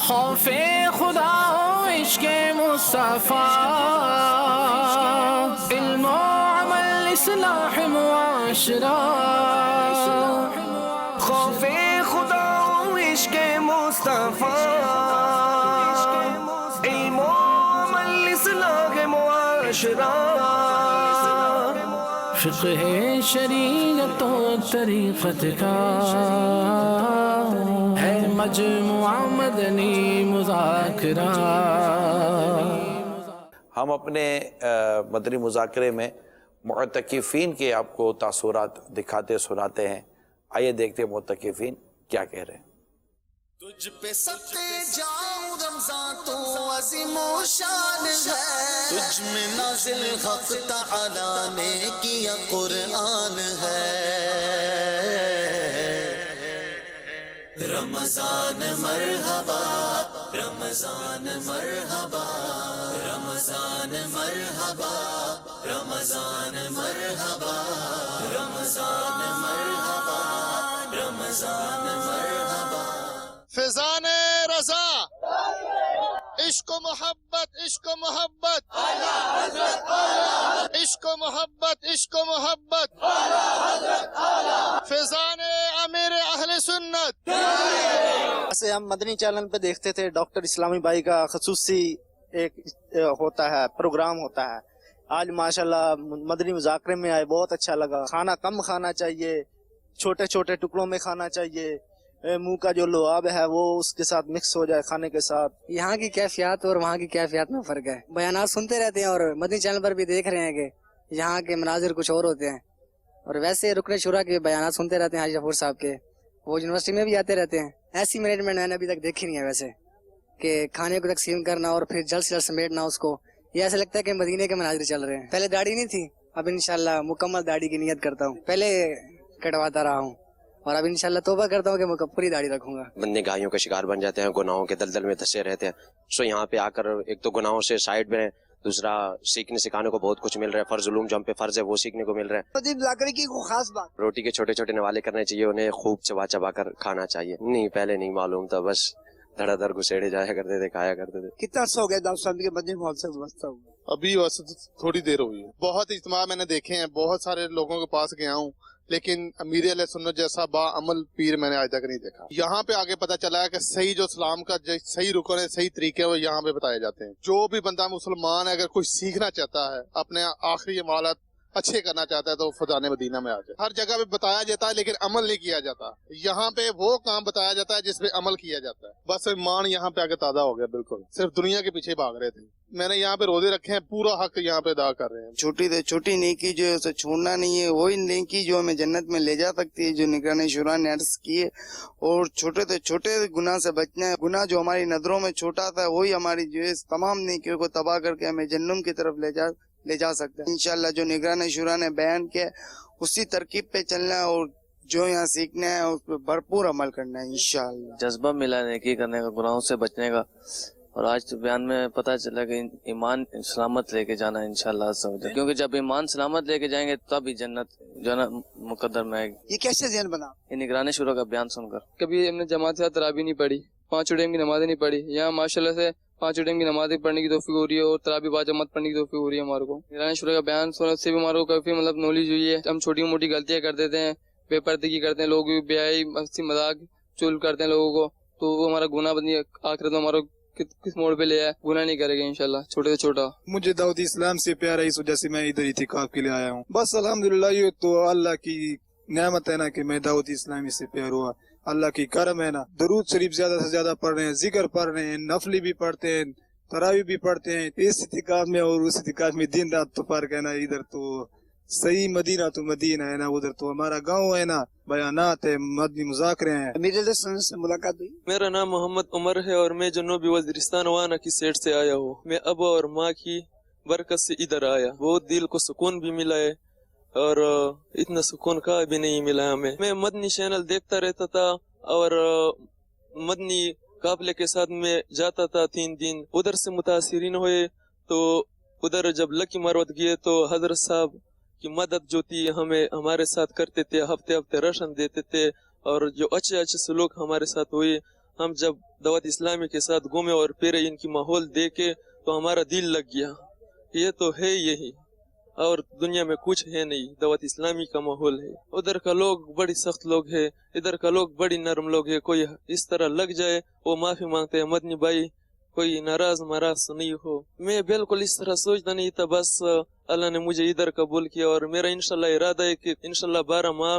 خوف خدا و عشق مصطفیٰ، علم و عمل اصلاح معاشرہ. خوف خدا و عشق مصطفیٰ، علم و عمل اصلاح معاشرہ. فقہ شریعت و طریقت کا ہے مجموعہ مدنی مذاکرہ. ہم اپنے مدنی مذاکرے میں معتکفین کے آپ کو تاثرات دکھاتے سناتے ہیں. آئیے دیکھتے ہیں معتکفین کیا کہہ رہے ہیں. تجھ پہ صدقے جاؤں رمضان تو عظیم و شان ہے، تجھ میں نازل حق تعالی نے کیا قرآن ہے. رمضان مرحبا، رمضان مرحبا، رمضان مرحبا، رمضان مرحبا، رمضان مرحبا، رمضان مرحبا. فیضان رضا، عشق و محبت، عشق و محبت، عشق و محبت، عشق و محبت. فیضان امیر اہل سنت. ایسے ہم مدنی چینل پہ دیکھتے تھے، ڈاکٹر اسلامی بھائی کا خصوصی ایک ہوتا ہے پروگرام ہوتا ہے. آج ماشاءاللہ مدنی مذاکرے میں آئے، بہت اچھا لگا. کھانا کم کھانا چاہیے، چھوٹے چھوٹے ٹکڑوں میں کھانا چاہیے. منہ کا جو لعاب ہے وہ اس کے ساتھ مکس ہو جائے کھانے کے ساتھ. یہاں کی کیفیات اور وہاں کی کیفیات میں فرق ہے. بیانات سنتے رہتے ہیں اور مدنی چینل پر بھی دیکھ رہے ہیں کہ یہاں کے مناظر کچھ اور ہوتے ہیں. اور ویسے رکن شورا کے بیانات سنتے رہتے ہیں حاجی غفور صاحب کے، وہ یونیورسٹی میں بھی آتے رہتے ہیں. ایسی مینجمنٹ میں نے ابھی تک دیکھی نہیں ہے ویسے، کہ کھانے کو تقسیم کرنا اور پھر جلد سے جلد سمیٹنا اس کو. یہ ایسا لگتا ہے کہ مدینے کے مناظر چل رہے ہیں. پہلے داڑھی نہیں تھی، اب انشاءاللہ مکمل داڑھی کی نیت کرتا ہوں. پہلے کٹواتا رہا ہوں اور اب انشاءاللہ توبہ کرتا ہوں کہ میں پوری داڑھی رکھوں گا. بندے گاہیوں کا شکار بن جاتے ہیں، گناہوں کے دلدل میں دھسے رہتے ہیں. سو یہاں پہ آ کر ایک تو گناہوں سے سائڈ میں، دوسرا سیکھنے سکھانے کو بہت کچھ مل رہا ہے. فرض علوم جو ہم پہ فرض ہے وہ سیکھنے کو مل رہا ہے. مدنی مذاکرے کی کوئی خاص بات، روٹی کے چھوٹے چھوٹے نوالے کرنے چاہیے، انہیں خوب چبا چبا کر کھانا چاہیے. نہیں پہلے نہیں معلوم تھا، بس دھڑا دھڑ گھسیڑے جایا کرتے تھے، کھایا کرتے تھے. کتنا عرصہ ہو گیا ڈاکٹر صاحب کے مدنی ماحول سے وابستہ ہوا؟ ابھی ویسے تھوڑی دیر ہوئی ہے. بہت اجتماع میں نے دیکھے ہیں، بہت سارے لوگوں کے پاس گیا ہوں، لیکن امیر علیہ سنت جیسا با عمل پیر میں نے آج تک نہیں دیکھا. یہاں پہ آگے پتہ چلا ہے کہ صحیح جو اسلام کا صحیح رکن ہے، صحیح طریقے وہ یہاں پہ بتائے جاتے ہیں. جو بھی بندہ مسلمان ہے اگر کوئی سیکھنا چاہتا ہے، اپنے آخری عمالات اچھے کرنا چاہتا ہے تو فضان مدینہ میں آ جائے. ہر جگہ پہ بتایا جاتا ہے لیکن عمل نہیں کیا جاتا. یہاں پہ وہ کام بتایا جاتا ہے جس پہ عمل کیا جاتا ہے. بس ایمان یہاں پہ آگے تازہ ہو گیا. بالکل صرف دنیا کے پیچھے بھاگ رہے تھے. میں نے یہاں پہ روزے رکھے ہیں، پورا حق یہاں پہ ادا کر رہے ہیں. چھوٹی نیکی جو ہے اسے چھوڑنا نہیں ہے، وہی نیکی جو ہمیں جنت میں لے جا سکتی ہے، جو نگران شورا نے عرض کی ہے. اور چھوٹے گناہ سے بچنا ہے. گناہ جو ہماری نظروں میں چھوٹا تھا وہی ہماری جو ہے تمام نیکیوں کو تباہ کر کے ہمیں جہنم کی طرف لے جا سکتا ہے. انشاءاللہ جو نگران شورا نے بیان کیا اسی ترکیب پہ چلنا ہے اور جو یہاں سیکھنا ہے اس پہ بھرپور عمل کرنا ہے انشاءاللہ. جذبہ ملا نیکی کرنے کا، گناہوں سے بچنے کا. اور آج تو بیان میں پتہ چلا کہ ایمان سلامت لے کے جانا ہے انشاءاللہ عز و جل، کیونکہ جب ایمان سلامت لے کے جائیں گے تب ہی جنت جو ہے نا مقدر میں آئے گی. یہ کیسے ذہن بنا؟ یہ نگران شورا کا بیان سن کر. کبھی ہم نے جماعت سے تراویح نہیں پڑھی، 5 ٹائم کی نمازیں نہیں پڑھی. یہاں ماشاءاللہ سے 5 ٹائم کی نمازیں پڑھنے کی توفیق ہو رہی ہے اور تراویح باجماعت پڑھنے کی توفیق ہو رہی ہے ہمارے کو. نگران شورا کا بیان سننے سے بھی ہمارے کو کافی نالج ہوئی ہے. ہم چھوٹی موٹی غلطیاں کر دیتے ہیں، بے پردگی کرتے ہیں، لوگ بیائی ہنسی مذاق چول کرتے ہیں لوگوں کو، تو وہ ہمارا گناہ بنی آخرت میں ہمارا کس موڑ پہ لے آیا. گناہ نہیں کرے گا انشاءاللہ، چھوٹے سے چھوٹا. مجھے دعوت اسلام سے پیار ہے، اس وجہ سے میں ادھر اعتکاف کے لیے آیا ہوں. بس الحمدللہ یہ تو اللہ کی نعمت ہے نا کہ میں دعوت اسلامی سے پیار ہوا. اللہ کی کرم ہے نا. درود شریف زیادہ سے زیادہ پڑھ رہے ہیں، ذکر پڑھ رہے ہیں، نفلی بھی پڑھتے ہیں، تراویح بھی پڑھتے ہیں. اس اعتکاف میں اور اس اعتکاف میں دن رات تو فرق ہے نا. ادھر تو صحیح مدینہ تو مدینہ ہے نا، ادھر تو ہمارا گاؤں ہے نا. بیانات ہے، مدنی مذاکرے ہیں. میرے سے ملاقات ہوئی. میرا نام محمد عمر ہے اور میں جنوبی وزیرستان وانا کی سیٹ سے آیا ہوں. میں ابا اور ماں کی برکت سے ادھر آیا. بہت دل کو سکون بھی ملا ہے اور اتنا سکون کا بھی نہیں ملا ہمیں. میں مدنی چینل دیکھتا رہتا تھا اور مدنی قافلے کے ساتھ میں جاتا تھا 3 دن. ادھر سے متاثرین ہوئے تو ادھر جب لکی مروت گئے تو حضرت صاحب کی مدد جو تھی ہمارے ساتھ کرتے تھے، ہفتے ہفتے راشن دیتے تھے اور جو اچھے سلوک ہمارے ساتھ ہوئے. हम जब दावत इस्लामी के साथ घूमे और फिर इनकी माहौल देखे तो हमारा दिल लग गया, ये तो है यही और दुनिया में कुछ है नहीं, दावत इस्लामी का माहौल है। उधर का लोग बड़ी सख्त लोग है, इधर का लोग बड़ी नरम लोग है। कोई इस तरह लग जाए वो माफी मांगते हैं, मदनी भाई कोई नाराज नहीं हो। मैं बिल्कुल इस तरह सोचता नहीं था, बस अल्लाह ने मुझे इधर कबूल किया और मेरा इंशाल्लाह इरादा है कि इंशाल्लाह 12 माह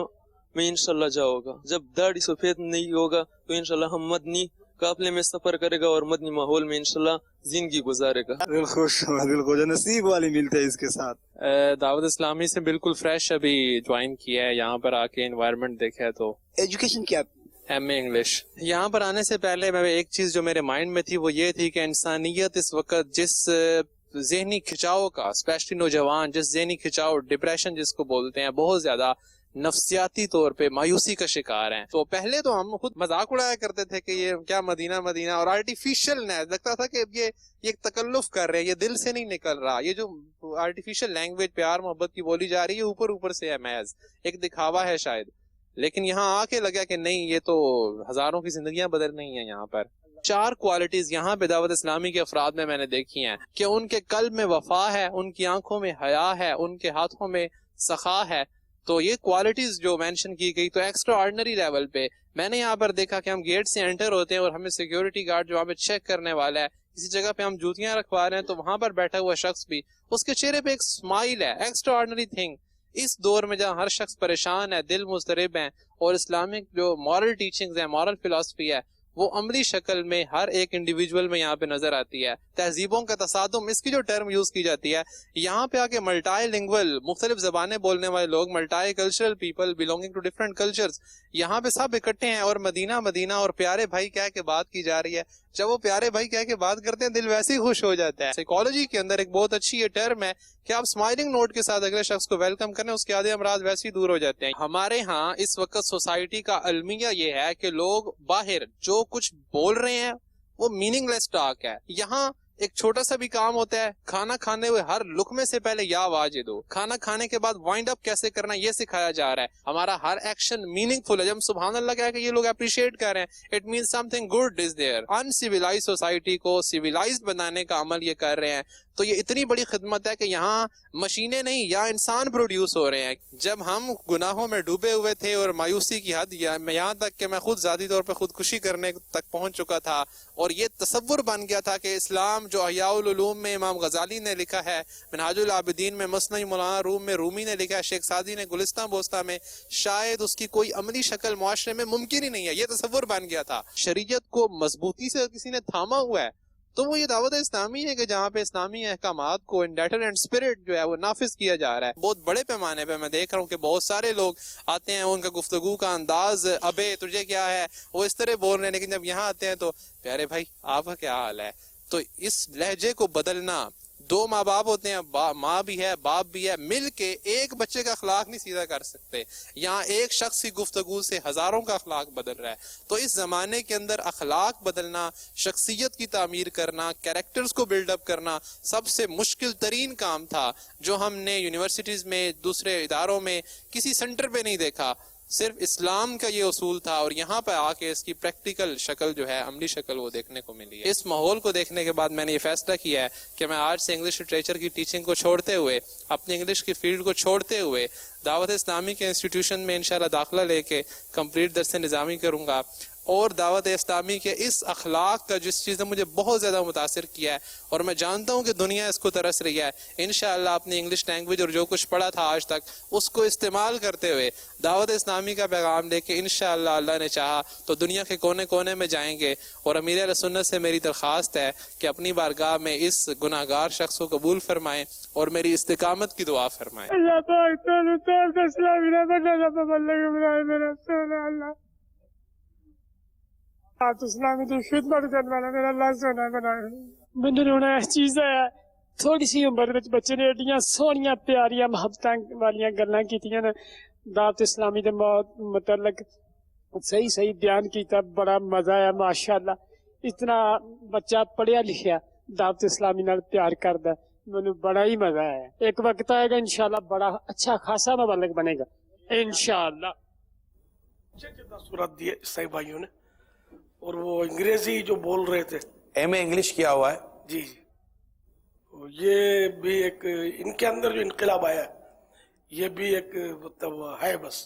में इंशाल्लाह जाऊंगा। जब दाढ़ी सफेद नहीं होगा तो इंशाल्लाह हम मदनी काफले में सफर करेगा और मदनी माहौल में इंशाल्लाह जिंदगी गुजारेगा। दिल खुश हुआ, दिल को जो नसीब वाली मिलते हैं इसके साथ। दावत इस्लामी से बिल्कुल फ्रेश अभी ज्वाइन किया है, यहाँ पर आके एनवायरनमेंट देखा है। तो एजुकेशन क्या? MA English. यहाँ पर आने से पहले मैं एक चीज जो मेरे माइंड में थी वो ये थी कि इंसानियत इस वक्त जिस ज़हनी खिंचाव का, स्पेशली नौजवान जिस ज़हनी खिंचाव, डिप्रेशन जिसको बोलते हैं, बहुत ज्यादा नफ्सियाती तौर पे मायूसी का शिकार हैं। तो पहले तो हम खुद मजाक उड़ाया करते थे कि ये क्या मदीना मदीना और आर्टिफिशियल ने लगता था कि ये एक तकल्लुफ कर रहे हैं, ये दिल से नहीं निकल रहा, ये जो आर्टिफिशियल लैंग्वेज प्यार मोहब्बत की बोली जा रही है ऊपर ऊपर से है, महज एक दिखावा है शायद। लेकिन यहाँ आके लगा कि नहीं, ये तो हजारों की जिंदगियां बदल रही हैं। यहाँ पर 4 क्वालिटीज यहाँ पे दावत इस्लामी के अफराद में मैंने देखी हैं कि उनके कल्ब में वफा है, उनकी आंखों में हया है, उनके हाथों में सखा है। तो ये क्वालिटीज जो मेंशन की गई, तो एक्स्ट्रा ऑर्डिनरी लेवल पे मैंने यहाँ पर देखा कि हम गेट से एंटर होते हैं और हमें सिक्योरिटी गार्ड जो हमें चेक करने वाला है, किसी जगह पे हम जूतियां रखवा रहे हैं तो वहां पर बैठा हुआ शख्स भी, उसके चेहरे पे एक स्माइल है, एक्स्ट्रा ऑर्डिनरी थिंग। इस दौर में जहाँ हर शख्स परेशान है, दिल मुस्तरिब है और इस्लामिक जो मॉरल टीचिंग्स है, मॉरल फिलॉसफी है, वो अमली शक्ल में हर एक इंडिविजुअल में यहाँ पे नजर आती है। तहजीबों का तसादुम, इसकी जो टर्म यूज की जाती है, यहाँ पे आके मल्टाइलिंगुअल, मुख्तलिफ जबानें बोलने वाले लोग, multicultural people belonging to different cultures, यहाँ पे सब इकट्ठे हैं और मदीना मदीना और प्यारे भाई कह के बात की जा रही है। जब वो प्यारे भाई कह के बात करते हैं दिल वैसे ही खुश हो जाता है। साइकोलॉजी के अंदर एक बहुत अच्छी ये टर्म है कि आप स्माइलिंग नोट के साथ अगले शख्स को वेलकम करें, उसके आधे अमराज वैसे ही दूर हो जाते हैं। हमारे यहाँ इस वक्त सोसाइटी का अलमिया ये है कि लोग बाहर जो कुछ बोल रहे हैं वो मीनिंगलेस टॉक है। यहाँ एक छोटा सा भी काम होता है, खाना खाने हुए हर लुकमे से पहले या वाजे दो, खाना खाने के बाद वाइंड अप कैसे करना ये सिखाया जा रहा है। हमारा हर एक्शन मीनिंगफुल है। जब सुभान अल्लाह कहा कि ये लोग अप्रिशिएट कर रहे हैं, it means something good is there. Uncivilised society को सिविलाइज्ड बनाने का अमल ये कर रहे हैं। तो ये इतनी बड़ी खिदमत है कि यहाँ मशीनें नहीं, या इंसान प्रोड्यूस हो रहे हैं। जब हम गुनाहों में डूबे हुए थे और मायूसी की हद, यहाँ तक कि मैं खुद ज़ाती तौर पर खुदकुशी करने तक पहुंच चुका था और ये तसव्वुर बन गया था कि इस्लाम जो अहयाउल उलूम में इमाम गजाली ने लिखा है, मिनहाजुल आबिदीन में मसनई मौलाना रूम में रूमी ने लिखा है, शेख सादी ने गुलिस्तान बोस्ता में, शायद उसकी कोई अमली शक्ल मुआशरे में मुमकिन ही नहीं है। ये तसव्वुर बन गया था। शरीयत को मजबूती से किसी ने थामा हुआ है तो वो ये दावत इस्लामी है कि जहाँ पे इस्लामी अहकामात को इन लेटर एंड स्पिरिट जो है वो नाफिज किया जा रहा है। बहुत बड़े पैमाने पे मैं देख रहा हूँ कि बहुत सारे लोग आते हैं, उनका गुफ्तगू का अंदाज, अबे तुझे क्या है, वो इस तरह बोल रहे हैं, लेकिन जब यहाँ आते हैं तो प्यारे भाई आपका क्या हाल है। तो इस लहजे को बदलना, 2 माँ बाप होते हैं, माँ भी है बाप भी है, मिल के एक बच्चे का अखलाक नहीं सीधा कर सकते। यहाँ एक शख्स की गुफ्तगू से हजारों का अखलाक बदल रहा है। तो इस जमाने के अंदर अखलाक बदलना, शख्सियत की तामीर करना, कैरेक्टर्स को बिल्डअप करना सबसे मुश्किल तरीन काम था, जो हमने यूनिवर्सिटीज में, दूसरे इदारों में, किसी सेंटर पे नहीं देखा। सिर्फ इस्लाम का ये उसूल था और यहाँ पे आके इसकी प्रैक्टिकल शक्ल जो है, अमली शक्ल, वो देखने को मिली है। इस माहौल को देखने के बाद मैंने ये फैसला किया है कि मैं आज से इंग्लिश लिटरेचर की टीचिंग को छोड़ते हुए, अपनी इंग्लिश की फील्ड को छोड़ते हुए दावत इस्लामी के इंस्टीट्यूशन में इंशाल्लाह दाखिला लेके कंप्लीट दर्स निज़ामी करूँगा। और दावत इस्लामी के इस अखलाक का, जिस चीज़ ने मुझे बहुत ज़्यादा मुतासिर किया है और मैं जानता हूँ कि दुनिया इसको तरस रही है, इंशाअल्लाह अपनी इंग्लिश लैंग्वेज और जो कुछ पढ़ा था आज तक उसको इस्तेमाल करते हुए दावत इस्लामी का पैगाम लेके इंशाअल्लाह अल्लाह ने चाहा तो दुनिया के कोने कोने में जाएंगे। और अमीर अहले सुन्नत से मेरी दरख्वास्त है कि अपनी बारगाह में इस गुनाहगार शख्स को कबूल फरमाएं और मेरी इस्तिकामत की दुआ फरमाएं। इस्लामी की खिदमत करने वाला मेरा अल्लाह सोना बनाए। मैंने रोना इस चीज़ है, थोड़ी सी उम्र में बच्चे ने एडियां सोहनियां प्यारियां मुहब्बतां वालियां गल्लां कीतियां ने, दावत इस्लामी दे मतलब सही सही बयान किया, बड़ा मजा आया माशाअल्लाह। इतना बच्चा पढ़िया लिखिया दावत इस्लामी नाल प्यार करदा, मैनू बड़ा ही मजा आया। एक वक्त आएगा इंशाअल्लाह बड़ा अच्छा खासा मुबल्लिग बनेगा इंशाअल्लाह। सूरत दी है ईसाई भाइयों ने और वो अंग्रेजी जो बोल रहे थे। एमए इंग्लिश किया हुआ है। जी जी, ये भी एक इनके अंदर जो इनकलाब आया है, ये भी एक मतलब है। बस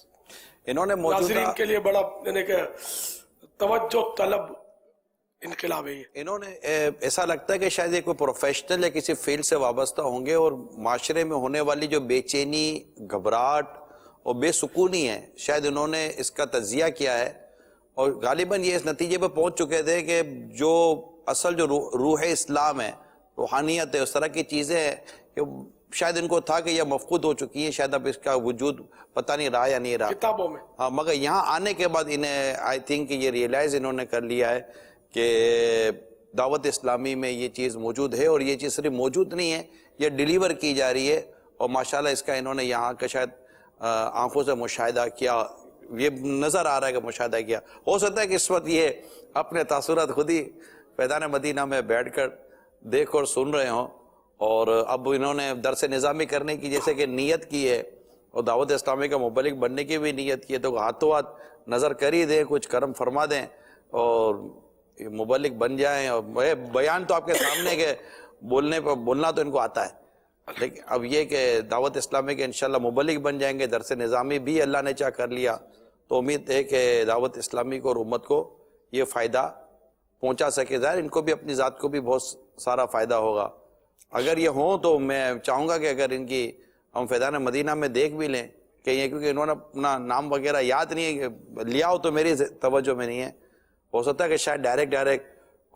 इन्होंने नाज़रीन के लिए बड़ा यानी कि तवज्जो तलब इनकलाब है ये। इन्होंने ऐसा लगता है कि शायद ये कोई प्रोफेशनल या किसी फील्ड से वाबस्ता होंगे और माशरे में होने वाली जो बेचैनी, घबराहट और बेसुकूनी है, शायद इन्होंने इसका तजिया किया है और गालिबन ये इस नतीजे पर पहुंच चुके थे कि जो असल जो रूह इस्लाम है, रूहानियत है, उस तरह की चीज़ें हैं कि शायद इनको था कि यह मफकूद हो चुकी है, शायद अब इसका वजूद पता नहीं रहा या नहीं रहा किताबों में। हाँ, मगर यहाँ आने के बाद इन्हें आई थिंक ये रियलाइज़ इन्होंने कर लिया है कि दावत इस्लामी में ये चीज़ मौजूद है और ये चीज़ सिर्फ मौजूद नहीं है, ये डिलीवर की जा रही है और माशाल्लाह इसका इन्होंने यहाँ का शायद आंखों से मुशाहिदा किया, ये नज़र आ रहा है कि मुशाहिदा किया। हो सकता है कि इस वक्त ये अपने तासुरात खुद ही फैज़ान मदीना में बैठकर देख और सुन रहे हों और अब इन्होंने दरस निज़ामी करने की जैसे कि नीयत की है और दावत इस्लामी का मुबल्लिग बनने की भी नीयत की है, तो हाथों हाथ नज़र कर ही दें, कुछ करम फरमा दें और मुबल्लिग बन जाएं। और बयान तो आपके सामने के बोलने पर बोलना तो इनको आता है, लेकिन अब ये कि दावत इस्लामी के इंशाल्लाह मुबल्लिग बन जाएंगे, दरस निज़ामी भी अल्लाह ने चाह कर लिया, तो उम्मीद है कि दावत इस्लामी को और उम्मत को ये फ़ायदा पहुंचा सके। ज़ाहिर इनको भी अपनी ज़ात को भी बहुत सारा फ़ायदा होगा अगर ये हों, तो मैं चाहूँगा कि अगर इनकी हम फैज़ान मदीना में देख भी लें कि ये, क्योंकि इन्होंने अपना नाम वगैरह याद नहीं है, लिया हो तो मेरी तवज्जो में नहीं है, हो सकता है कि शायद डायरेक्ट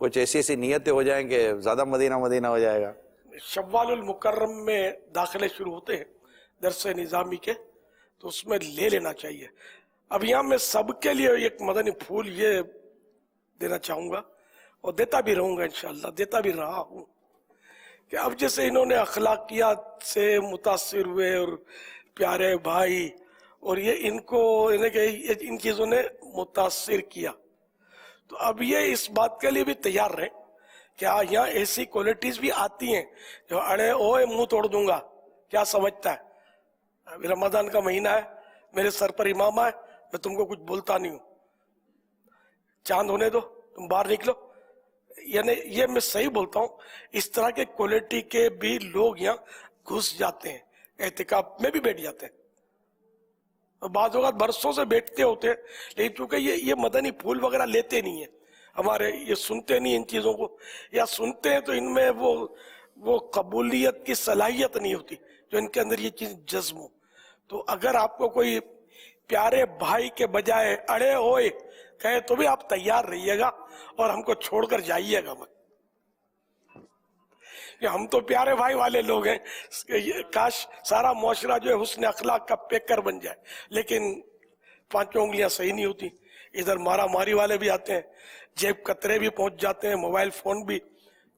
कुछ ऐसी ऐसी नीयतें हो जाएं कि ज़्यादा मदीना मदीना हो जाएगा। शव्वालुल मुकर्रम में दाखिले शुरू होते हैं दरस निज़ामी के, तो उसमें ले लेना चाहिए। अब यहाँ मैं सबके लिए एक मदनी फूल ये देना चाहूँगा और देता भी रहूँगा, इंशाअल्लाह देता भी रहा हूँ, कि अब जैसे इन्होंने अखलाकियात से मुतासिर हुए और प्यारे भाई और ये इनको इन चीज़ों ने मुतासिर किया, तो अब ये इस बात के लिए भी तैयार रहे कि यहाँ ऐसी क्वालिटीज भी आती हैं जो अरे ओए मुंह तोड़ दूंगा, क्या समझता है, अभी रमजान का महीना है, मेरे सर पर इमामा है, मैं तुमको कुछ बोलता नहीं हूँ, चांद होने दो, तुम बाहर निकलो। यानी ये मैं सही बोलता हूँ, इस तरह के क्वालिटी के भी लोग यहाँ घुस जाते हैं, एहतिकाफ में भी बैठ जाते हैं, और बाद वक़्त बरसों से बैठते होते हैं, लेकिन चूंकि ये मदनी फूल वगैरह लेते नहीं है हमारे, ये सुनते नहीं इन चीज़ों को, या सुनते हैं तो इनमें वो कबूलियत की सलाहियत नहीं होती जो इनके अंदर ये चीज़ जज्म हो। तो अगर आपको कोई प्यारे भाई के बजाय अड़े होए कहे तो भी आप तैयार रहिएगा और हमको छोड़कर जाइएगा मत, कि हम तो प्यारे भाई वाले लोग हैं, काश सारा मुआशरा जो है हुस्न अखलाक का पेकर बन जाए, लेकिन पांचों उंगलियां सही नहीं होती, इधर मारा मारी वाले भी आते हैं, जेब कतरे भी पहुंच जाते हैं, मोबाइल फोन भी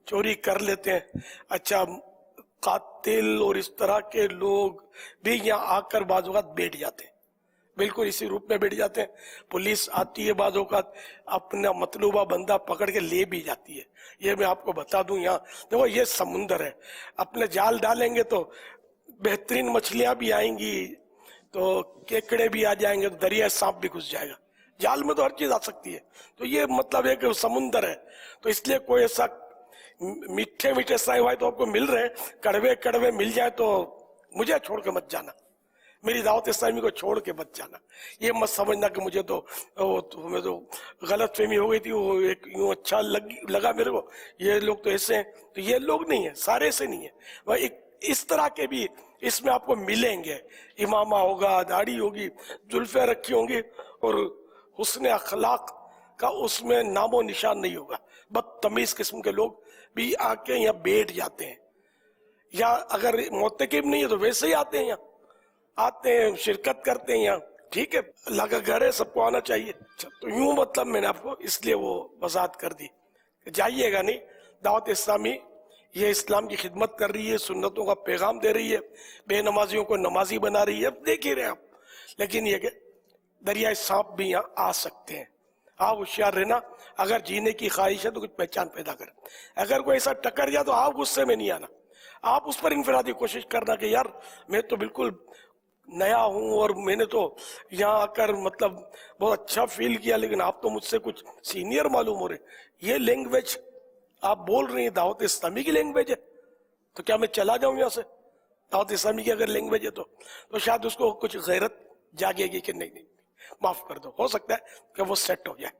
चोरी कर लेते हैं। अच्छा, कातिल और इस तरह के लोग भी यहाँ आकर बाज़ औक़ात बैठ जाते हैं, बिल्कुल इसी रूप में बैठ जाते हैं। पुलिस आती है बाज़ औक़ात, अपना मतलूबा बंदा पकड़ के ले भी जाती है। ये मैं आपको बता दूं, यहाँ देखो ये समुंदर है, अपने जाल डालेंगे तो बेहतरीन मछलियां भी आएंगी, तो केकड़े भी आ जाएंगे, तो दरिया सांप भी घुस जाएगा, जाल में तो हर चीज आ सकती है। तो ये मतलब है कि समुंदर है, तो इसलिए कोई ऐसा मीठे मीठे साए भाई तो आपको मिल रहे हैं, कड़वे कड़वे मिल जाए तो मुझे छोड़ के मत जाना, मेरी दावत इस्लामी को छोड़ के मत जाना। ये मत समझना कि मुझे तो हमें तो गलत फहमी हो गई थी, वो एक यूं अच्छा लगा मेरे को, ये लोग तो ऐसे हैं, तो ये लोग नहीं है, सारे ऐसे नहीं है, वह एक इस तरह के भी इसमें आपको मिलेंगे, इमामा होगा, दाढ़ी होगी, जुल्फे रखी होंगी और हुस्न अखलाक का उसमें नामो निशान नहीं होगा। बदतमीज किस्म के लोग भी आके यहाँ बैठ जाते हैं, या अगर मोतकिब नहीं है तो वैसे ही आते हैं, यहाँ आते हैं, शिरकत करते हैं यहाँ, ठीक है, लगा घर है, सबको आना चाहिए। तो यूं मतलब मैंने आपको इसलिए वो वजाहत कर दी, जाइएगा नहीं, दावत इस्लामी ये इस्लाम की खिदमत कर रही है, सुन्नतों का पैगाम दे रही है, बेनमाजियों को नमाजी बना रही है, देख ही रहे आप। लेकिन ये कि दरियाए सांप भी यहाँ आ सकते हैं, आप होशियार रहना। अगर जीने की ख्वाहिश है तो कुछ पहचान पैदा करें, अगर कोई ऐसा टक्कर जाए तो आप गुस्से में नहीं आना, आप उस पर इनफरादी कोशिश करना कि यार मैं तो बिल्कुल नया हूँ और मैंने तो यहाँ आकर मतलब बहुत अच्छा फील किया, लेकिन आप तो मुझसे कुछ सीनियर मालूम हो रहे। ये लैंग्वेज आप बोल रही हैं दावत इस्लामी की लैंग्वेज है, तो क्या मैं चला जाऊं यहाँ से? दावत इस्लामी की अगर लैंग्वेज है तो शायद उसको कुछ गैरत जागेगी कि नहीं माफ कर दो, हो सकता है कि वो सेट हो जाए।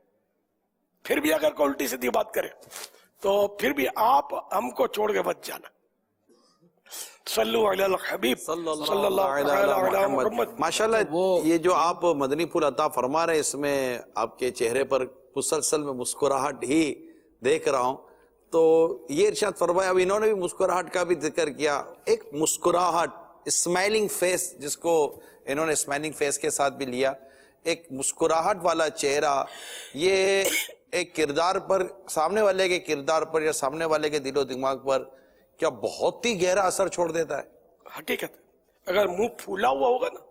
फिर भी अगर कोई उल्टी सीधी बात करे तो फिर भी आप हमको छोड़ के मत जाना। सल्लु अलल हबीब सल्लल्लाहु अलैहि मुहम्मद। माशाल्लाह, ये जो आप मदनी फूल अता फरमा रहे हैं, इसमें आपके चेहरे पर मुसलसल में मुस्कुराहट ही देख रहा हूं। तो ये इरशाद फरमाया, अब इन्होंने भी मुस्कुराहट का भी जिक्र किया, एक मुस्कुराहट, स्माइलिंग फेस, जिसको इन्होंने स्माइलिंग फेस के साथ भी लिया, एक मुस्कुराहट वाला चेहरा, ये एक किरदार पर, सामने वाले के किरदार पर या सामने वाले के दिलो दिमाग पर क्या बहुत ही गहरा असर छोड़ देता है। हकीकत है, अगर मुंह फूला हुआ होगा ना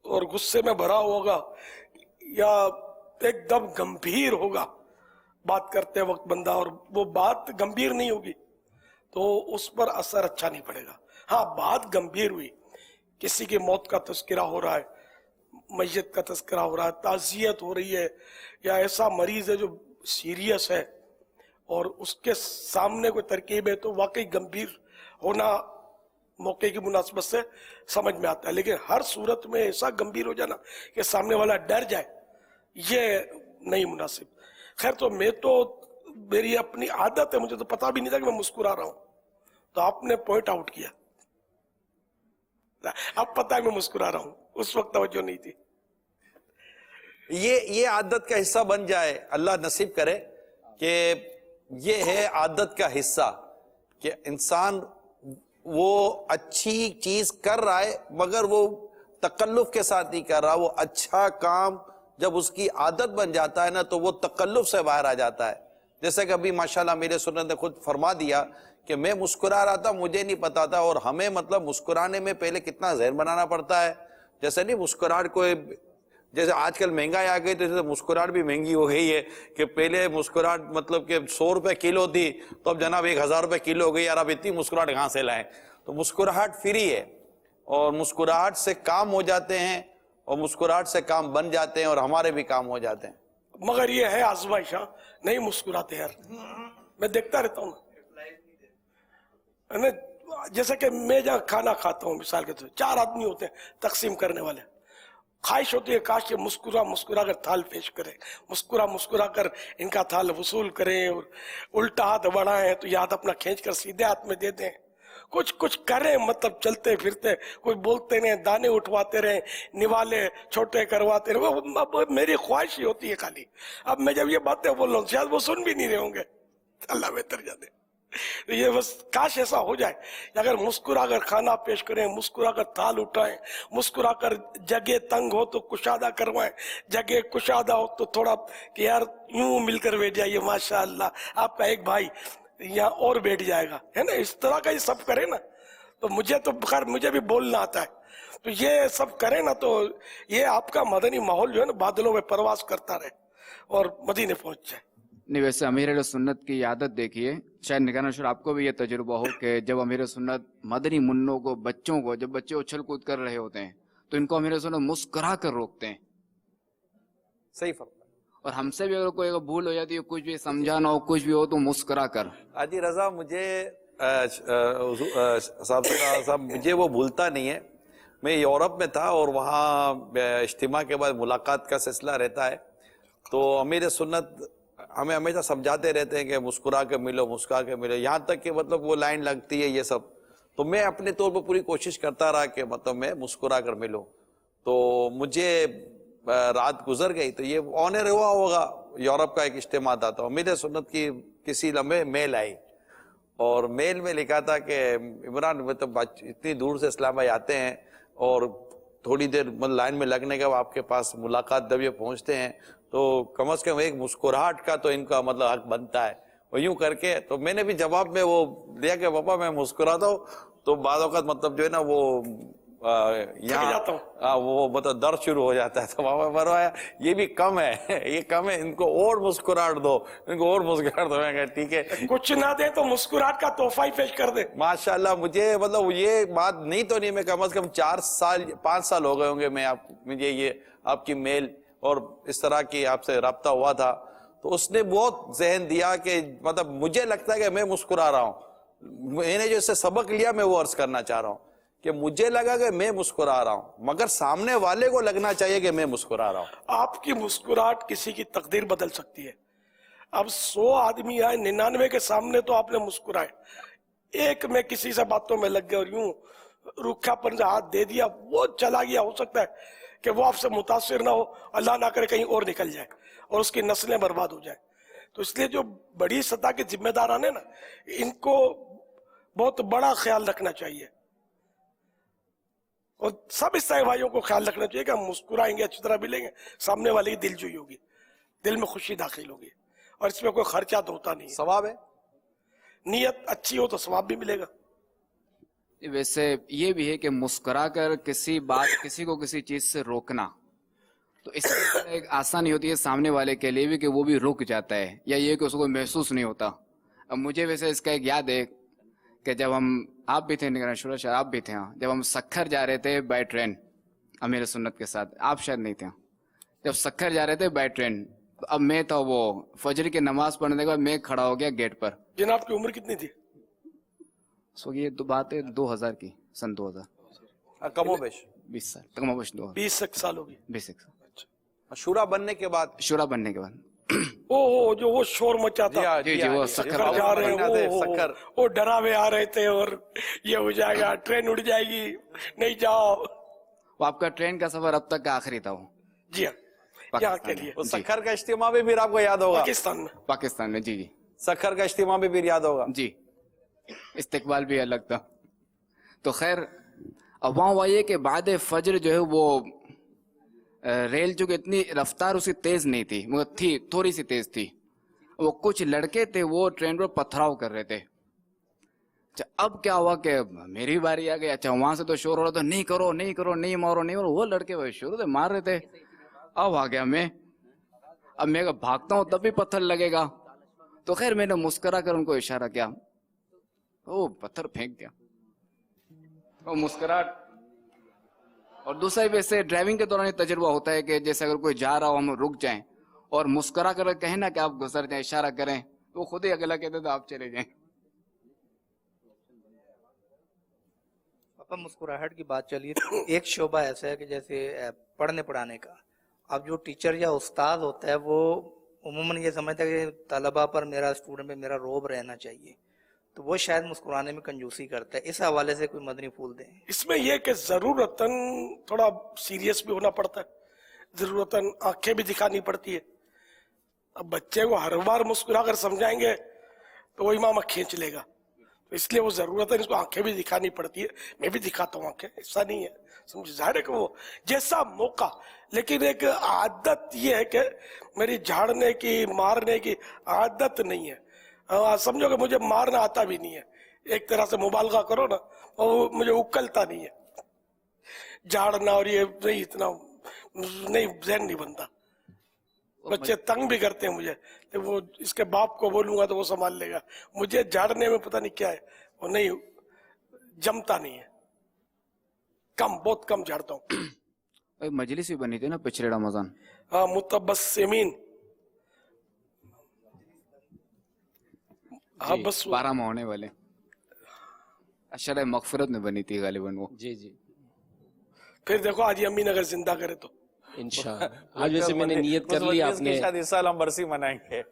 और गुस्से में भरा होगा या एकदम गंभीर होगा बात करते वक्त बंदा, और वो बात गंभीर नहीं होगी तो उस पर असर अच्छा नहीं पड़ेगा। हाँ, बात गंभीर हुई, किसी की मौत का तस्करा हो रहा है, मैयत का तस्करा हो रहा है, ताज़ियत हो रही है, या ऐसा मरीज है जो सीरियस है और उसके सामने कोई तरकीब है, तो वाकई गंभीर होना मौके की मुनासिबत से समझ में आता है। लेकिन हर सूरत में ऐसा गंभीर हो जाना कि सामने वाला डर जाए, ये नहीं मुनासिब। खैर, तो मैं तो, मेरी अपनी आदत है, मुझे तो पता भी नहीं था कि मैं मुस्कुरा रहा हूं, तो आपने पॉइंट आउट किया, अब पता है मैं मुस्कुरा रहा हूं, उस वक्त तवज्जो नहीं थी। ये आदत का हिस्सा बन जाए, अल्लाह नसीब करे कि ये है आदत का हिस्सा, कि इंसान वो अच्छी चीज कर रहा है मगर वो तकल्लुफ के साथ नहीं कर रहा। वो अच्छा काम जब उसकी आदत बन जाता है ना, तो वो तकल्लुफ से बाहर आ जाता है। जैसे कि अभी माशाल्लाह मेरे सुन्नत ने खुद फरमा दिया कि मैं मुस्कुरा रहा था, मुझे नहीं पता था। और हमें मतलब मुस्कुराने में पहले कितना ज़हन बनाना पड़ता है। जैसे नहीं मुस्कुराहट को, जैसे आजकल महंगाई आ गई तो जैसे मुस्कुराहट भी महंगी हो गई है, कि पहले मुस्कुराहट मतलब कि 100 रुपए किलो थी, तो अब जनाब 1000 रुपए किलो हो गई। यार अब इतनी मुस्कुराहट कहाँ से लाएं? तो मुस्कुराहट फ्री है और मुस्कुराहट से काम हो जाते हैं और मुस्कुराहट से काम बन जाते हैं और हमारे भी काम हो जाते हैं। मगर ये है आजमाइश, नहीं मुस्कुराते यार, मैं देखता रहता हूँ ना। जैसे कि मैं जहाँ खाना खाता हूँ, मिसाल के तौर 4 आदमी होते हैं तकसीम करने वाले, ख्वाहिश होती है काश ये मुस्कुरा मुस्कुरा कर थाल पेश करें, मुस्कुरा मुस्कुरा कर इनका थाल वसूल करें, और उल्टा हाथ बढ़ाएं तो ये हाथ अपना खींच कर सीधे हाथ में दे दें, कुछ कुछ करें, मतलब चलते फिरते कोई बोलते नहीं, दाने उठवाते रहे, निवाले छोटे करवाते रहे। वो मेरी ख्वाहिश ही होती है खाली। अब मैं जब ये बातें बोल रहा हूँ शायद वो सुन भी नहीं रहे होंगे, अल्लाह बेहतर जाने। तो ये बस काश ऐसा हो जाए, अगर मुस्कुरा कर खाना पेश करें, मुस्कुरा कर थाल उठाएं, मुस्कुरा कर जगह तंग हो तो कुशादा करवाएं, जगह कुशादा हो तो थोड़ा कि यार यूं मिलकर बैठ जाइए, माशाअल्लाह आपका एक भाई यहाँ और बैठ जाएगा, है ना, इस तरह का ये सब करे ना। तो मुझे तो खैर मुझे भी बोलना आता है, तो ये सब करे ना, तो ये आपका मदनी माहौल जो है ना बादलों में परवास करता रहे और मदीने पहुंच जाए। नहीं, वैसे अमीर सुन्नत की आदत देखिए, शायद निगाह शुरू आपको भी ये तजुर्बा हो कि जब अमीर सुन्नत मदनी मुन्नों को, बच्चों को, जब बच्चे उछल कूद कर रहे होते हैं तो इनको अमीर सुन्नत मुस्कुरा कर रोकते हैं। सही फर्क। और हमसे भी अगर कोई भूल हो जाती है, कुछ भी समझाना हो, कुछ भी हो, तो मुस्कुरा कर। हाजी रजा, मुझे साहब मुझे वो भूलता नहीं है। मैं यूरोप में था और वहाँ इज्तिमा के बाद मुलाकात का सिलसिला रहता है, तो अमीर सुन्नत हमें हमेशा समझाते रहते हैं कि मुस्कुरा के मिलो, मुस्कुरा के मिलो, यहाँ तक कि मतलब वो लाइन लगती है ये सब। तो मैं अपने तौर पर पूरी कोशिश करता रहा कि मतलब मैं मुस्कुरा कर मिलूँ। तो मुझे रात गुजर गई, तो ये ऑनर हुआ होगा, यूरोप का एक इज्तिमा था, तो अमीर सुन्नत की किसी लम्हे मेल आई और मेल में लिखा था कि इमरान मतलब इतनी दूर से इस्लाम भाई आते हैं और थोड़ी देर मतलब लाइन में लगने के बाद आपके पास मुलाकात जब ये पहुँचते हैं तो कम से कम एक मुस्कुराहट का तो इनका मतलब हक बनता है। और यूं करके तो मैंने भी जवाब में वो दिया कि पापा मैं मुस्कुराता हूँ, तो बाद वक़्त मतलब जो है ना वो यहाँ वो मतलब दर्द शुरू हो जाता है। तो बाबा फरमाया ये भी कम है, ये कम है, इनको और मुस्कुराहट दो, इनको और मुस्कुराहट दो। मैं कहा ठीक है, कुछ ना दे तो मुस्कुराहट का तोहफा ही पेश कर दे। माशाल्लाह। मुझे मतलब ये बात नहीं तो नहीं, मैं कम से कम 5 साल हो गए होंगे मुझे ये आपकी मेल और इस तरह की आपसे रब्ता हुआ था। तो उसने बहुत जहन दिया कि मतलब मुझे लगता है कि मैं मुस्कुरा रहा हूँ। मैंने जो इससे सबक लिया मैं वो अर्ज करना चाह रहा हूँ कि मुझे लगा कि मैं मुस्कुरा रहा हूं, मगर सामने वाले को लगना चाहिए कि मैं मुस्कुरा रहा हूं। आपकी मुस्कुराहट किसी की तकदीर बदल सकती है। अब 100 आदमी आए, 99 के सामने तो आपने मुस्कुराए, एक में किसी से बातों में लग गए और यूं रूखापन से हाथ दे दिया, वो चला गया। हो सकता है कि वो आपसे मुतासिर ना हो, अल्लाह ना करे कहीं और निकल जाए और उसकी नस्लें बर्बाद हो जाए। तो इसलिए जो बड़ी सतह के जिम्मेदारान है ना, इनको बहुत बड़ा ख्याल रखना चाहिए और सब ईसाई भाइयों को ख्याल रखना चाहिए कि हम मुस्कुराएंगे, अच्छी तरह मिलेंगे, सामने वाले की दिलजोई होगी, दिल में खुशी दाखिल होगी और इसमें कोई खर्चा तो होता नहीं, सवाब है। नीयत अच्छी हो तो सवाब भी मिलेगा। वैसे ये भी है कि मुस्कुरा कर किसी को किसी चीज से रोकना, तो इससे एक आसानी होती है सामने वाले के लिए भी कि वो भी रुक जाता है, या ये कि उसको महसूस नहीं होता। अब मुझे वैसे इसका एक याद है कि जब आप भी थे निगरान शुरा, शायद आप भी थे, हाँ, जब हम सक्खर जा रहे थे बाय ट्रेन अमीर सुन्नत के साथ, आप शायद नहीं थे, जब सक्खर जा रहे थे बाय ट्रेन, तो अब मैं था वो फजर की नमाज पढ़ने के बाद मैं खड़ा हो गया गेट पर। जनाब की उम्र कितनी थी? सो ये तो बात है 2000 की, सन 2000, कमोबेश 20 साल, कमोबेश 20 साल होगी। 20 शूरा बनने के बाद ओ जो वो शोर मचा था, जी वो सक्खर जा रहे हैं, वो डरावे आ रहे थे और ये हो जाएगा, ट्रेन उड़ जाएगी, नहीं जाओ। वो आपका ट्रेन का सफर अब तक का आखिरी था वो? जी हाँ, यहाँ के लिए। सक्खर का इज्तिमा भी फिर आपको याद होगा? पाकिस्तान में जी सक्खर का इज्तिमा भी फिर याद होगा जी, इस्तिकबाल भी अलग था। तो खैर अब वहाँ हुआ ये कि बाद फजर जो है वो रेल जो कि इतनी रफ्तार उसकी तेज नहीं थी, मगर थी थोड़ी सी तेज थी। वो कुछ लड़के थे वो ट्रेन पर पथराव कर रहे थे। अच्छा अब क्या हुआ कि मेरी बारी आ गई। अच्छा वहां से तो शोर हो रहा था, नहीं करो नहीं करो, नहीं मारो नहीं मारो। वो लड़के वही शुरू से मार रहे थे। अब आ गया मैं, अब मैं भागता हूँ तब भी पत्थर लगेगा। तो खैर मैंने मुस्कुरा कर उनको इशारा किया, वो पत्थर फेंक दिया। वो मुस्कुराहट। और दूसरा वैसे ड्राइविंग के दौरान ये तजुर्बा होता है कि जैसे अगर कोई जा रहा हो हम रुक जाएं और मुस्कुरा कर कहें ना कि आप गुजर जाएं, इशारा करें, तो खुद ही अगला कहते तो आप चले जाएं। पापा मुस्कुराहट की बात चली, एक शोबा ऐसा है कि जैसे पढ़ने पढ़ाने का, अब जो टीचर या उस्ताद होता है वो उम्मन ये समझता है कि तलबा पर, मेरा स्टूडेंट पे मेरा रोब रहना चाहिए, तो वो शायद मुस्कुराने में कंजूसी करता है। इस हवाले से कोई मदनी फूल दें। इसमें यह कि जरूरतन थोड़ा सीरियस भी होना पड़ता है, जरूरतन आंखें भी दिखानी पड़ती है। अब बच्चे को हर बार मुस्कुरा कर समझाएंगे तो वो इमाम खींच लेगा, तो इसलिए वो जरूरतन इसको आंखें भी दिखानी पड़ती है। मैं भी दिखाता हूँ आंखें, ऐसा नहीं है, समझ जाहिर है कि वो जैसा मौका। लेकिन एक आदत ये है कि मेरी झाड़ने की मारने की आदत नहीं है। समझो कि मुझे मारना आता भी नहीं है, एक तरह से मुबालगा करो ना, और मुझे उकलता नहीं है झाड़ना, और ये नहीं, इतना नहीं, ज़हन नहीं बनता। बच्चे तंग भी करते हैं मुझे, तो वो इसके बाप को बोलूंगा तो वो संभाल लेगा। मुझे झाड़ने में पता नहीं क्या है, वो नहीं जमता नहीं है, बहुत कम झाड़ता हूँ। मजलिस भी बनी थी ना पिछले रमजान, हाँ, मुतबस्सिमीन, हाँ बस 12 माह होने वाले अशर मगफिरत में बनी थी गालिबन वो। जी। फिर देखो आज अम्मी नगर जिंदा करे तो इंशाअल्लाह। आज वैसे मैंने नियत कर ली, आपने शायद इस साल हम बरसी मनाएंगे।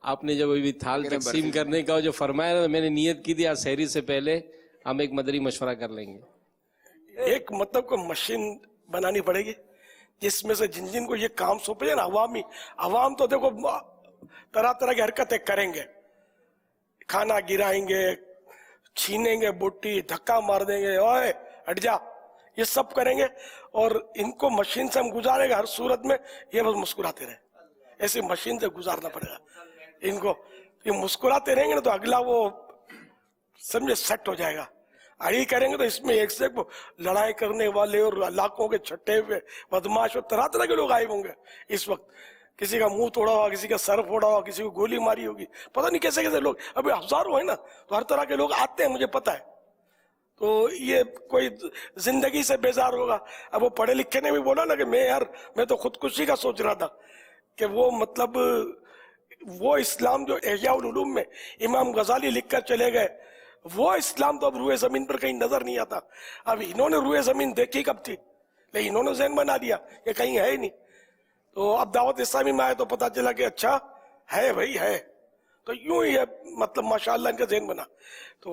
आपने जब अभी थाल तकसीम करने का जो फरमाया ना, मैंने नियत की थी आज सहरी से पहले हम एक मदरी मशवरा कर लेंगे। एक मतलब को मशीन बनानी पड़ेगी जिसमें से जिन को ये काम सौंपे ना, अवाम तो देखो तरह तरह की हरकतें करेंगे, खाना गिराएंगे, छीनेंगे बोटी, धक्का मार देंगे, ओए हट जा, ये सब करेंगे। और इनको मशीन से हम गुजारेंगे हर सूरत में, ये बस मुस्कुराते रहे, ऐसी मशीन से गुजारना पड़ेगा इनको। ये मुस्कुराते रहेंगे ना तो अगला वो समझे सेट हो जाएगा। यही करेंगे तो इसमें एक से एक लड़ाई करने वाले और लाखों के छठे हुए बदमाश और तरह तरह के लोग आए होंगे इस वक्त। किसी का मुंह तोड़ा हुआ, किसी का सर फोड़ा हुआ, किसी को गोली मारी होगी, पता नहीं कैसे कैसे लोग, अभी हजारों है ना, तो हर तरह के लोग आते हैं, मुझे पता है। तो ये कोई जिंदगी से बेजार होगा। अब वो पढ़े लिखे ने भी बोला ना कि मैं तो खुदकुशी का सोच रहा था, कि वो मतलब वो इस्लाम जो इह्या उल उलूम में इमाम गजाली लिख कर चले गए, वो इस्लाम तो अब रूए जमीन पर कहीं नजर नहीं आता। अब इन्होंने रूए जमीन देखी कब थी, लेकिन इन्होंने ज़हन बना दिया कि कहीं है ही नहीं। तो अब दावत इस्लामी में आए तो पता चला कि अच्छा है भाई है, तो यूं ही है, मतलब माशाअल्लाह इनका ज़हन बना। तो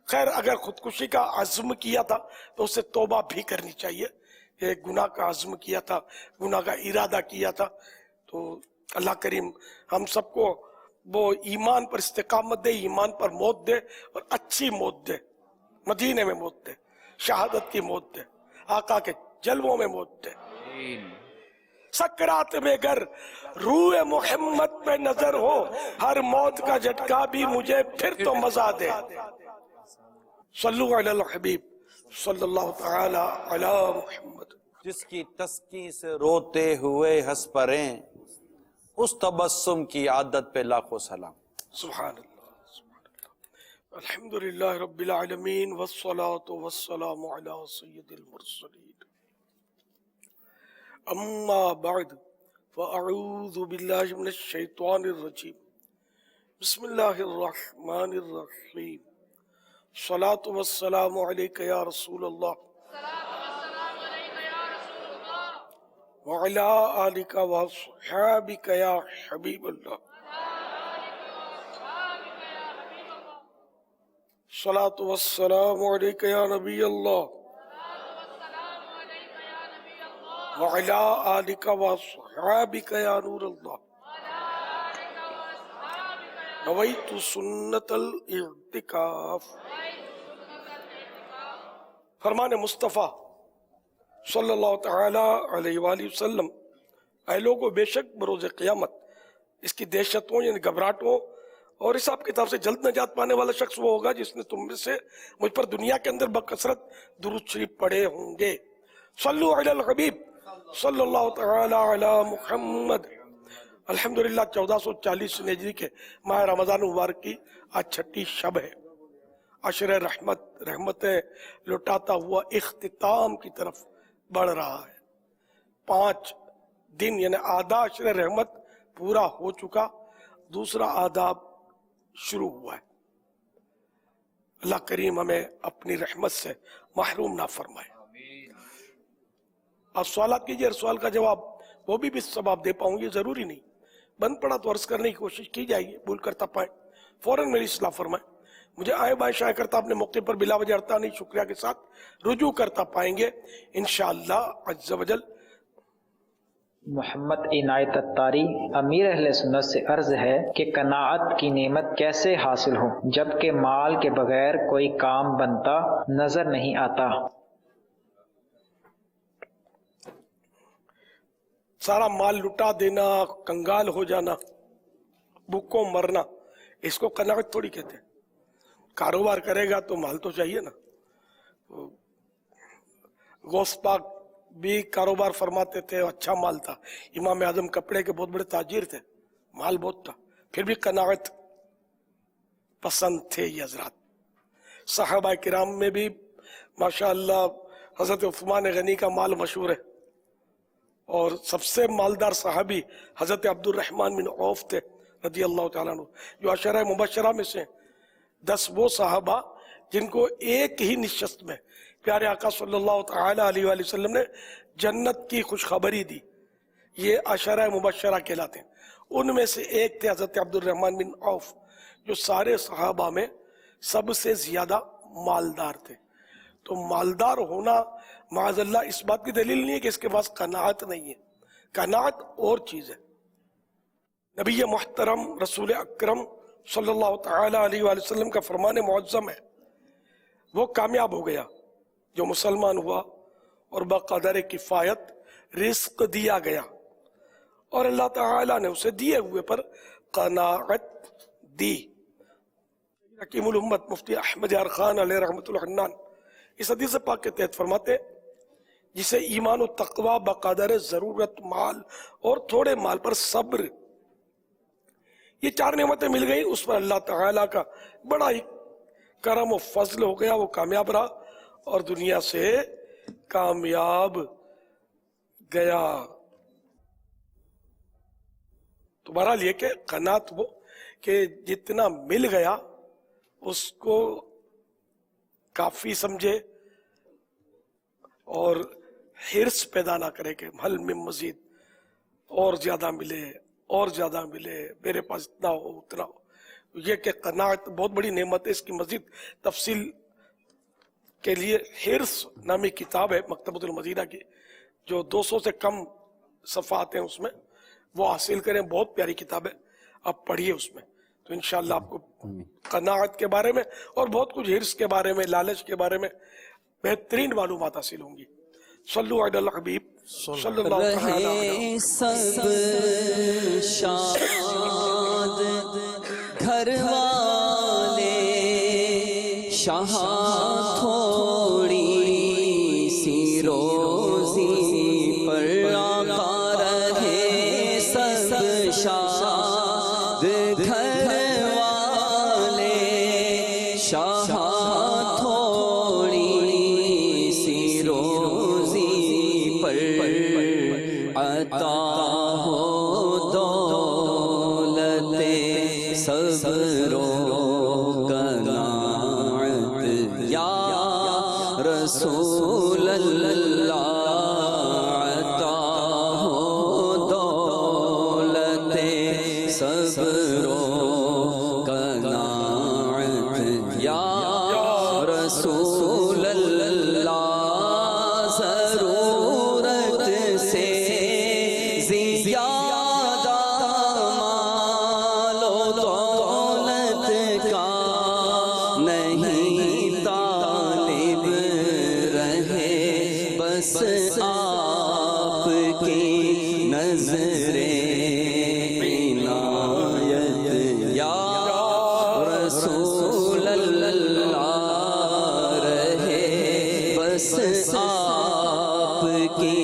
खैर अगर खुदकुशी का अज़्म किया था तो उससे तौबा भी करनी चाहिए। कि गुनाह का अज़्म किया था, गुनाह का इरादा किया था, तो अल्लाह करीम हम सबको वो ईमान पर इस्तिकामत दे, ईमान पर मौत दे और अच्छी मौत दे, मदीने में मौत दे, शहादत की मौत दे, आका के जलवों में मौत दे। सकरात में गर रूए मोहम्मद पे नजर हो, हर मौत का झटका भी मुझे फिर तो मजा दे। सल्लु अलल हबीब सल्लल्लाहु तआला अला मुहम्मद। जिसकी तस्की से रोते हुए हंस पड़ें, उस तबस्सुम की आदत पे लाखों सलाम। सुभान अल्लाह। अल्हम्दुलिल्लाह रब्बिल आलमीन वस्सलातु वस्सलामु अला सय्यिदिल मुरसलीन। अम्मा बाद फ़अऊज़ु बिल्लाहि मिनश शैतानिर रजीम। बिस्मिल्लाहिर रहमानिर रहीम। सलातु वस्सलामु अलैका या रसूलल्लाह व अला आलिका व अस्हाबिका या हबीबल्लाह। सलातु वस्सलामु अलैका या नबी अल्लाह व अला आलिका व अस्हाबिका या नूर अल्लाह। नवैतु सुन्नतल इर्तिकाफ। फरमान मुस्तफ़ा सल्लल्लाहु तआला अलैहि वसल्लम, ऐ लोगों बेशक बरोज़ क़यामत इसकी दहशतों यानी घबराहटों और हिसाब किताब से जल्द नजात पाने वाला शख्स वो होगा जिसने तुम में से मुझ पर दुनिया के अंदर बकसरत दुरूद शरीफ पढ़े होंगे। सल्लु अलल हबीब सल्लल्लाहु तआला अला मुहम्मद। अल्हम्दुलिल्लाह 1440 हिजरी के माह रमज़ान मुबारक की आज छठी शब है। अशर रहमतें लुटाता हुआ इख्तिताम की तरफ बढ़ रहा है। 5 दिन यानी आधा अशर रहमत पूरा हो चुका, दूसरा आदाब शुरू हुआ है। अल्लाह करीम हमें अपनी रहमत से महरूम ना फरमाए। आप सवाल कीजिए, हर सवाल का जवाब वो भी सवाब दे पाऊंगी जरूरी नहीं, बंद पड़ा तो अर्ज करने की कोशिश की जाएगी, भूल करता पाए फौरन मेरी इस्लाह फरमाए। मुझे आए बाय शाये करता अपने मौके पर बिला वजह अरता नहीं शुक्रिया के साथ रुजू करता पाएंगे इंशाअल्लाह अज़्ज़ वजल। मोहम्मद इनायत अत्तारी अमीर अहले सुन्नत से अर्ज है कि कनाअत की नेमत कैसे हासिल हो जबकि माल के बगैर कोई काम बनता नजर नहीं आता। सारा माल लुटा देना, कंगाल हो जाना, भूखों मरना, इसको कनाअत थोड़ी कहते हैं। कारोबार करेगा तो माल तो चाहिए ना। गौस पाक भी कारोबार फरमाते थे, अच्छा माल था। इमाम आजम कपड़े के बहुत बड़े ताजिर थे, माल बहुत था, फिर भी कनाअत पसंद थे ये हजरात। सहाबा किराम में भी माशाअल्लाह हजरत उस्मान गनी का माल मशहूर है, और सबसे मालदार सहाबी हजरत अब्दुल रहमान बिन औफ थे रदी अल्लाह तआला अन्हु, जो अशरा मुबशरा में से 10 वो साहबा जिनको एक ही निश्चित में प्यारे आका सल्लल्लाहु तआला अलैहि वसल्लम ने जन्नत की खुशखबरी दी, ये अशरा मुबशरा कहलाते हैं। उनमें से एक थे हजरत अब्दुल रहमान बिन औफ, जो सारे सहाबा में सबसे ज्यादा मालदार थे। तो मालदार होना माज़अल्लाह इस बात की दलील नहीं है कि इसके पास कनाअत नहीं है। कनाअत और चीज है। नबी मुहतरम रसूल अकरम सल्लल्लाहु तआला अलैहि वसल्लम का फरमान मुअज़्ज़म है, वो कामयाब हो गया जो मुसलमान हुआ और बक़दर किफ़ायत रिस्क दिया गया, और अल्लाह ताला ने उसे दिए हुए पर कनाअत दी। हकीमुल उम्मत मुफ्ती अहमद यार खान अलैहि रहमतुल्लाह हन्नान इस हदीस पाक के तहत फरमाते हैं, जिसे ईमान और तकवा बक़दर ज़रूरत माल और थोड़े माल पर सब्र, ये 4 नेमतें मिल गई, उस पर अल्लाह ताला का बड़ा ही करम और फजल हो गया, वो कामयाब रहा और दुनिया से कामयाब गया। तो बहरहाल ये कि कनात वो कि जितना मिल गया उसको काफी समझे और हिर्स पैदा ना करे कि हल में मजीद और ज्यादा मिले और ज्यादा मिले, मेरे पास इतना हो उतना हो। ये कि कनात बहुत बड़ी नेमत है, इसकी मजीद तफसील के लिए हिर्स नामी किताब है मकतबतुल मदीना की, जो 200 से कम सफ़ात हैं उसमें, वो हासिल करें, बहुत प्यारी किताब है, आप पढ़िए उसमें, तो इंशाअल्लाह आपको कनाअत के बारे में और बहुत कुछ हिर्स के बारे में, लालच के बारे में बेहतरीन मालूमात हासिल होंगी। सल्लु अलल हबीब सल्लल्लाहु तआला अलैहि सब शाद घर वाले शाह थोड़ी सी रोजी पर आका रहे सब शाद घर वाले शाह थोड़ी सी रोजी पर अता हो दौलते सब्रो कनाअत या रसूल अल्लाह, अता हो दौलते सब्रो कनाअत या रसूल अल्लाह, ज़रूरत से ज़ियादा मालो दौलत का नहीं तालिब रहे, बस आपकी नज़रे इनायत या रसूल अल्लाह रहे, बस आपकी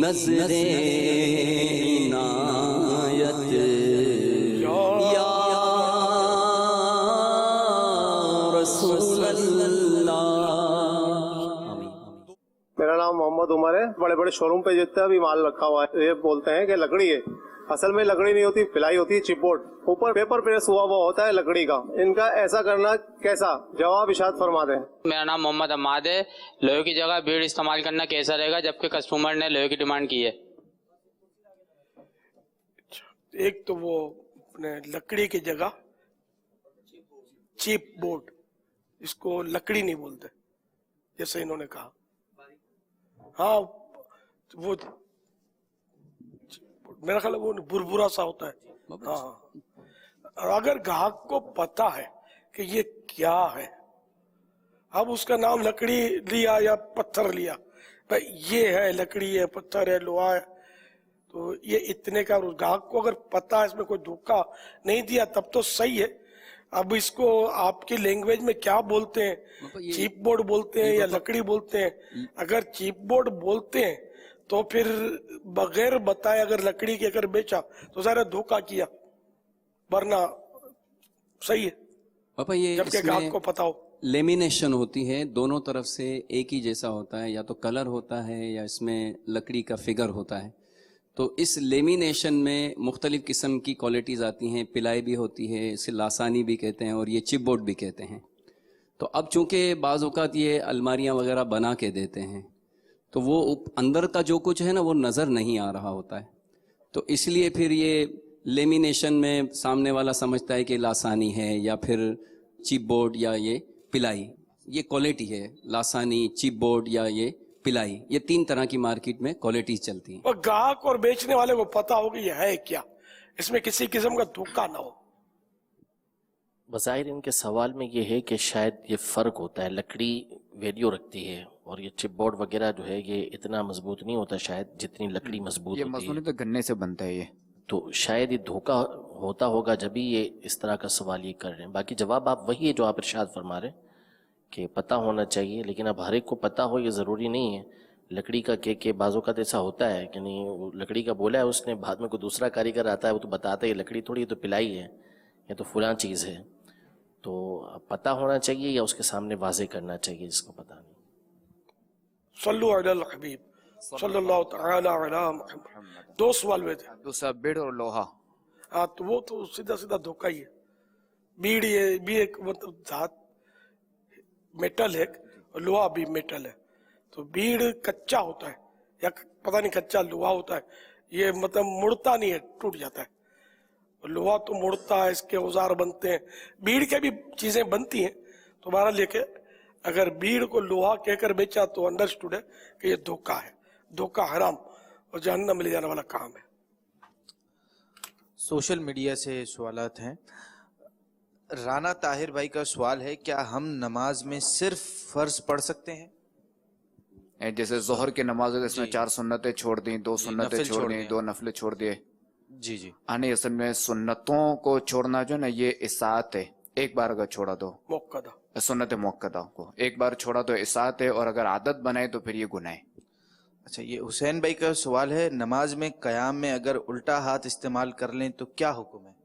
नज़रे इनायत या रसूल अल्लाह। मेरा नाम मोहम्मद उमर है। बड़े बड़े शोरूम पे जितना भी माल रखा हुआ है ये बोलते हैं कि लकड़ी है, असल में लकड़ी नहीं होती, पिलाई होती है, चिपबोर्ड, ऊपर पेपर प्रेस हुआ वो होता है लकड़ी का। इनका ऐसा करना कैसा? जवाब इरशाद फरमा दें। मेरा नाम मोहम्मद अम्माद है। लोहे की जगह बीड़ इस्तेमाल करना कैसा रहेगा जबकि कस्टमर ने लोहे की डिमांड की है? एक तो वो अपने लकड़ी की जगह चीप बोर्ड, इसको लकड़ी नहीं बोलते जैसे इन्होंने कहा, हाँ वो मेरा ख्याल है वो बुरबुरा सा होता है। हाँ, और अगर ग्राहक को पता है कि ये क्या है, अब उसका नाम लकड़ी लिया या पत्थर लिया, भाई ये है लकड़ी है, पत्थर है, लोहा है, तो ये इतने का, ग्राहक को अगर पता है इसमें कोई धोखा नहीं दिया तब तो सही है। अब इसको आपकी लैंग्वेज में क्या बोलते हैं, चीप बोर्ड बोलते हैं या लकड़ी बोलते हैं? अगर चीप बोर्ड बोलते हैं तो फिर बगैर बताए अगर लकड़ी के अगर बेचा तो सारा धोखा किया, वरना सही है पापा ये जबकि ग्राहक को पता हो। लेमिनेशन होती है, दोनों तरफ से एक ही जैसा होता है, या तो कलर होता है या इसमें लकड़ी का फिगर होता है। तो इस लेमिनेशन में मुख्तलिफ किस्म की क्वालिटीज़ आती हैं, पिलाई भी होती है, इसे लासानी भी कहते हैं और ये चिपबोर्ड भी कहते हैं। तो अब चूंकि बाज़ औक़ात ये अलमारियाँ वगैरह बना के देते हैं तो वो अंदर का जो कुछ है ना वो नज़र नहीं आ रहा होता है, तो इसलिए फिर ये लेमिनेशन में सामने वाला समझता है कि लासानी है या फिर चिपबोर्ड या ये पिलाई, ये क्वालिटी है। लासानी, चिपबोर्ड या ये पिलाई, ये 3 तरह की मार्केट में क्वालिटीज चलती हैं। और ग्राहक और बेचने वाले को पता हो कि ये है क्या, इसमें किसी किस्म का धोखा ना हो। बज़ाहिर इनके सवाल में ये है कि शायद ये फ़र्क होता है, लकड़ी वैल्यू रखती है और ये चिपबोर्ड वगैरह जो है ये इतना मजबूत नहीं होता शायद जितनी लकड़ी मजबूत होती है। ये मजबूत तो गन्ने से बनता है ये। تو شاید یہ دھوکہ ہوتا ہوگا جب ہی یہ اس طرح کا سوال یہ کر رہے ہیں. باقی جواب آپ وہی ہے جو آپ ارشاد فرما رہے ہیں کہ پتہ ہونا چاہیے, لیکن اب ہر ایک کو پتہ ہو یہ ضروری نہیں ہے. لکڑی کا کہ بعض اوقات ایسا ہوتا ہے کہ نہیں, وہ لکڑی کا بولا ہے اس نے, بعد میں کوئی دوسرا کاریگر آتا ہے وہ تو بتاتا ہے یہ لکڑی تھوڑی, یہ تو پلائی ہے, یہ تو فلاں چیز ہے. تو پتہ ہونا چاہیے یا اس کے سامنے واضح کرنا چاہیے جس کو پتہ نہیں. صلو علی الحبیب صلی اللہ تعالی علی محمد. 2 سوال ہوئے تھے. دوسرا بیڑ اور لوہا. ہاں تو وہ تو سیدھا سیدھا دھوکہ ہی ہے. بیڑ یہ بھی ایک ذات میٹل ہے اور لوہا بھی میٹل ہے. تو بیڑ کچا ہوتا ہے یا پتہ نہیں کچا لوہا ہوتا ہے, یہ مطلب مڑتا نہیں ہے, ٹوٹ جاتا ہے. لوہا تو مڑتا ہے, اس کے اوزار بنتے ہیں, بیڑ کے بھی چیزیں بنتی ہیں. تو بہرحال لے کے اگر بیڑ کو لوہا کہہ کر بیچا تو انڈرسٹوڈ ہے کہ یہ دھوکہ ہے. دھوکہ حرام اور جہنم میں لے جانے والا کام ہے. سوشل میڈیا سے سوالات ہیں. رانا طاہر بھائی کا سوال ہے, کیا ہم نماز میں صرف فرض پڑھ سکتے ہیں؟ جیسے ظہر کی نماز اس میں 4 سنتیں چھوڑ دیں, 2 سنتیں چھوڑ دیں, 2 نفلیں چھوڑ دیے. جی جی. اصل میں سنتوں کو چھوڑنا جو نا یہ اطاعت ہے. ایک بار اگر چھوڑا تو موقدہ, سنت موقدہ کو ایک بار چھوڑا تو اطاعت ہے, اور اگر عادت بنائے تو پھر یہ گناہ ہے. اچھا, یہ حسین بھائی کا سوال ہے, نماز میں قیام میں اگر الٹا ہاتھ استعمال کر لیں تو کیا حکم ہے؟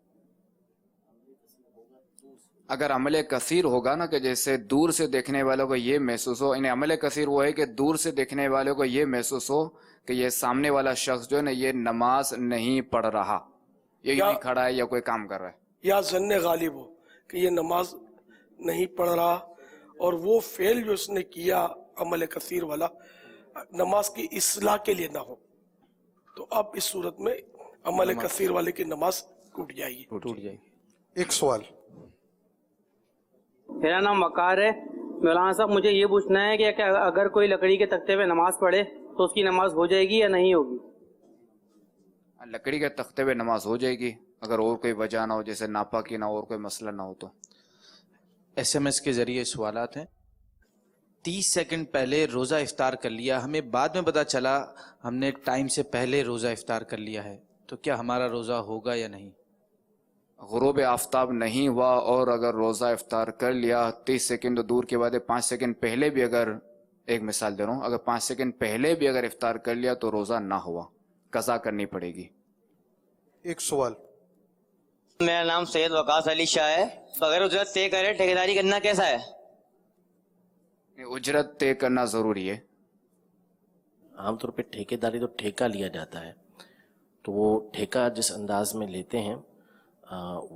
اگر عمل کثیر ہوگا نا کہ جیسے دور سے دیکھنے والوں کو یہ محسوس ہو, یعنی عمل کثیر وہ ہے کہ دور سے دیکھنے والوں کو یہ محسوس ہو کہ یہ سامنے والا شخص جو ہے نا یہ نماز نہیں پڑھ رہا, یہ کھڑا ہے یا کوئی کام کر رہا ہے, یا ظن غالب ہو کہ یہ نماز نہیں پڑھ رہا, اور وہ فعل جو اس نے کیا عمل کثیر والا نماز کی اصلاح کے لیے نہ ہو, تو اب اس صورت میں عمل کثیر والے کی نماز ٹوٹ جائے گی. ایک سوال. میرا نام وقار ہے. مولانا صاحب مجھے یہ پوچھنا ہے کہ اگر کوئی لکڑی کے تختے پہ نماز پڑھے تو اس کی نماز ہو جائے گی یا نہیں ہوگی؟ لکڑی کے تختے پہ نماز ہو جائے گی اگر اور کوئی وجہ نہ ہو, جیسے ناپاکی نہ ہو اور کوئی مسئلہ نہ ہو تو. SMS کے ذریعے سوالات ہیں. 30 سیکنڈ پہلے روزہ افطار کر لیا, ہمیں بعد میں پتا چلا ہم نے ٹائم سے پہلے روزہ افطار کر لیا ہے, تو کیا ہمارا روزہ ہوگا یا نہیں؟ غروب آفتاب نہیں ہوا اور اگر روزہ افطار کر لیا 30 سیکنڈ دور کے بعد 5 سیکنڈ پہلے بھی, اگر ایک مثال دے رہا ہوں, اگر 5 سیکنڈ پہلے بھی اگر افطار کر لیا تو روزہ نہ ہوا, قضا کرنی پڑے گی. ایک سوال. میرا نام سید وقاص علی شاہ ہے. بغیر اجرت طے کرے ٹھیکیداری کرنا کیسا ہے؟ اجرت طے کرنا ضروری ہے. عام طور پہ ٹھیکیداری تو ٹھیکہ لیا جاتا ہے, تو وہ ٹھیکہ جس انداز میں لیتے ہیں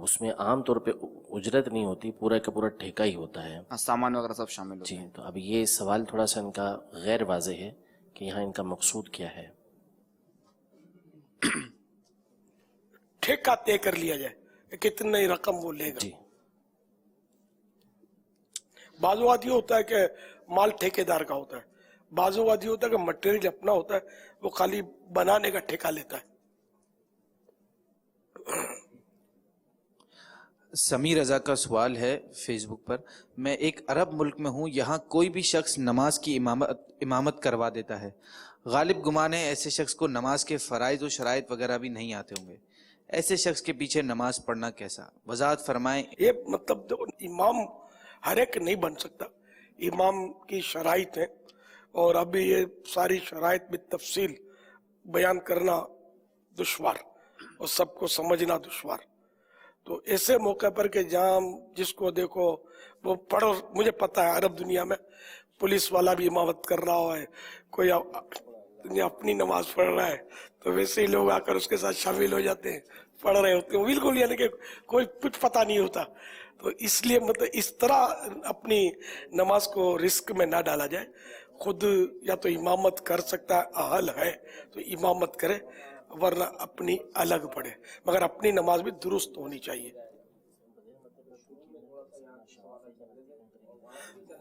اس میں عام طور پہ اجرت نہیں ہوتی, پورا کا پورا ٹھیکہ ہی ہوتا ہے, سامان وغیرہ سب شامل ہوتے ہیں. جی, تو اب یہ سوال تھوڑا سا ان کا غیر واضح ہے کہ یہاں ان کا مقصود کیا ہے. ٹھیکہ طے کر لیا جائے کتنی رقم وہ لے گا. جی. بعض اوقات یہ ہوتا ہے کہ مال ٹھیکے دار کا ہوتا ہے, بعض اوقات یہ ہوتا ہے کہ مٹیریل اپنا ہوتا ہے, وہ خالی بنانے کا ٹھیکہ لیتا ہے. سمیر رضا کا سوال ہے فیس بک پر, میں ایک عرب ملک میں ہوں, یہاں کوئی بھی شخص نماز کی امامت کروا دیتا ہے. غالب گمان ہے ایسے شخص کو نماز کے فرائض و شرائط وغیرہ بھی نہیں آتے ہوں گے. ایسے شخص کے پیچھے نماز پڑھنا کیسا؟ وضاحت فرمائیں. یہ مطلب امام ہر ایک نہیں بن سکتا, امام کی شرائط ہیں, اور ابھی یہ ساری شرائط بھی تفصیل بیان کرنا دشوار اور سب کو سمجھنا دشوار. تو ایسے موقع پر کہ جہاں جس کو دیکھو وہ پڑھو, مجھے پتا ہے عرب دنیا میں پولیس والا بھی امامت کر رہا ہے, کوئی اپنی نماز پڑھ رہا ہے, تو ویسے ہی لوگ آ کر اس کے ساتھ شامل ہو جاتے ہیں, پڑھ رہے ہوتے ہیں, بالکل یعنی کہ کوئی کچھ پتہ نہیں ہوتا. تو اس لیے مطلب اس طرح اپنی نماز کو رسک میں نہ ڈالا جائے. خود یا تو امامت کر سکتا ہے, اہل ہے تو امامت کرے, ورنہ اپنی الگ پڑھے, مگر اپنی نماز بھی درست ہونی چاہیے.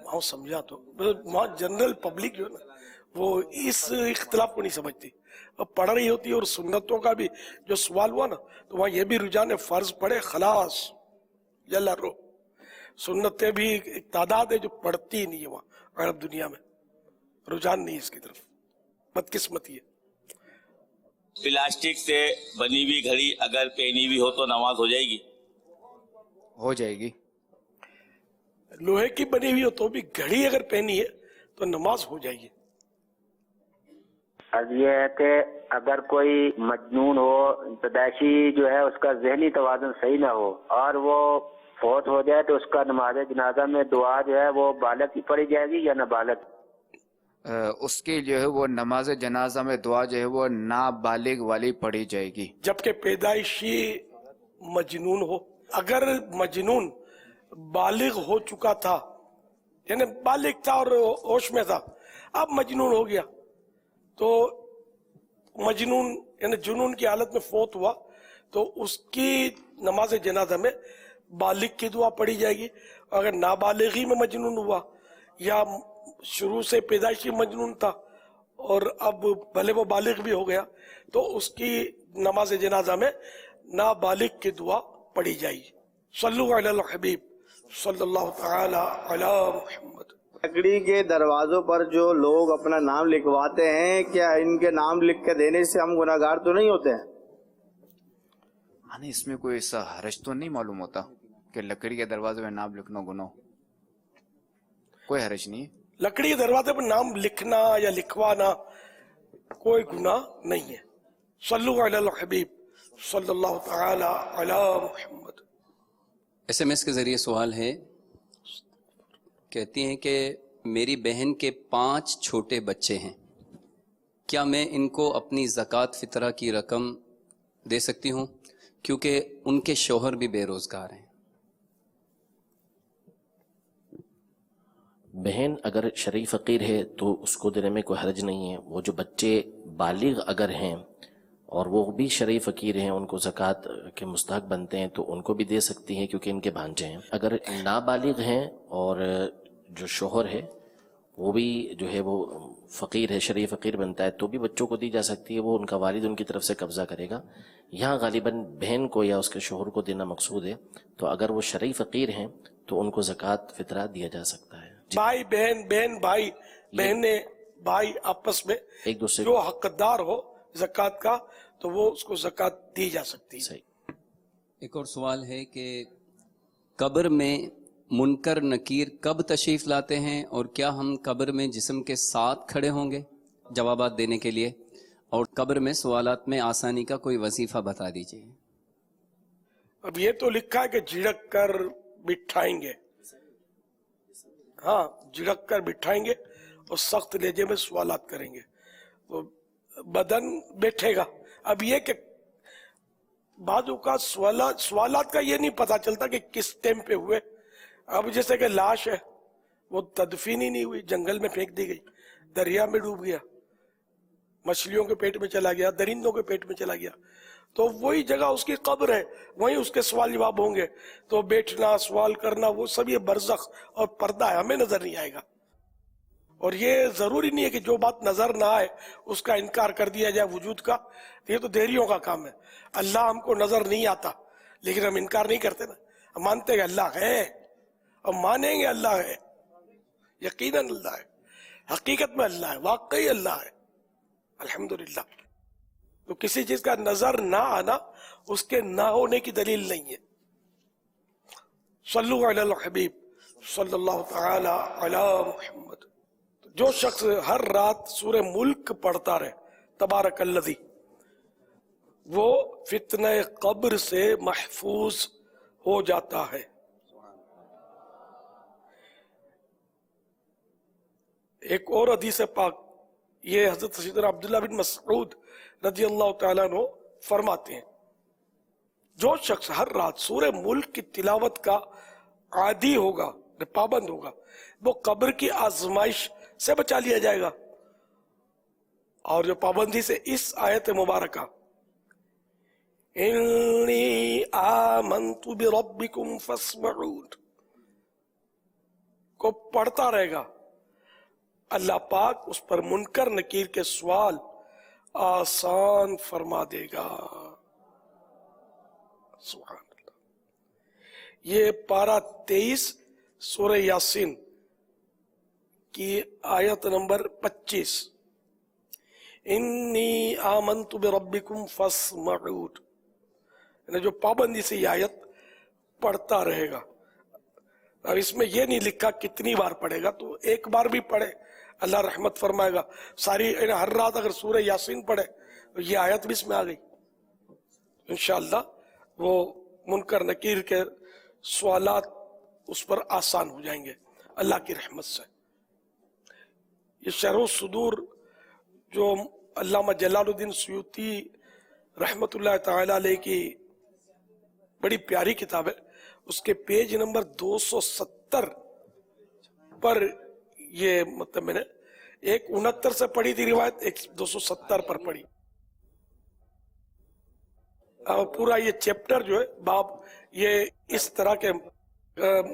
ہاں سمجھا, تو وہاں جنرل پبلک جو ہے نا وہ اس اختلاف کو نہیں سمجھتی, اب پڑھ رہی ہوتی ہے. اور سنتوں کا بھی جو سوال ہوا نا تو وہاں یہ بھی رجحان ہے فرض پڑھے خلاص یلا رو. سنتیں بھی ایک تعداد ہے جو پڑھتی نہیں ہے وہاں عرب دنیا میں, رجحان نہیں اس کی طرف, بدقسمتی ہے. प्लास्टिक से बनी हुई घड़ी अगर पहनी हुई हो तो नमाज हो जाएगी? हो जाएगी। लोहे की बनी हुई हो तो भी घड़ी अगर पहनी है तो नमाज हो जाएगी। अब ये है कि अगर कोई मजनून हो, पैदाइशी जो है उसका जहनी तवाज़ुन सही ना हो और वो फौत हो जाए तो उसका नमाज जनाजा में दुआ जो है वो बालग की पढ़ी जाएगी या नाबालग? उसकी जो है वो नमाज जनाजा में दुआ जो है वो नाबालिग वाली पढ़ी जाएगी। जबकि पैदाइशी मजनून हो, अगर मजनून बालिग हो चुका था, यानी बालिग था और होश में था, अब मजनून हो गया, तो मजनून यानी जुनून की हालत में फौत हुआ तो उसकी नमाज जनाजा में बालिग की दुआ पढ़ी जाएगी। अगर नाबालिगी में मजनून हुआ या शुरू से पैदाइशी मजनून था और अब भले वो बालिग भी हो गया तो उसकी नमाज जनाजा में नाबालिग की दुआ पढ़ी जाएगी। सल्लु अलल हबीब सल्लल्लाहु तआला अला मुहम्मद। लकड़ी के दरवाजों पर जो लोग अपना नाम लिखवाते हैं, क्या इनके नाम लिख के देने से हम गुनाहगार तो नहीं होते हैं? हाँ, इसमें कोई ऐसा हर्ज तो नहीं मालूम होता कि लकड़ी के दरवाजे में नाम लिखना गुनाह, कोई हर्ज नहीं है। लकड़ी के दरवाजे पर नाम लिखना या लिखवाना कोई गुनाह नहीं है। सल्लु अलल हबीब सल्लल्लाहु तआला अला मुहम्मद। SMS के जरिए सवाल है, कहती हैं कि मेरी बहन के 5 छोटे बच्चे हैं, क्या मैं इनको अपनी ज़कात फितरा की रकम दे सकती हूँ क्योंकि उनके शौहर भी बेरोजगार हैं? बहन अगर शरई फ़कीर है तो उसको देने में कोई हर्ज नहीं है। वो जो बच्चे बालिग अगर हैं और वो भी शरई फ़कीर हैं, उनको ज़कात के मुस्तहक बनते हैं तो उनको भी दे सकती हैं क्योंकि इनके भांजे हैं। अगर नाबालिग हैं और जो शोहर है वो भी जो है वो फ़कीर है, शरई फ़कीर बनता है, तो भी बच्चों को दी जा सकती है। वो उनका वालिद उनकी तरफ से कब्ज़ा करेगा। यहाँ गालिबन बहन को या उसके शोहर को देना मकसूद है, तो अगर वो शरई फ़कीर हैं तो उनको ज़कात फितरा दिया जा सकता है। भाई बहन, बहन भाई, बहने भाई आपस में एक दूसरे जो हकदार हो ज़कात का तो वो उसको ज़कात दी जा सकती है। सही। एक और सवाल है कि कब्र में मुनकर नकीर कब तशरीफ लाते हैं और क्या हम कब्र में जिस्म के साथ खड़े होंगे जवाबात देने के लिए? और कब्र में सवालात में आसानी का कोई वजीफा बता दीजिए। अब ये तो लिखा है कि झिड़क कर बिठाएंगे, हाँ झिड़क कर बिठाएंगे और सख्त लहजे में सवालात करेंगे तो बदन बैठेगा। अब ये कि बाजू का सवालात का ये नहीं पता चलता कि किस टाइम पे हुए। अब जैसे कि लाश है वो तदफीन ही नहीं हुई, जंगल में फेंक दी गई, दरिया में डूब गया, मछलियों के पेट में चला गया, दरिंदों के पेट में चला गया, तो वही जगह उसकी कब्र है, वहीं उसके सवाल जवाब होंगे। तो बैठना, सवाल करना, वो सब ये बरज़ख और पर्दा है, हमें नजर नहीं आएगा। और ये जरूरी नहीं है कि जो बात नजर ना आए उसका इनकार कर दिया जाए वजूद का, ये तो देरियों का काम है। अल्लाह हमको नजर नहीं आता लेकिन हम इनकार नहीं करते ना, हम मानते हैं अल्लाह है और मानेंगे अल्लाह है, यकीनन अल्लाह है, हकीकत में अल्लाह है, वाकई अल्लाह है, अल्हम्दुलिल्लाह। तो किसी चीज का नजर ना आना उसके ना होने की दलील नहीं है। सल्लु अलल हबीब सल्लल्लाहु तआला अला मुहम्मद। जो शख्स हर रात सूरह मुल्क पढ़ता रहे, तबारकल्लज़ी, वो फितने कब्र से महफूज हो जाता है। एक और हदीस पाक, ये हजरत सैयदना अब्दुल्लाह बिन मसऊद रज़ी अल्लाह तआला अन्हु फरमाते हैं, जो शख्स हर रात सूरह मुल्क की तिलावत का आदी होगा, पाबंद होगा, वो कब्र की आजमाइश से बचा लिया जाएगा। और जो पाबंदी से इस आयत मुबारका इन्नी आमन्तु बिरब्बिकुम फस्मऊन को पढ़ता रहेगा, अल्लाह पाक उस पर मुनकर नकीर के सवाल आसान फरमा देगा। सुभान अल्लाह। ये पारा 23 सूरह यासीन की आयत नंबर 25, इन्नी आमन्तु बिरब्बिकुम फस्मऊन, जो पाबंदी से ये आयत पढ़ता रहेगा। अब इसमें ये नहीं लिखा कितनी बार पढ़ेगा, तो एक बार भी पढ़े अल्लाह रहमत फरमाएगा। सारी हर रात अगर सूरह यासीन पढ़े तो ये आयत भी इसमें आ गई। इंशाअल्लाह वो मुनकर नकीर के सवालात उस पर आसान हो जाएंगे अल्लाह की रहमत से। ये शरह सुदूर जो अल्लामा जलालुद्दीन सुयूती रहमतुल्लाह ताला अलैह की बड़ी प्यारी किताब है, उसके पेज नंबर 270 पर ये मतलब मैंने 169 से पढ़ी थी रिवायत, 270 पर पढ़ी। पूरा ये चैप्टर जो है बाब ये इस तरह के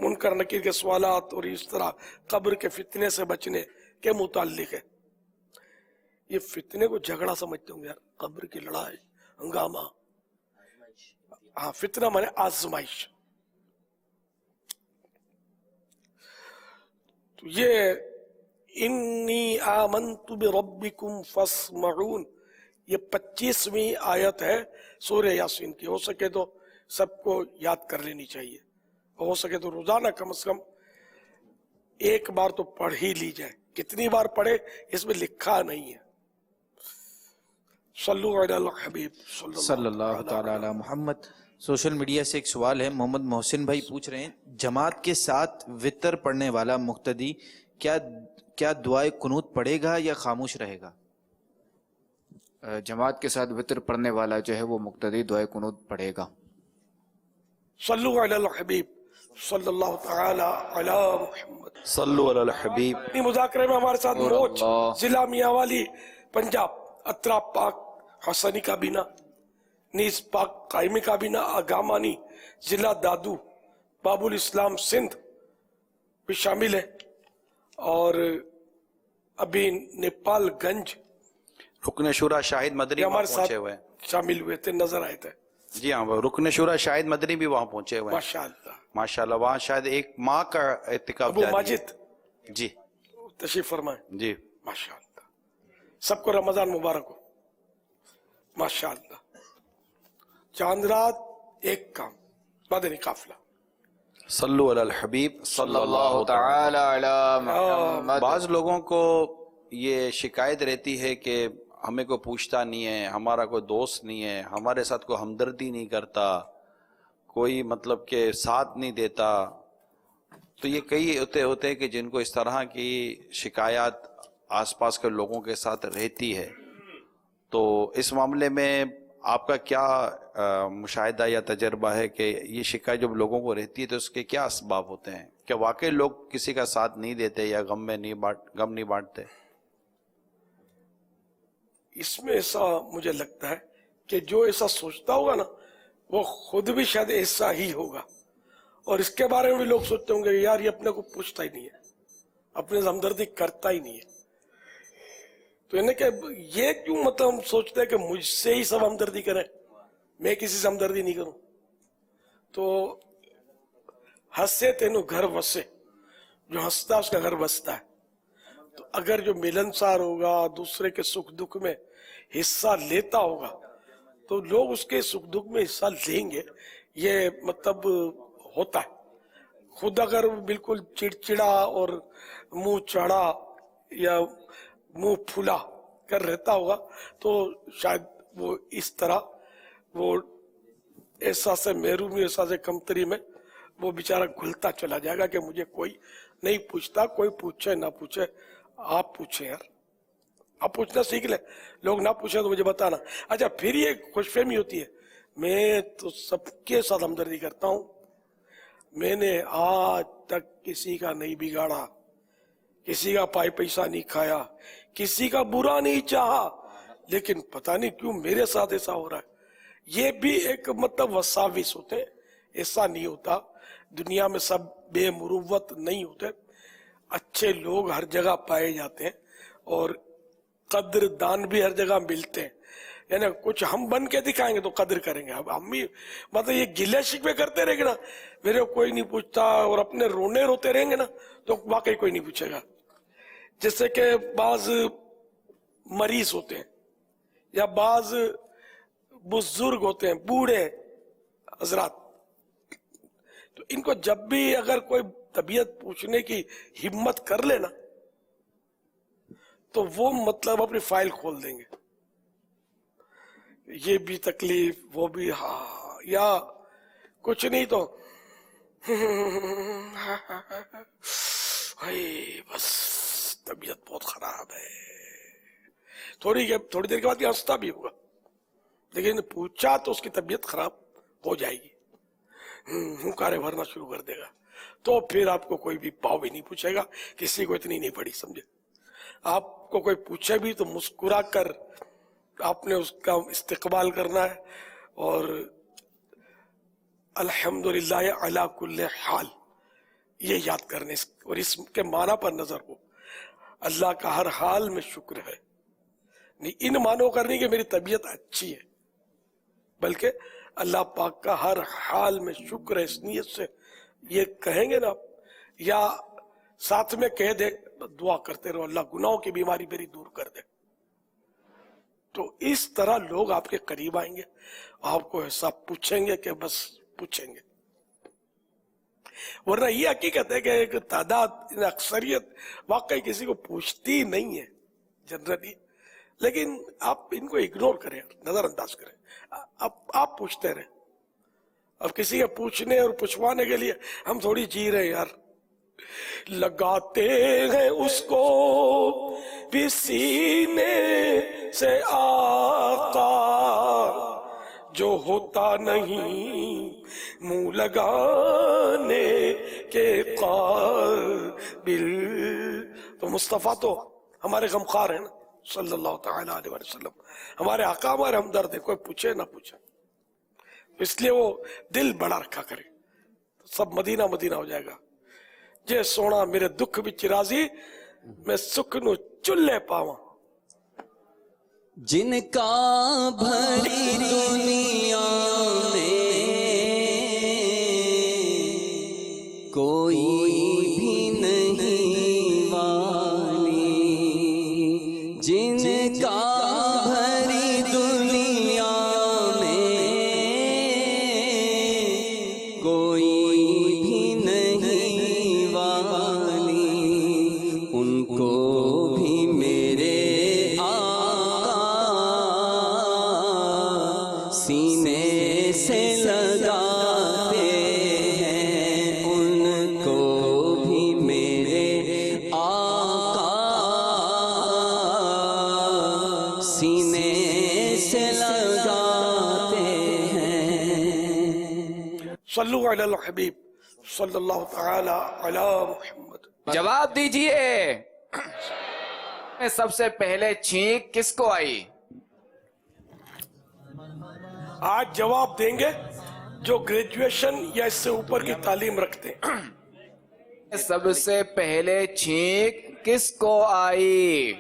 मुनकर नकीर के सवालात और इस तरह कब्र के फितने से बचने के मुताल्लिक है। ये फितने को झगड़ा समझते होंगे यार, कब्र की लड़ाई हंगामा। हाँ, फितना माने आजमाइश। तो ये इन्नी आमन्तु बिरब्बिकुम फस्मऊन, ये 25वीं आयत है सूरह यासीन की। हो सके तो सबको याद कर लेनी चाहिए, हो सके तो रोजाना कम से कम एक बार तो पढ़ ही ली जाए। कितनी बार पढ़े इसमें लिखा नहीं है। सल्लु अला हबीब सल्लल्लाहु तआला अला मोहम्मद। सोशल मीडिया से एक सवाल है, मोहम्मद मोहसिन भाई पूछ रहे हैं, जमात के साथ वितर पढ़ने वाला मुक्तदी क्या दुआए कुनूत पढ़ेगा या खामोश रहेगा? जमात के साथ वितर पढ़ने वाला जो है वो मुक्तदी दुआए कुनूत पढ़ेगा। सल्लु अला हबीब सल्लल्लाहु तआला अला मुहम्मद सल्लु अला हबीब। मुज़ाकरे में हमारे साथ मोच जिला मियांवाली पंजाब, अतरा पाक हसनी काबीना, नीस पाक कायमी काबीना आगामानी जिला दादू बाबुल इस्लाम सिंध भी शामिल है, और अभी नेपालगंज रुकन शुरा शाहिद मदनी हमारे पहुंचे साथ हुए हैं। शामिल हुए थे, नजर आए थे। जी हाँ, रुकन शुरा शाहिद मदनी भी वहाँ पहुंचे हुए हैं माशाअल्लाह माशाअल्लाह। वहाँ शायद एक माह का इत्तिकाफ अबू जारी है। माजिद जी तशरीफ फरमाए। जी माशाअल्लाह, सबको रमजान मुबारक हो। माशाअल्लाह, चांद रात एक काम, मदनी काफिला। सल्लु अला हबीब सल्लल्लाहु तआला अला मुहम्मद। बाज लोगों को ये शिकायत रहती है कि हमें कोई पूछता नहीं है, हमारा कोई दोस्त नहीं है, हमारे साथ कोई हमदर्दी नहीं करता, कोई मतलब के साथ नहीं देता। तो ये कई होते हैं कि जिनको इस तरह की शिकायत आसपास के लोगों के साथ रहती है। तो इस मामले में आपका क्या मुशाहिदा या तजर्बा है कि ये शिकायत जब लोगों को रहती है तो उसके क्या असबाब होते हैं? क्या वाकई लोग किसी का साथ नहीं देते या गम नहीं बांटते? इसमें ऐसा मुझे लगता है कि जो ऐसा सोचता होगा ना वो खुद भी शायद ऐसा ही होगा, और इसके बारे में भी लोग सोचते होंगे यार ये अपने को पूछता ही नहीं है, अपने से हमदर्दी करता ही नहीं है। तो यानी कि ये क्यों मतलब हम सोचते हैं कि मुझसे ही सब हमदर्दी करें, मैं किसी से हमदर्दी नहीं करूं। तो हंसे तेनु घर वसे, जो हंसता उसका घर बसता है। तो अगर जो मिलनसार होगा, दूसरे के सुख दुख में हिस्सा लेता होगा, तो लोग उसके सुख दुख में हिस्सा लेंगे, ये मतलब होता है। खुद अगर बिल्कुल चिड़चिड़ा और मुंह चढ़ा या मुंह फूला कर रहता होगा तो शायद वो इस तरह वो एहसास महरूमी, एहसास कमतरी में वो बेचारा घुलता चला जाएगा कि मुझे कोई नहीं पूछता, कोई पूछे ना पूछे आप पूछे यार, आप पूछना सीख ले, लोग ना पूछे तो मुझे बताना। अच्छा, फिर ये खुशफहमी होती है, मैं तो सबके साथ हमदर्दी करता हूँ, मैंने आज तक किसी का नहीं बिगाड़ा, किसी का पाई पैसा नहीं खाया, किसी का बुरा नहीं चाहा, लेकिन पता नहीं क्यों मेरे साथ ऐसा हो रहा है। ये भी एक मतलब वसाविस होते, ऐसा नहीं होता। दुनिया में सब बेमुरुवत नहीं होते, अच्छे लोग हर जगह पाए जाते हैं और कद्रदान भी हर जगह मिलते हैं। यानी कुछ हम बन के दिखाएंगे तो कद्र करेंगे। अब हम भी मतलब ये गिले शिकवे करते रहेंगे ना, मेरे को कोई नहीं पूछता, और अपने रोने रोते रहेंगे ना तो वाकई कोई नहीं पूछेगा। जैसे कि बाज मरीज होते हैं, या बाज बुजुर्ग होते हैं, बूढ़े हजरात, तो इनको जब भी अगर कोई तबीयत पूछने की हिम्मत कर लेना तो वो मतलब अपनी फाइल खोल देंगे, ये भी तकलीफ वो भी, हाँ, या कुछ नहीं तो बस तबीयत बहुत खराब है, थोड़ी देर के बाद ये हंसता भी होगा, लेकिन पूछा तो उसकी तबीयत खराब हो जाएगी, हुंकारे भरना शुरू कर देगा, तो फिर आपको कोई भी पाव भी नहीं पूछेगा, किसी को इतनी नहीं पड़ी, समझे। आपको कोई पूछे भी तो मुस्कुरा कर आपने उसका इस्तेकबाल करना है, और अल्हम्दुलिल्लाह अला कुल्ले हाल ये याद करने, और इसके माना पर नजर हो, अल्लाह का हर हाल में शुक्र है, नहीं इन मानों कर नहीं कि मेरी तबीयत अच्छी है, बल्कि अल्लाह पाक का हर हाल में शुक्र है, इस नियत से ये कहेंगे ना, या साथ में कह दे दुआ करते रहो अल्लाह गुनाहों की बीमारी मेरी दूर कर दे, तो इस तरह लोग आपके करीब आएंगे, आपको ऐसा पूछेंगे कि बस पूछेंगे। वरना ये हकीकत है कि एक तादाद अक्सरियत वाकई किसी को पूछती नहीं है जनरली, लेकिन आप इनको इग्नोर करें, नजरअंदाज करें, आप पूछते रहे। अब किसी के पूछने और पूछवाने के लिए हम थोड़ी जी रहे यार, लगाते हैं उसको भी सीने से आका, जो होता नहीं मुंह लगाने के काबिल। तो मुस्तफा तो हमारे गमखार है ना सल्लल्लाहु तआला अलैहि वसल्लम, हमारे आका हमारे हमदर्द है, कोई पूछे ना पूछे, इसलिए वो दिल बड़ा रखा करे तो सब मदीना मदीना हो जाएगा। जे सोना मेरे दुख विच राजी, मैं सुख नु चुल्ले पावा। जिनका भरी दुनिया में कोई भी नहीं वाली, जिनका भरी दुनिया में कोई भी नहीं वाली, उनको भी मेरे सीने से लगाते हैं, उनको भी मेरे आका सीने से लगाते हैं। सल्लु अलल हबीब सल्लल्लाहु तआला अला मुहम्मद। जवाब दीजिए, सबसे पहले छींक किसको आई? आज जवाब देंगे जो ग्रेजुएशन या इससे ऊपर की तालीम रखते हैं। सबसे पहले छींक किसको आई?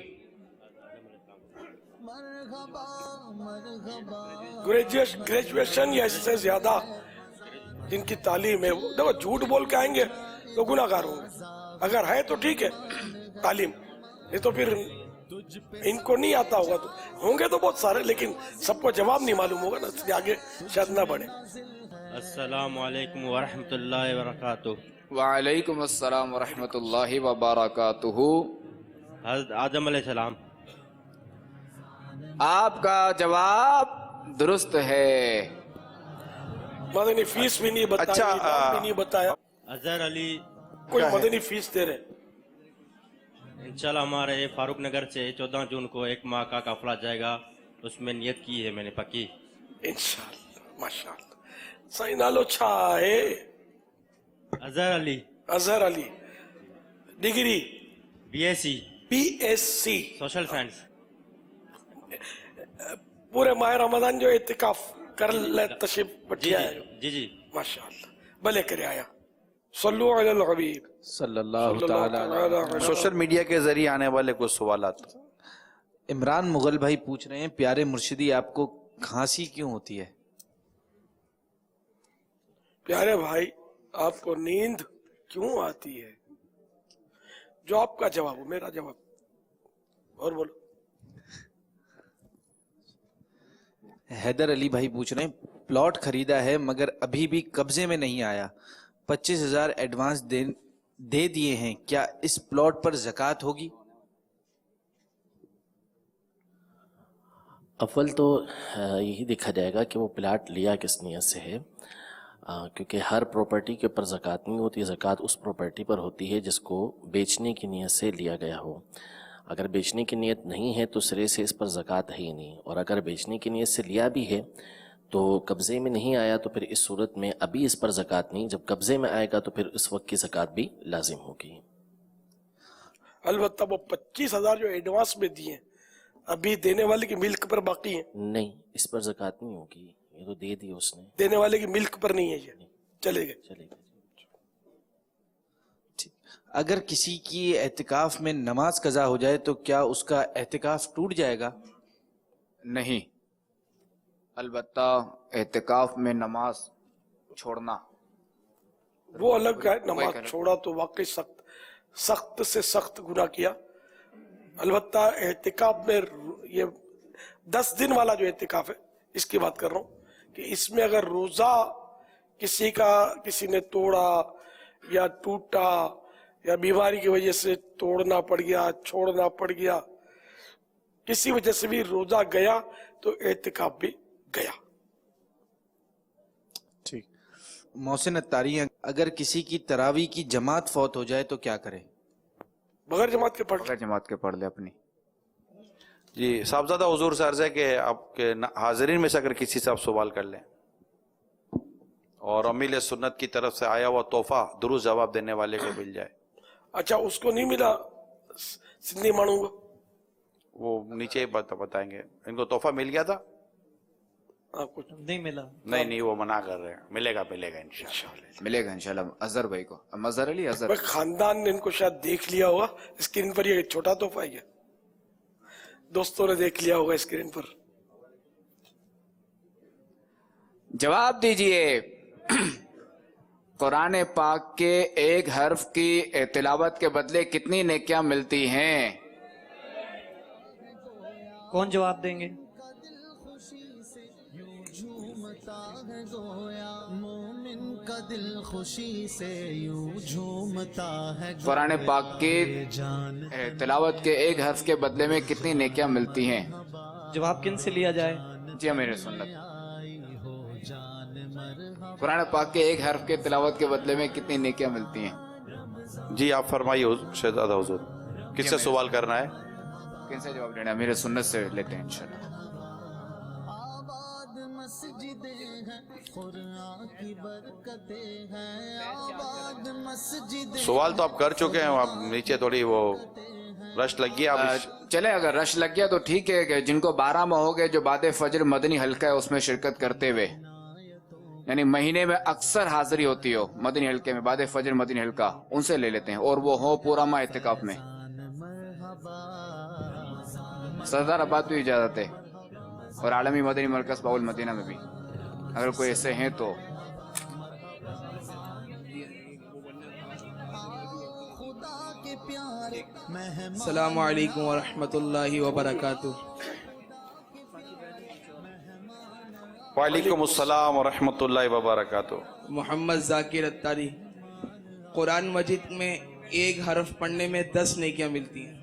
ग्रेजुएशन या इससे ज्यादा जिनकी तालीम है, देखो झूठ बोल के आएंगे तो गुनाहगार होंगे, अगर है तो ठीक है तालीम, नहीं तो फिर इनको नहीं आता होगा तो होंगे तो बहुत सारे, लेकिन सबको जवाब नहीं मालूम होगा ना, इसलिए आगे शायद ना बढ़े। अस्सलामु अलैकुम व रहमतुल्लाहि व बरकातुहू। वालेकुम अस्सलाम व रहमतुल्लाहि व बरकातुहू। हज़रत आदम अलैहिस्सलाम। आपका जवाब दुरुस्त है। मदनी फीस भी नहीं बताई, नाम भी नहीं बताया। अजहर अली कोई मदनी फीस दे रहे? इंशाल्लाह हमारे फारूक नगर से 14 जून को एक माह का काफिला जाएगा, उसमें नियत की है मैंने पक्की। इंशाल्लाह माशाल्लाह। सही नालो छा है? Azhar Ali. Azhar Ali. Degree? BSc social science. पूरे माह रमजान जो इत्तिकाफ कर ले तशरीफ बढ़िया है। जी माशाल्लाह, भले करे आया। सल्लु अलल हबीब सल्लल्लाहु तआला अलैहि। सोशल मीडिया के जरिए आने वाले कुछ सवालात। इमरान मुगल भाई पूछ रहे हैं, प्यारे मुर्शिदी आपको खांसी क्यों होती है? प्यारे भाई आपको नींद क्यों आती है? जो आपका जवाब हो, मेरा जवाब। और बोलो। हैदर अली भाई पूछ रहे हैं, प्लॉट खरीदा है मगर अभी भी कब्जे में नहीं आया, 25,000 एडवांस दे दिए हैं, क्या इस प्लॉट पर ज़कात होगी? अव्वल तो यही देखा जाएगा कि वो प्लाट लिया किस नियत से है, क्योंकि हर प्रॉपर्टी के ऊपर ज़कात नहीं होती, ज़कात उस प्रॉपर्टी पर होती है जिसको बेचने की नियत से लिया गया हो। अगर बेचने की नियत नहीं है तो सिरे से इस पर ज़कात है ही नहीं, और अगर बेचने की नियत से लिया भी है तो कब्ज़े में नहीं आया तो फिर इस सूरत में अभी इस पर ज़कात नहीं, जब कब्ज़े में आएगा तो फिर उस वक्त की ज़कात भी लाजिम होगी। अलबत्ता वो 25,000 जो एडवांस में दिए अभी देने वाले की मिल्क पर बाकी है? नहीं, इस पर ज़कात नहीं होगी, ये तो दे दी उसने, देने वाले की मिल्क पर नहीं है, ये चलेगा। अगर किसी की एहतिकाफ में नमाज कज़ा हो जाए तो क्या उसका एहतिकाफ टूट जाएगा? नहीं, अलबत्ता एहतिकाफ में नमाज छोड़ना वो अलग है, नमाज छोड़ा तो वाकई सख्त से सख्त गुनाह किया। अलबत्ता एहतिकाफ में ये 10 दिन वाला जो एहतिकाफ है इसकी बात कर रहा हूँ कि इसमें अगर रोजा किसी ने तोड़ा या टूटा या बीमारी की वजह से तोड़ना पड़ गया, छोड़ना पड़ गया, किसी वजह से भी रोजा गया तो एहतिकाफ भी गया। ठीक। मोहसिन अत्तारी, अगर किसी की तरावी की जमात फौत हो जाए तो क्या करे? बगैर जमात के पढ़ ले अपनी। जी साहबजादा हुजूर से अर्ज़ है कि आपके हाजिरीन में से अगर किसी से आप सवाल कर लें और अमील सुन्नत की तरफ से आया हुआ तोहफा दुरुस्त जवाब देने वाले को मिल जाए। अच्छा, उसको नहीं मिला सिंधी मानू को? वो नीचे ही बताएंगे। इनको तोहफा मिल गया था? कुछ नहीं मिला। नहीं, वो मना कर रहे हैं। मिलेगा इंशाल्लाह। अजहर भाई को, अजहर अली अजहर खानदान ने इनको शायद देख लिया होगा स्क्रीन पर, ये छोटा तोहफा है, दोस्तों ने देख लिया होगा स्क्रीन पर। जवाब दीजिए। कुरान पाक के एक हर्फ की तिलावत के बदले कितनी नेकियां मिलती हैं? कौन जवाब देंगे? कुरान पाक की तिलावत के एक हर्फ के बदले में कितनी नेकियां मिलती हैं? जवाब किन से लिया जाए? जी मेरे सुन्नत। कुरान पाक के एक हर्फ के तिलावत के बदले में कितनी नेकियां मिलती हैं? जी आप फरमाइए शहजादा हुजूर, किससे सवाल करना है? किनसे जवाब लेना है? मेरे सुन्नत से लेते हैं इंशाल्लाह। सवाल तो आप कर चुके हैं, आप नीचे थोड़ी वो रश लग गया। चले, अगर रश लग गया तो ठीक है कि जिनको 12 माह हो गए जो बाद फजर मदनी हल्का है उसमें शिरकत करते हुए, यानी महीने में अक्सर हाजिरी होती हो मदनी हल्के में, बाद फजर मदनी हल्का, उनसे ले लेते हैं और वो हो पूरा माह इत्तिकाफ में। सरदार आबाद भी इजाजत है और आलमी मदनी मरकज बाउल मदीना में भी, अगर कोई ऐसे हैं तो। अस्सलामु अलैकुम व रहमतुल्लाहि व बरकातुहू। वालेकुम अस्सलाम व रहमतुल्लाहि व बरकातुहू। मोहम्मद जाकिर अत्तारी, कुरान मजीद में एक हरफ पढ़ने में 10 नेकियां मिलती हैं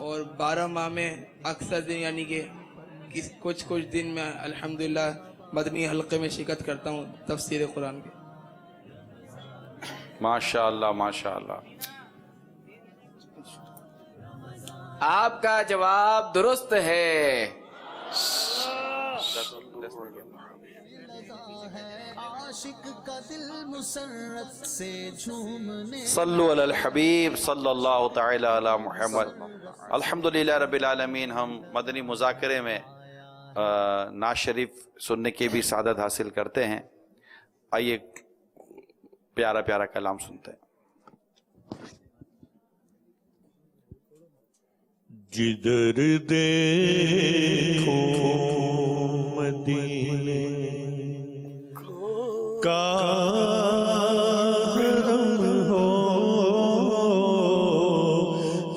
और 12 माह में अक्सर दिन, यानी कि कुछ दिन में अल्हम्दुलिल्लाह मदनी हल्के में शिरकत करता हूँ तफसीर कुरान के। माशाअल्लाह माशाअल्लाह। आपका जवाब दुरुस्त है। सल्लु अलल हबीब सल्लल्लाहु तआला अला मुहम्मद। अल्हम्दुलिल्लाह रब्बिल आलमीन। हम मदनी मुज़ाकरे में नाज शरीफ सुनने की भी सादत हासिल करते हैं। आइए प्यारा प्यारा कलाम सुनते हैं। जिधर देखो मदीने का हरम हो,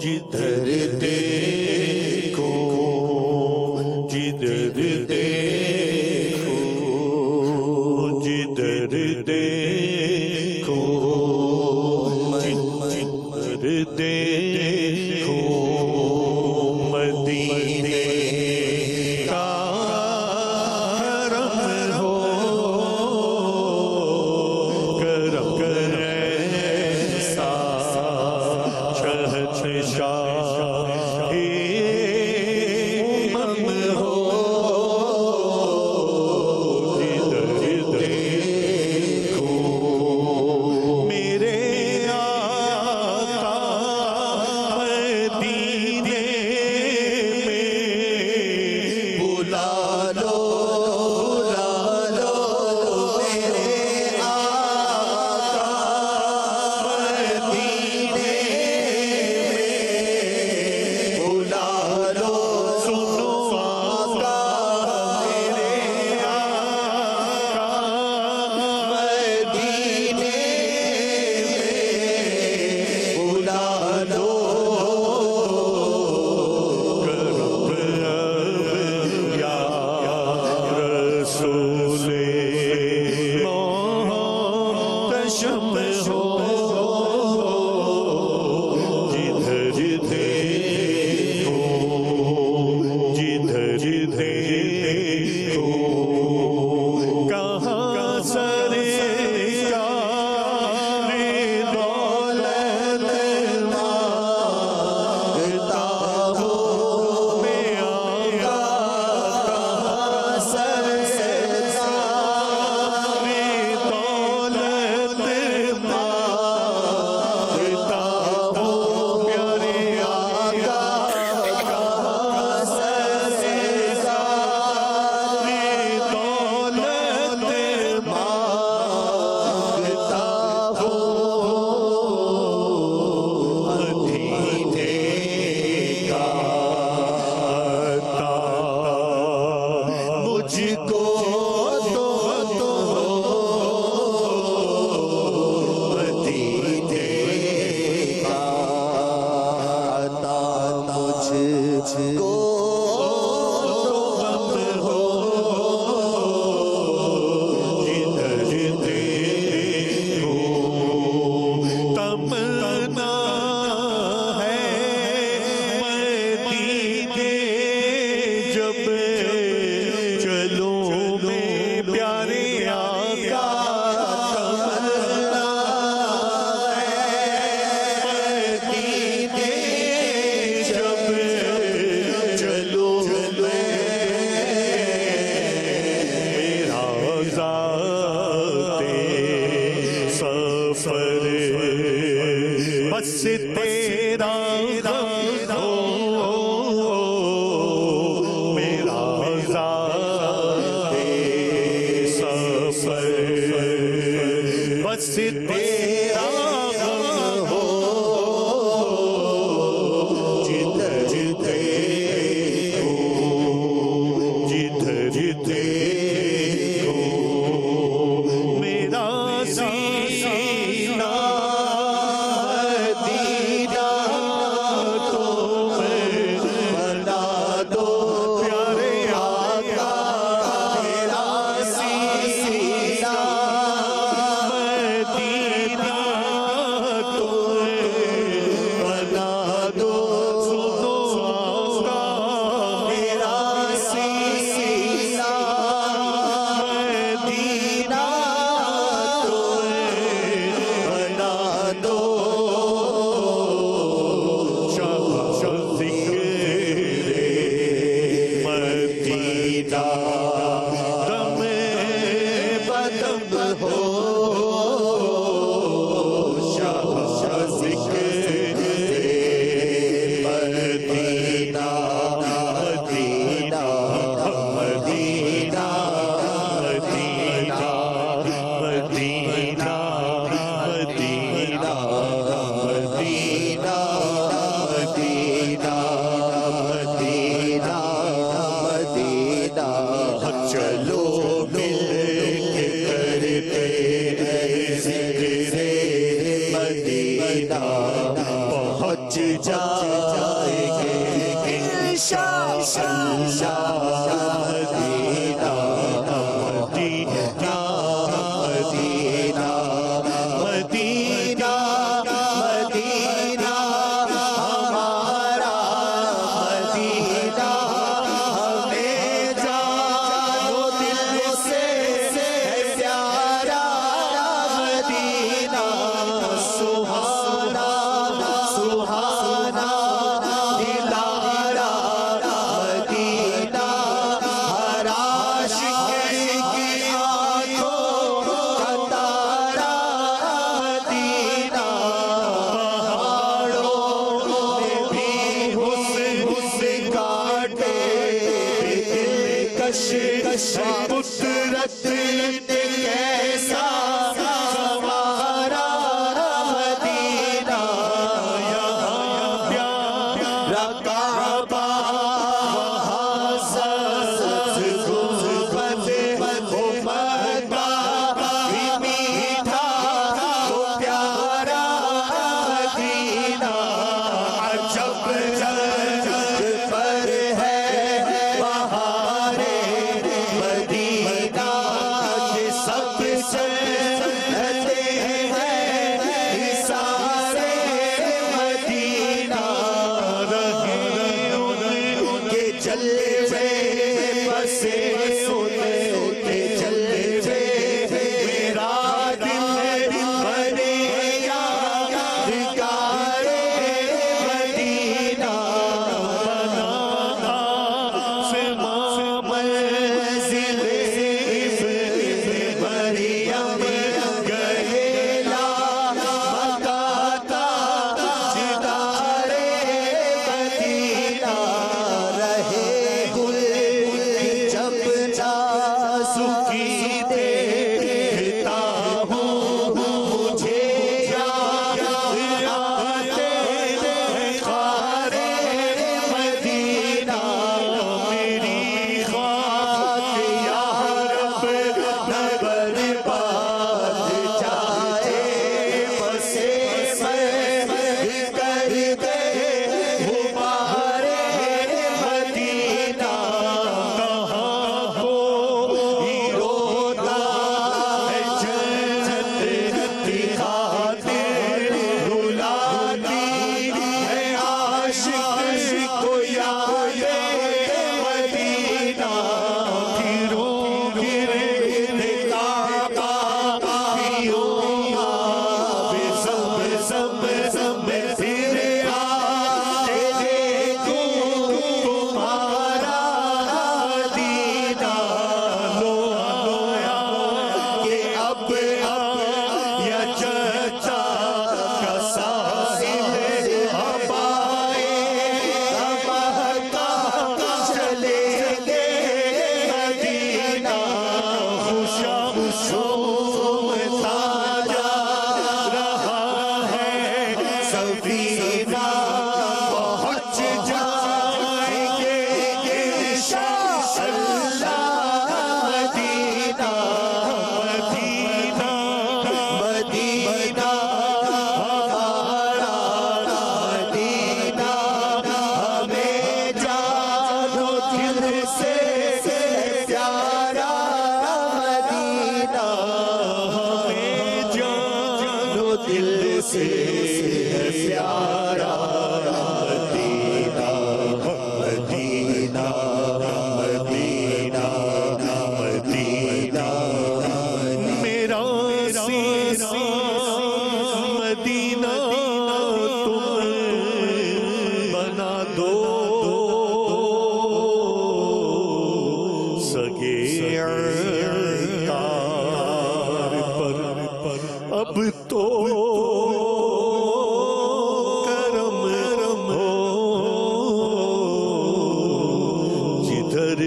जिधर देखो जिधर देखो जिधर देखो मदीने का हरम हो, करम ऐसा शहंशाहे उमम हो, जिधर देखो मेरे आका मदीने में बुला लो मेरे आका मदीने में बुला लो, सुनो आका मेरे आका मदीने में बुला लो, या रसूले मोहतशम हो, जिधर देखो जिधर देखो कहाँ सरकारे दौलत मांगता हो, मैं आका कहाँ सरकारे दौलत मांगता हो, प्यारे आका कहाँ सरकारे दौलत मांगता हो, मदीने का अता मुझको तो दो, मदीने का अता मुझको तो हम हो, जिधर देखो तमन्ना है मदीने जब चलो में प्यारे आका, तमन्ना है मदीने जब चलो में मेरा ज़ाते सफर बस तेरा गम हो, मेरा ज़ाते सफर बस तेरा गम हो, जिधर देखो जिधर देखो मेरा सीना मदीना तो बना दो, प्यारे आका मेरा सीना मदीना तो बना दो, सुनो आका मेरा सीना मदीना तो बना दो, ज़िक्र मदीना दम बदम हो, ज़िक्र मदीना मदीना मदीना मदीना मदीना मदीना मदीना मदीना मदीना मदीना चलो मिल के करते ज़िक्र मदीना पहुँच जाएंगे इंशाअल्लाह मदीना मदीना मदीना قدرت نے کیسا سنوارا مدینہ یہاں پیارا کعبہ وہاں سبز گنبد ہو مکہ بھی میٹھا ہو پیارا مدینہ عجب جگ پر ہے بہار مدینہ کے سب جنتے ہیں سارے مدینہ رہے ان کے جلوے بسے ان کے جلوے میرا دل بنے یادگار مدینہ بنانا سما منزل ابن مریم گئے لا مکہ تاجدار مدینہ رہے گل جب نازکی دیکھتا ہوں مجھے یاد آتے ہیں خار مدینہ میری خاک یا رب نہ برباد جائے بسے میں کر دے غبار مدینہ کہاں کوئی روتا ہے جنت کی خاطر رلاتی ہے عاشق کو یاد مدینہ گروں گرے کعبہ پیوں آب زمزم پھر آتے دیکھوں تمہارا مدینہ لویا کہ اب یا چچا کا ساحل ہمارے مہکا چلے گے مدینہ خوشامتا جا رہا ہے سفینہ پہنچ جائیں گے انشاءاللہ مدینہ مدینہ مدینہ ہمارا مدینہ ہمیں جان و دل سے پیارا مدینہ ہمیں جان و دل سے پیارا مدینہ مدینہ مدینہ مدینہ میرا سینا مدینہ تم بنا دو سگے تار پر اب تو کرم ہو جدھر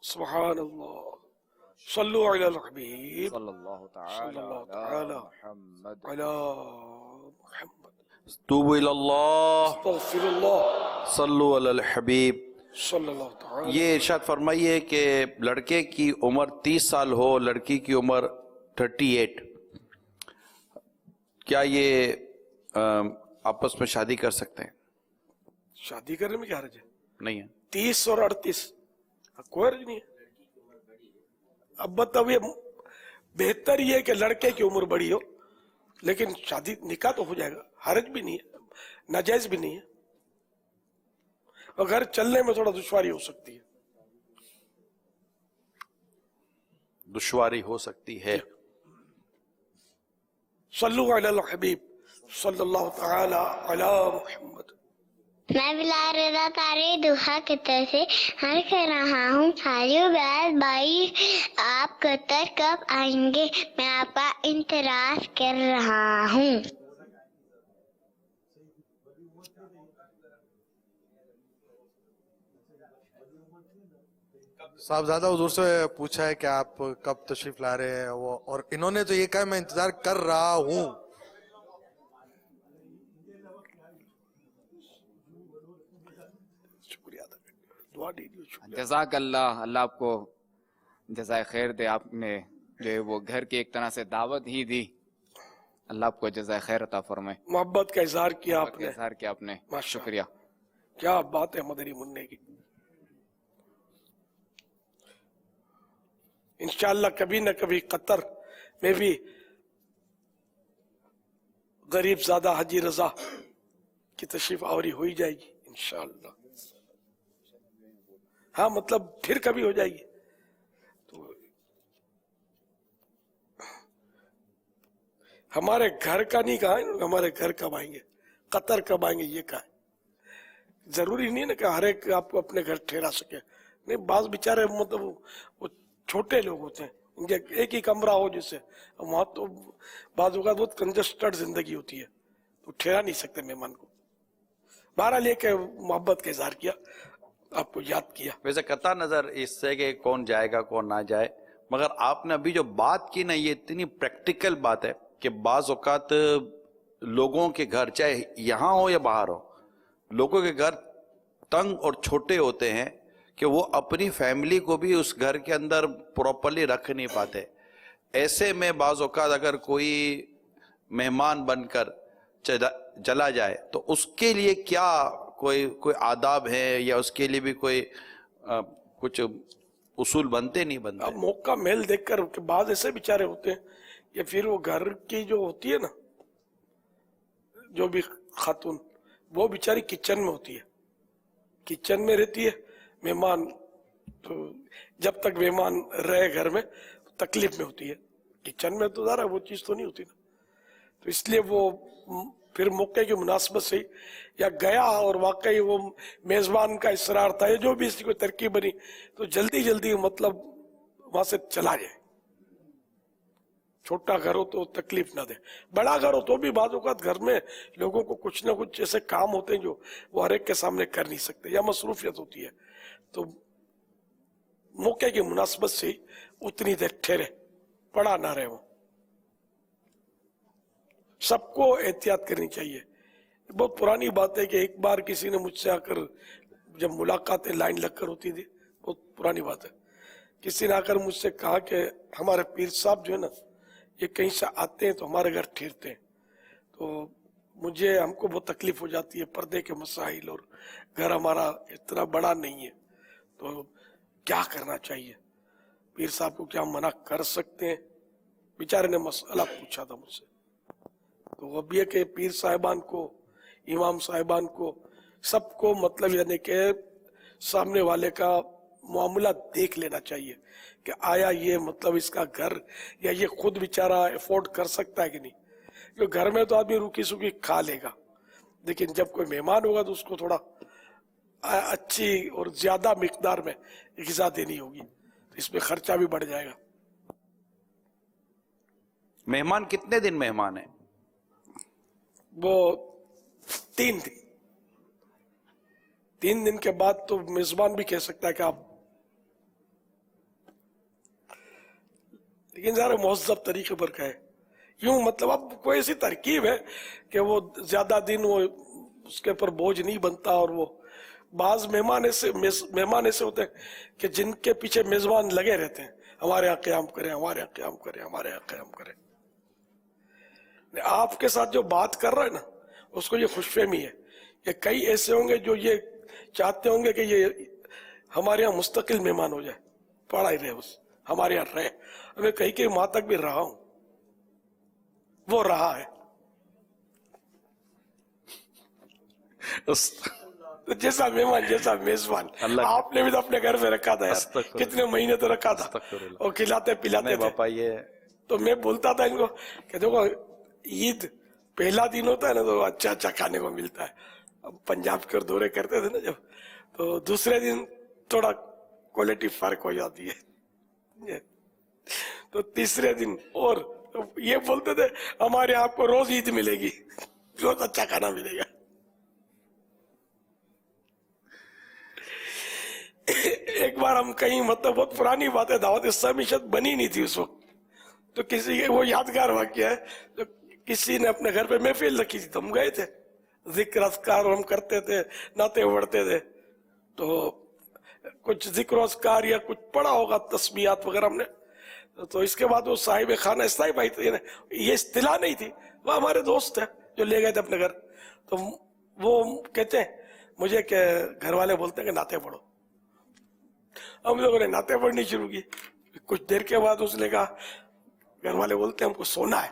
سبحان اللہ صلو علی الحبیب صلی اللہ صلی اللہ تعالی تعالی محمد علی محمد توبوا الی اللہ استغفر اللہ صلو علی الحبیب صلی اللہ تعالی یہ ارشاد فرمائیے کہ لڑکے کی عمر 30 سال ہو لڑکی کی عمر 38 کیا یہ آپس میں شادی کر سکتے ہیں؟ شادی کرنے میں کیا حرج ہے؟ نہیں ہے 30 اور 38 کوئی حرج نہیں ہے. اب مطلب یہ بہتر یہ ہے کہ لڑکے کی عمر بڑی ہو لیکن شادی نکاح تو ہو جائے گا, حرج بھی نہیں ہے, ناجائز بھی نہیں ہے, اور گھر چلنے میں تھوڑا دشواری ہو سکتی ہے. دشواری ہو سکتی ہے. صلو علی الحبیب صلی اللہ تعالی علی محمد. میں بلال رضا تاری دوحہ قطر سے عرض کر رہا ہوں حاجی عبید بھائی آپ قطر کب آئیں گے؟ میں آپ کا انتظار کر رہا ہوں. साहबजादा हुजूर से पूछा है कि आप कब तशरीफ ला रहे हैं वो, और इन्होंने तो ये कहा मैं इंतजार कर रहा हूँ। जज़ाक अल्लाह, अल्लाह आपको जज़ाए खैर दे। आपने जो है वो घर की एक तरह से दावत ही दी, अल्लाह आपको जज़ाए खैर अता फरमाए। मोहब्बत का इजहार किया आपने, इजहार किया आपने, शुक्रिया। क्या बात है मदनी मुन्ने की। इंशाअल्लाह कभी न कभी कतर में भी गरीब ज़ादा हाजी रजा की तशरीफ आवरी हो ही जाएगी इंशाअल्लाह। हाँ मतलब फिर कभी हो जाएगी। तो हमारे घर का नहीं कहा है, हमारे घर कब आएंगे, कतर कब आएंगे ये कहा है। जरूरी नहीं ना कि हर एक आपको अपने घर ठहरा सके, नहीं बाज बेचारे मतलब वो छोटे लोग होते हैं, उनके एक ही कमरा हो जिससे, वहां तो बाज होगा बहुत कंजस्टेड जिंदगी होती है, तो ठहरा नहीं सकते मेहमान को। बहरहाल लेके मोहब्बत का इजहार किया, आपको याद किया। वैसे कता नजर इससे कि कौन जाएगा कौन ना जाए, मगर आपने अभी जो बात की ना ये इतनी प्रैक्टिकल बात है कि बाज औकात लोगों के घर चाहे यहाँ हो या बाहर हो, लोगों के घर तंग और छोटे होते हैं कि वो अपनी फैमिली को भी उस घर के अंदर प्रॉपरली रख नहीं पाते। ऐसे में बाज औकात अगर कोई मेहमान बनकर चला जाए तो उसके लिए क्या कोई आदाब है या उसके लिए भी कोई कुछ उसूल बनते नहीं बनते? अब मौका मेल देखकर के बाद ऐसे बेचारे होते हैं या फिर वो घर की जो होती है ना, जो भी खातून, वो बेचारी किचन में होती है, किचन में रहती है। मेहमान तो जब तक मेहमान रहे घर में तकलीफ में होती है, किचन में तो ज़रा वो चीज़ तो नहीं होती ना। तो इसलिए वो फिर मौके की मुनासबत से या गया और वाकई वो मेज़बान का इसरार था या जो भी इसकी कोई तरकीब बनी तो जल्दी जल्दी मतलब वहाँ से चला जाए। छोटा घर हो तो तकलीफ ना दे, बड़ा घर हो तो भी बाज़ औक़ात घर में लोगों को कुछ ना कुछ ऐसे काम होते हैं जो वो हर एक के सामने कर नहीं सकते या मसरूफियत होती है, तो मौके की मुनासबत से उतनी देर ठहरे, पड़ा ना रहे। वो सबको एहतियात करनी चाहिए। बहुत पुरानी बात है कि एक बार किसी ने मुझसे आकर, जब मुलाकातें लाइन लगकर होती थी, बहुत पुरानी बात है, किसी ने आकर मुझसे कहा कि हमारे पीर साहब जो है ना ये कहीं से आते हैं तो हमारे घर ठहरते हैं, तो हमको बहुत तकलीफ हो जाती है, पर्दे के मसाइल और घर हमारा इतना बड़ा नहीं है, तो क्या करना चाहिए, पीर साहब को क्या मना कर सकते हैं? बेचारे ने मसला पूछा था मुझसे। तो अब ये कि पीर साहिबान को, इमाम साहिबान को, सबको मतलब यानी कि सामने वाले का मामला देख लेना चाहिए कि आया ये मतलब इसका घर या ये खुद बेचारा अफोर्ड कर सकता है कि नहीं। क्योंकि घर में तो आदमी रुकी सुखी खा लेगा, लेकिन जब कोई मेहमान होगा तो उसको थोड़ा अच्छी और ज्यादा मिकदार में ग़िज़ा देनी होगी, तो इसमें खर्चा भी बढ़ जाएगा। मेहमान कितने दिन मेहमान है? वो 3 दिन। 3 दिन के बाद तो मेजबान भी कह सकता है कि आप, लेकिन ज़रा मुहज़्ज़ब तरीके पर कहे। यूं मतलब अब कोई ऐसी तरकीब है कि वो ज्यादा दिन वो उसके ऊपर बोझ नहीं बनता, और वो बाज मेहमान ऐसे होते हैं कि जिनके पीछे मेजबान लगे रहते हैं, हमारे यहाँ क़याम करें, हमारे यहाँ क़याम करें, हमारे यहाँ क़याम करें। आपके साथ जो बात कर रहा है ना उसको ये खुशफहमी है कि कई ऐसे होंगे जो ये चाहते होंगे कि ये हमारे यहाँ मुस्तकिल मेहमान हो जाए, पड़ा ही रहे, बस हमारे यहाँ रहे। मैं कहीं माँ तक भी रहा हूं, वो रहा है। तो जैसा मेहमान जैसा मेजबान, आपने भी तो अपने घर में रखा था यार, कितने महीने तो रखा था, और खिलाते पिलाते थे। ये तो मैं बोलता था इनको कि देखो ईद पहला दिन होता है ना तो अच्छा अच्छा खाने को मिलता है। अब पंजाब के दौरे करते थे ना जब, तो दूसरे दिन थोड़ा क्वालिटी फर्क हो जाती है, तो तीसरे दिन और तो ये बोलते थे हमारे आपको रोज ईद मिलेगी, रोज अच्छा खाना मिलेगा। एक बार हम कहीं, मतलब बहुत पुरानी बात है, दावत इस्लामी शायद बनी नहीं थी उस वक्त, तो किसी के, वो यादगार वाक्य है, तो किसी ने अपने घर पे महफिल रखी थी, तो हम गए थे, जिक्र अस्कार हम करते थे, नाते बढ़ते थे, तो कुछ जिक्र अस्कार या कुछ पढ़ा होगा, तस्बीहात वगैरह हमने, तो इसके बाद वो साहिब खाना इस्लामी भाई थे, ये इस्तिलाह नहीं थी, वो हमारे दोस्त है जो ले गए थे अपने घर, तो वो कहते हैं मुझे के घर वाले बोलते हैं कि नाते पढ़ो। हम लोगों ने नाते पढ़नी शुरू की, कुछ देर के बाद उसने कहा घर वाले बोलते हैं हमको सोना है।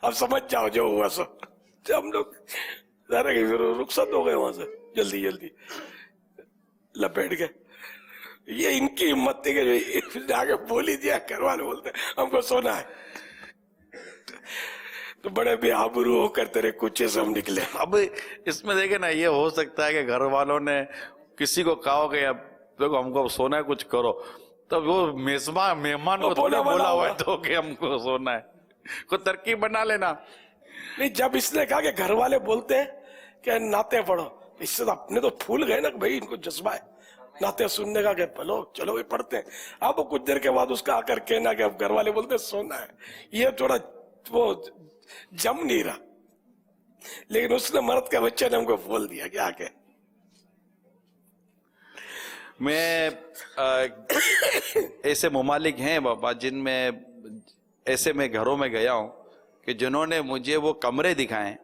अब समझ जाओ जो हुआ सो, हम लोग रुखसत हो गए वहां से जल्दी जल्दी, लपेट गए। ये इनकी हिम्मत थी कि जाके बोल ही दिया, घर वाले बोलते हमको सोना है, तो बड़े बेआबरू होकर तेरे कुचे से हम निकले। अब इसमें देखे ना, ये हो सकता है कि घर वालों ने किसी को कहा हो कि अब देखो हमको सोना है, कुछ करो, तब वो मेहमान को थोड़ा बोला हुआ है तो कि हमको सोना है, कोई तरकीब बना लेना। नहीं, जब इसने कहा कि घर वाले बोलते हैं कि नाते पढ़ो, इससे तो अपने तो फूल गए ना, भाई इनको जज्बा है नाते सुनने का, पढ़ो चलो भाई पढ़ते हैं। अब कुछ देर के बाद उसका आकर कहना कि अब घर वाले बोलते हैं सोना है, ये थोड़ा वो जम नहीं रहा, लेकिन उसने मर्द के बच्चे ने हमको बोल दिया कि आके। मैं ऐसे ममालिक हैं बाबा जिनमें ऐसे मैं घरों में गया हूं कि जिन्होंने मुझे वो कमरे दिखाए,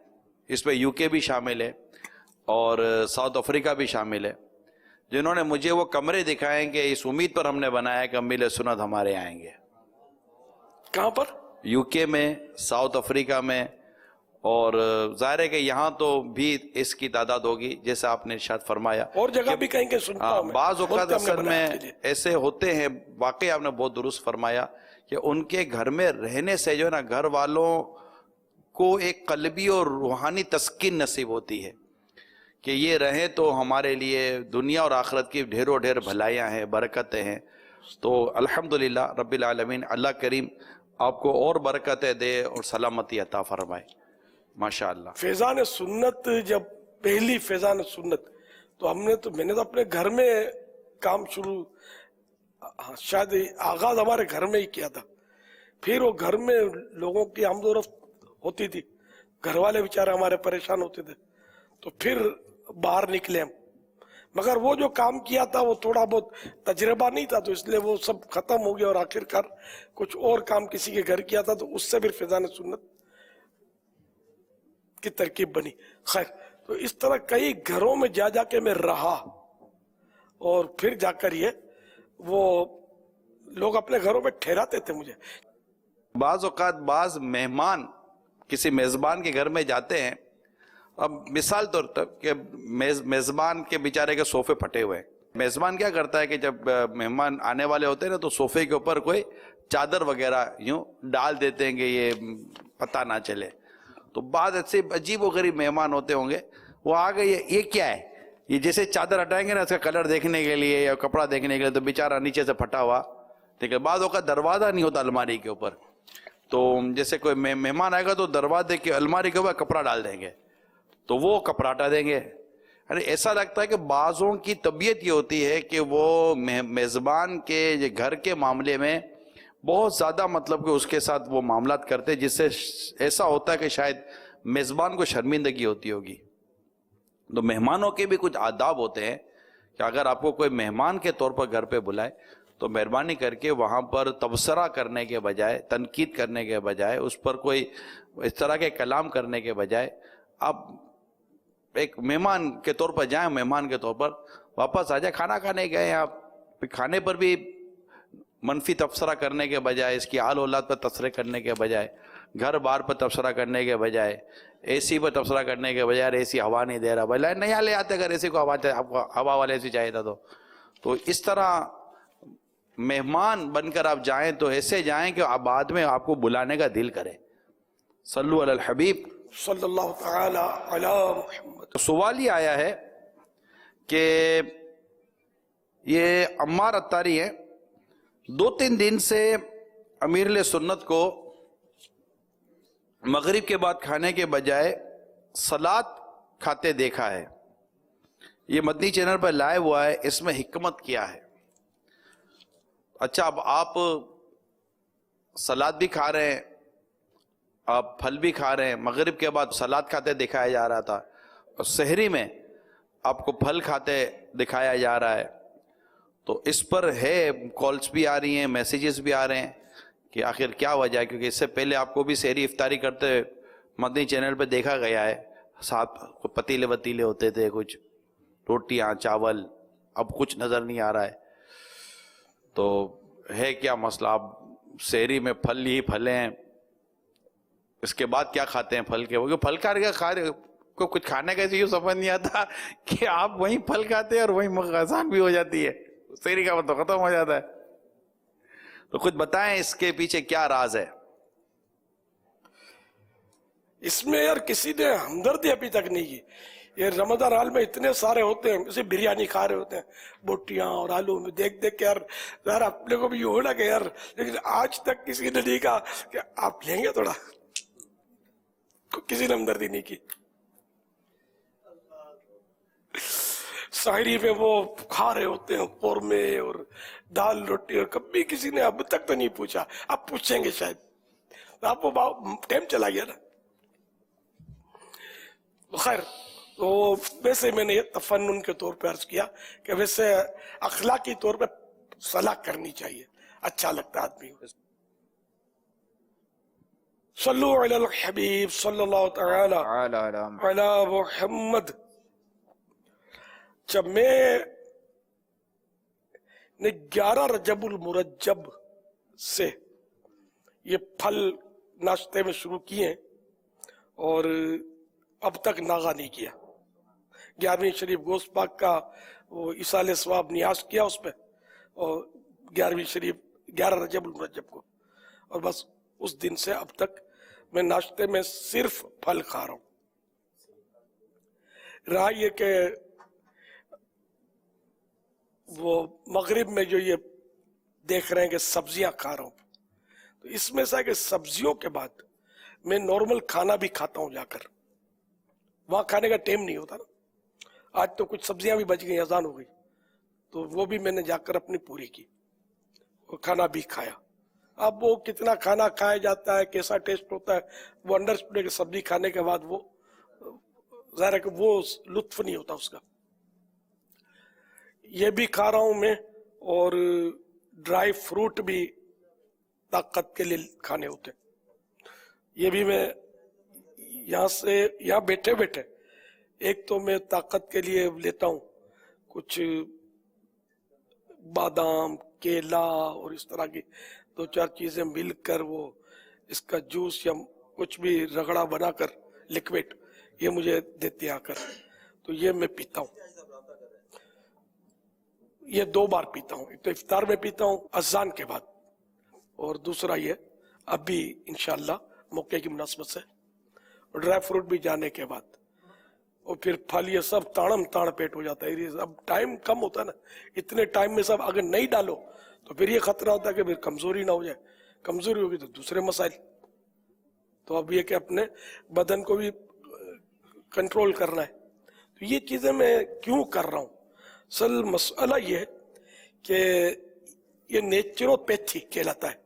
इसमें यूके भी शामिल है और साउथ अफ्रीका भी शामिल है, जिन्होंने मुझे वो कमरे दिखाए कि इस उम्मीद पर हमने बनाया कि अमीर सुन्नत हमारे आएंगे। कहां पर? यूके में, साउथ अफ्रीका में, और जाहिर है कि यहाँ तो भी इसकी तादाद होगी जैसे आपने इरशाद फरमाया, और जगह भी कहीं सुनता हूं मैं। बाज़ औक़ात असल में ऐसे होते हैं, वाकई आपने बहुत दुरुस्त फरमाया कि उनके घर में रहने से जो है ना, घर वालों को एक कल्बी और रूहानी तस्कीन नसीब होती है कि ये रहें तो हमारे लिए दुनिया और आखिरत की ढेरों ढेर भलाइयाँ हैं, बरकतें हैं। तो अल्हम्दुलिल्लाह रब्बिल आलमीन, अल्लाह करीम आपको और बरकतें दे और सलामती अता फरमाए, माशाअल्लाह। फैजान सुन्नत, जब पहली फैजान सुन्नत, तो मैंने तो अपने घर में काम शुरू, शायद आगाज हमारे घर में ही किया था, फिर वो घर में लोगों की आमदोरफ्त होती थी, घर वाले बेचारे हमारे परेशान होते थे, तो फिर बाहर निकले हम, मगर वो जो काम किया था वो थोड़ा बहुत तजर्बा नहीं था, तो इसलिए वो सब खत्म हो गया और आखिरकार कुछ और काम किसी के घर किया था, तो उससे फिर फैजान सुन्नत की तरकीब बनी। खैर, तो इस तरह कई घरों में जा जाके मैं रहा, और फिर जाकर ये वो लोग अपने घरों में ठहराते थे मुझे। बाज़ औक़ात बाज़ मेहमान किसी मेज़बान के घर में जाते हैं, अब मिसाल तौर पर कि मेज़बान के बेचारे के सोफे फटे हुए हैं, मेज़बान क्या करता है कि जब मेहमान आने वाले होते हैं ना, तो सोफे के ऊपर कोई चादर वगैरह यूं डाल देते हैं कि ये पता ना चले। तो बाद ऐसे अजीब व गरीब मेहमान होते होंगे, वो आ गए, ये क्या है, ये जैसे चादर हटाएंगे ना इसका कलर देखने के लिए या कपड़ा देखने के लिए, तो बेचारा नीचे से फटा हुआ, ठीक है। बाद का दरवाजा नहीं होता अलमारी के ऊपर, तो जैसे कोई मेहमान आएगा तो दरवाजे के अलमारी के ऊपर कपड़ा डाल देंगे, तो वो कपड़ा हटा देंगे। अरे ऐसा लगता है कि बाज़ों की तबीयत ये होती है कि वो मेज़बान के घर के मामले में बहुत ज़्यादा, मतलब कि उसके साथ वो मामलात करते हैं जिससे ऐसा होता है कि शायद मेज़बान को शर्मिंदगी होती होगी। तो मेहमानों के भी कुछ आदाब होते हैं कि अगर आपको कोई मेहमान के तौर पर घर पे बुलाए तो मेहरबानी करके वहाँ पर तबसरा करने के बजाय, तनकीद करने के बजाय, उस पर कोई इस तरह के कलाम करने के बजाय आप एक मेहमान के तौर पर जाएं, मेहमान के तौर पर वापस आ जाए। खाना खाने गए आप, खाने पर भी मनफी तबसरा करने के बजाय, इसकी आल औलाद पर तबसरे करने के बजाय, घर बार पर तबसरा करने के बजाय, एसी पर तबसरा करने के बजाय एसी हवा नहीं दे रहा, भाई नया ले आते अगर एसी को आपको हवा वाले एसी चाहिए था तो इस तरह मेहमान बनकर आप जाएं तो ऐसे जाएं कि आप बाद में आपको बुलाने का दिल करे। सल्लु अलल हबीब सल्लल्लाहु तआला अला मुहम्मद। सवाल ये आया है कि ये अम्मार अत्तारी है, 2-3 दिन से अमीर सुन्नत को मगरिब के बाद खाने के बजाय सलाद खाते देखा है। یہ مدنی چینل پر لائیو ہوا ہے، اس میں حکمت کیا ہے؟ اچھا، اب آپ سلاد بھی کھا رہے ہیں، آپ پھل بھی کھا رہے ہیں، مغرب کے بعد سلاد کھاتے دکھایا جا رہا تھا، اور سحری میں آپ کو پھل کھاتے دکھایا جا رہا ہے، تو اس پر ہے کالز بھی آ رہی ہیں، میسیجز بھی آ رہے ہیں کہ آخر کیا وجہ ہے؟ کیونکہ اس سے پہلے آپ کو بھی سحری افطاری کرتے مدنی چینل پہ دیکھا گیا ہے، ساتھ پتیلے وتیلے ہوتے تھے، کچھ روٹیاں چاول، اب کچھ نظر نہیں آ رہا ہے، تو ہے کیا مسئلہ؟ آپ سحری میں پھل ہی پھل ہیں، اس کے بعد کیا کھاتے ہیں پھل کے؟ وہ پھل کھا رہے کو کچھ کھانے کا یوں سمجھ نہیں آتا کہ آپ وہیں پھل کھاتے ہیں اور وہیں مغازان بھی ہو جاتی ہے، سحری کا مطلب ختم ہو جاتا ہے. تو کچھ بتائیں اس کے پیچھے کیا راز ہے؟ اس میں یار کسی نے ہمدردی ابھی تک نہیں کی. یہ رمضان حال میں اتنے سارے ہوتے ہیں، جیسے بریانی کھا رہے ہوتے ہیں بوٹیاں اور آلو میں، دیکھ دیکھ کے یار اپنے کو بھی یہ ہونا کہ یار، لیکن آج تک کسی نے نہیں کہا کہ آپ لیں گے تھوڑا، کسی نے ہمدردی نہیں کی. سحری میں وہ کھا رہے ہوتے ہیں قورمے اور دال روٹی، اور کبھی کسی نے اب تک تو نہیں پوچھا. اب پوچھیں گے شاید، آپ کو ٹائم چلا گیا نا. خیر، تو ویسے میں نے یہ تفنن کے طور پہ عرض کیا کہ ویسے اخلاقی طور پہ صلاح کرنی چاہیے، اچھا لگتا آدمی. صلو علی الحبیب صلی اللہ تعالی علی محمد. جب میں نے 11 رجب المرجب سے یہ پھل ناشتے میں شروع کیے ہیں اور اب تک ناغا نہیں کیا. 11ویں شریف گوشت پاک کا وہ ایصال ثواب نیاز کیا اس پہ، اور 11ویں شریف 11 رجب المرجب کو، اور بس اس دن سے اب تک میں ناشتے میں صرف پھل کھا رہا ہوں. رہا یہ کہ وہ مغرب میں جو یہ دیکھ رہے ہیں کہ سبزیاں کھا رہا ہوں، تو اس میں سے کہ سبزیوں کے بعد میں نارمل کھانا بھی کھاتا ہوں جا کر. وہاں کھانے کا ٹائم نہیں ہوتا نا. آج تو کچھ سبزیاں بھی بچ گئی، اذان ہو گئی، تو وہ بھی میں نے جا کر اپنی پوری کی، وہ کھانا بھی کھایا. اب وہ کتنا کھانا کھایا جاتا ہے، کیسا ٹیسٹ ہوتا ہے، وہ انڈرسٹوڈ ہے کہ سبزی کھانے کے بعد وہ ظاہر ہے کہ وہ لطف نہیں ہوتا اس کا. یہ بھی کھا رہا ہوں میں، اور ڈرائی فروٹ بھی طاقت کے لیے کھانے ہوتے ہیں. یہ بھی میں یہاں بیٹھے بیٹھے ایک تو میں طاقت کے لیے لیتا ہوں کچھ بادام، کیلا اور اس طرح کی 2-4 چیزیں مل کر وہ اس کا جوس یا کچھ بھی رگڑا بنا کر لکوڈ یہ مجھے دیتے آ کر، تو یہ میں پیتا ہوں. یہ 2 بار پیتا ہوں، ایک تو افطار میں پیتا ہوں اذان کے بعد، اور دوسرا یہ اب بھی انشاءاللہ موقع کی مناسبت سے، اور ڈرائی فروٹ بھی جانے کے بعد، اور پھر پھل یہ سب تاڑم تاڑ پیٹ ہو جاتا ہے. اب ٹائم کم ہوتا ہے نا، اتنے ٹائم میں سب اگر نہیں ڈالو تو پھر یہ خطرہ ہوتا ہے کہ پھر کمزوری نہ ہو جائے، کمزوری ہوگی تو دوسرے مسائل. تو اب یہ کہ اپنے بدن کو بھی کنٹرول کرنا ہے. تو یہ چیزیں میں کیوں کر رہا ہوں؟ اصل مسئلہ یہ ہے کہ یہ نیچروپیتھی کہلاتا ہے.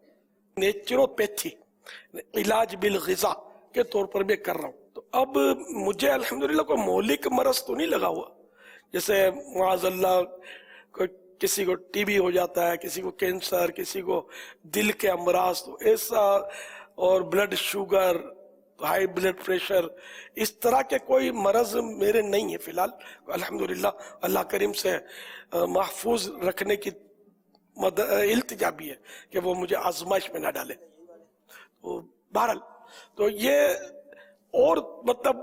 نیچروپیتھی علاج بالغذا کے طور پر بھی کر رہا ہوں. تو اب مجھے الحمدللہ کوئی مہلک مرض تو نہیں لگا ہوا، جیسے معاذ اللہ کسی کو ٹی بی ہو جاتا ہے، کسی کو کینسر، کسی کو دل کے امراض، تو ایسا، اور blood sugar, high blood pressure, اس طرح کے کوئی مرض میرے نہیں ہے فی الحال الحمدللہ. اللہ کریم سے محفوظ رکھنے کی التجا بھی ہے کہ وہ مجھے آزمائش میں نہ ڈالے. تو بہرحال تو یہ، اور مطلب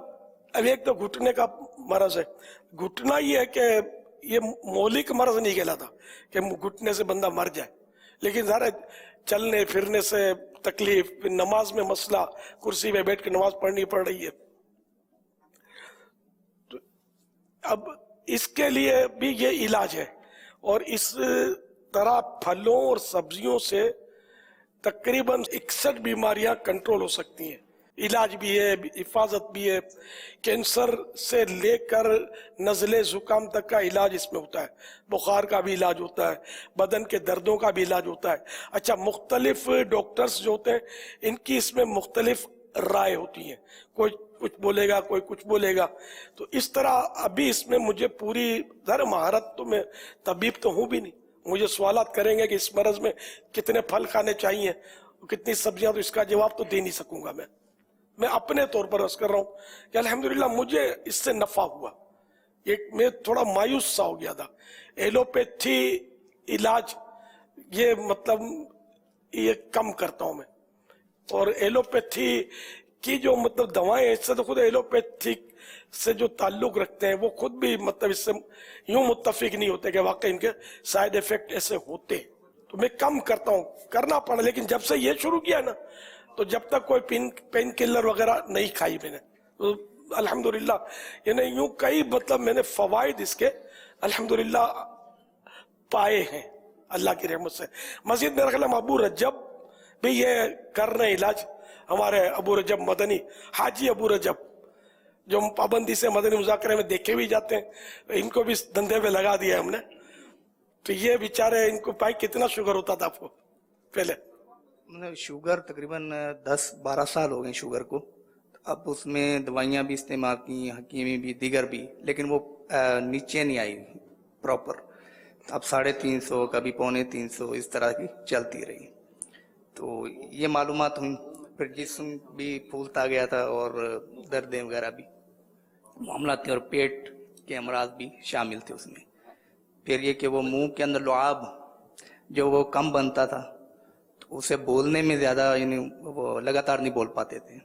اب ایک تو گھٹنے کا مرض ہے. گھٹنا یہ ہے کہ یہ مولک مرض نہیں کہلاتا کہ گھٹنے سے بندہ مر جائے، لیکن ظاہر چلنے پھرنے سے تکلیف، نماز میں مسئلہ، کرسی میں بیٹھ کے نماز پڑھنی پڑ رہی ہے. تو اب اس کے لیے بھی یہ علاج ہے، اور اس طرح پھلوں اور سبزیوں سے تقریباً 61 بیماریاں کنٹرول ہو سکتی ہیں. इलाज भी है, हिफाजत भी है, कैंसर से लेकर नज़ले जुकाम तक का इलाज इसमें होता है, बुखार का भी इलाज होता है, बदन के दर्दों का भी इलाज होता है। अच्छा, मुख्तलिफ डॉक्टर्स जो होते हैं इनकी इसमें मुख्तलिफ राय होती है, कोई कुछ बोलेगा कोई कुछ बोलेगा। तो इस तरह अभी इसमें मुझे पूरी महारत तो मैं तबीब तो हूँ भी नहीं, मुझे सवालात करेंगे कि इस मरज में कितने फल खाने चाहिए, कितनी सब्जियां, तो इसका जवाब तो दे नहीं सकूंगा। मैं अपने तौर पर अर्ज कर रहा हूँ कि अल्हम्दुलिल्लाह मुझे इससे नफा हुआ। एक मैं थोड़ा मायूस सा हो गया था, एलोपैथी इलाज ये मतलब ये कम करता हूं मैं, और एलोपैथी की जो मतलब दवाएं, इससे तो खुद एलोपैथिक से जो ताल्लुक रखते हैं वो खुद भी मतलब इससे यूं मुत्तफिक नहीं होते कि वाकई इनके साइड इफेक्ट ऐसे होते, तो मैं कम करता हूँ, करना पड़ा। लेकिन जब से ये शुरू किया ना, तो जब तक कोई पेन किलर वगैरह नहीं खाई मैंने, तो अल्हम्दुलिल्लाह यानी यूं कई मतलब मैंने फवाइद इसके अल्हम्दुलिल्लाह पाए हैं अल्लाह की रहमत से। मजीद मेरा ख्याल है अबू रजब भी ये कर रहे हैं इलाज, हमारे अबू रजब मदनी, हाजी अबू रजब, जो पाबंदी से मदनी मुज़ाकरे में देखे भी जाते हैं, इनको भी इस धंधे में लगा दिया हमने। तो ये बेचारे, इनको भाई कितना शुगर होता था आपको पहले? मतलब शुगर तकरीबन 10-12 साल हो गए शुगर को। अब उसमें दवाइयाँ भी इस्तेमाल की, हकीमी भी, दीगर भी, लेकिन वो नीचे नहीं आई प्रॉपर। अब 350, कभी 350 इस तरह की चलती रही। तो ये मालूमात हुई, फिर जिस्म भी फूलता गया था और दर्दें वगैरह भी मामला थे, और पेट के अमराज भी शामिल थे उसमें। फिर ये कि वो मुंह के अंदर लुआब जो वो कम बनता था, तो उसे बोलने में ज़्यादा यानी वो लगातार नहीं बोल पाते थे।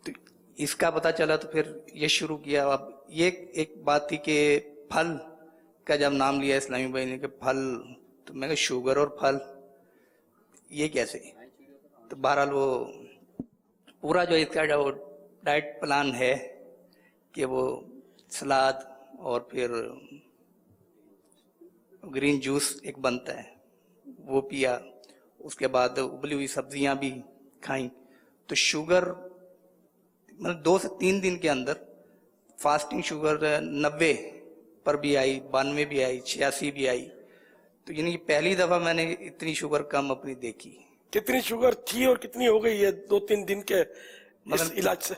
तो इसका पता चला तो फिर ये शुरू किया। अब ये एक बात थी कि फल का जब नाम लिया इस्लामी भाई ने कि फल, तो मैं कहा शुगर और फल ये कैसे? तो बहरहाल वो पूरा जो इसका जो डाइट प्लान है कि वो सलाद और फिर ग्रीन जूस एक बनता है वो पिया, उसके बाद उबली हुई सब्जियां भी खाई। तो शुगर मतलब 2 से 3 दिन के अंदर फास्टिंग शुगर 90 पर भी आई, 92 भी आई, 86 भी आई। तो यानी कि पहली दफा मैंने इतनी शुगर कम अपनी देखी। कितनी शुगर थी और कितनी हो गई है 2-3 दिन के इस इलाज से?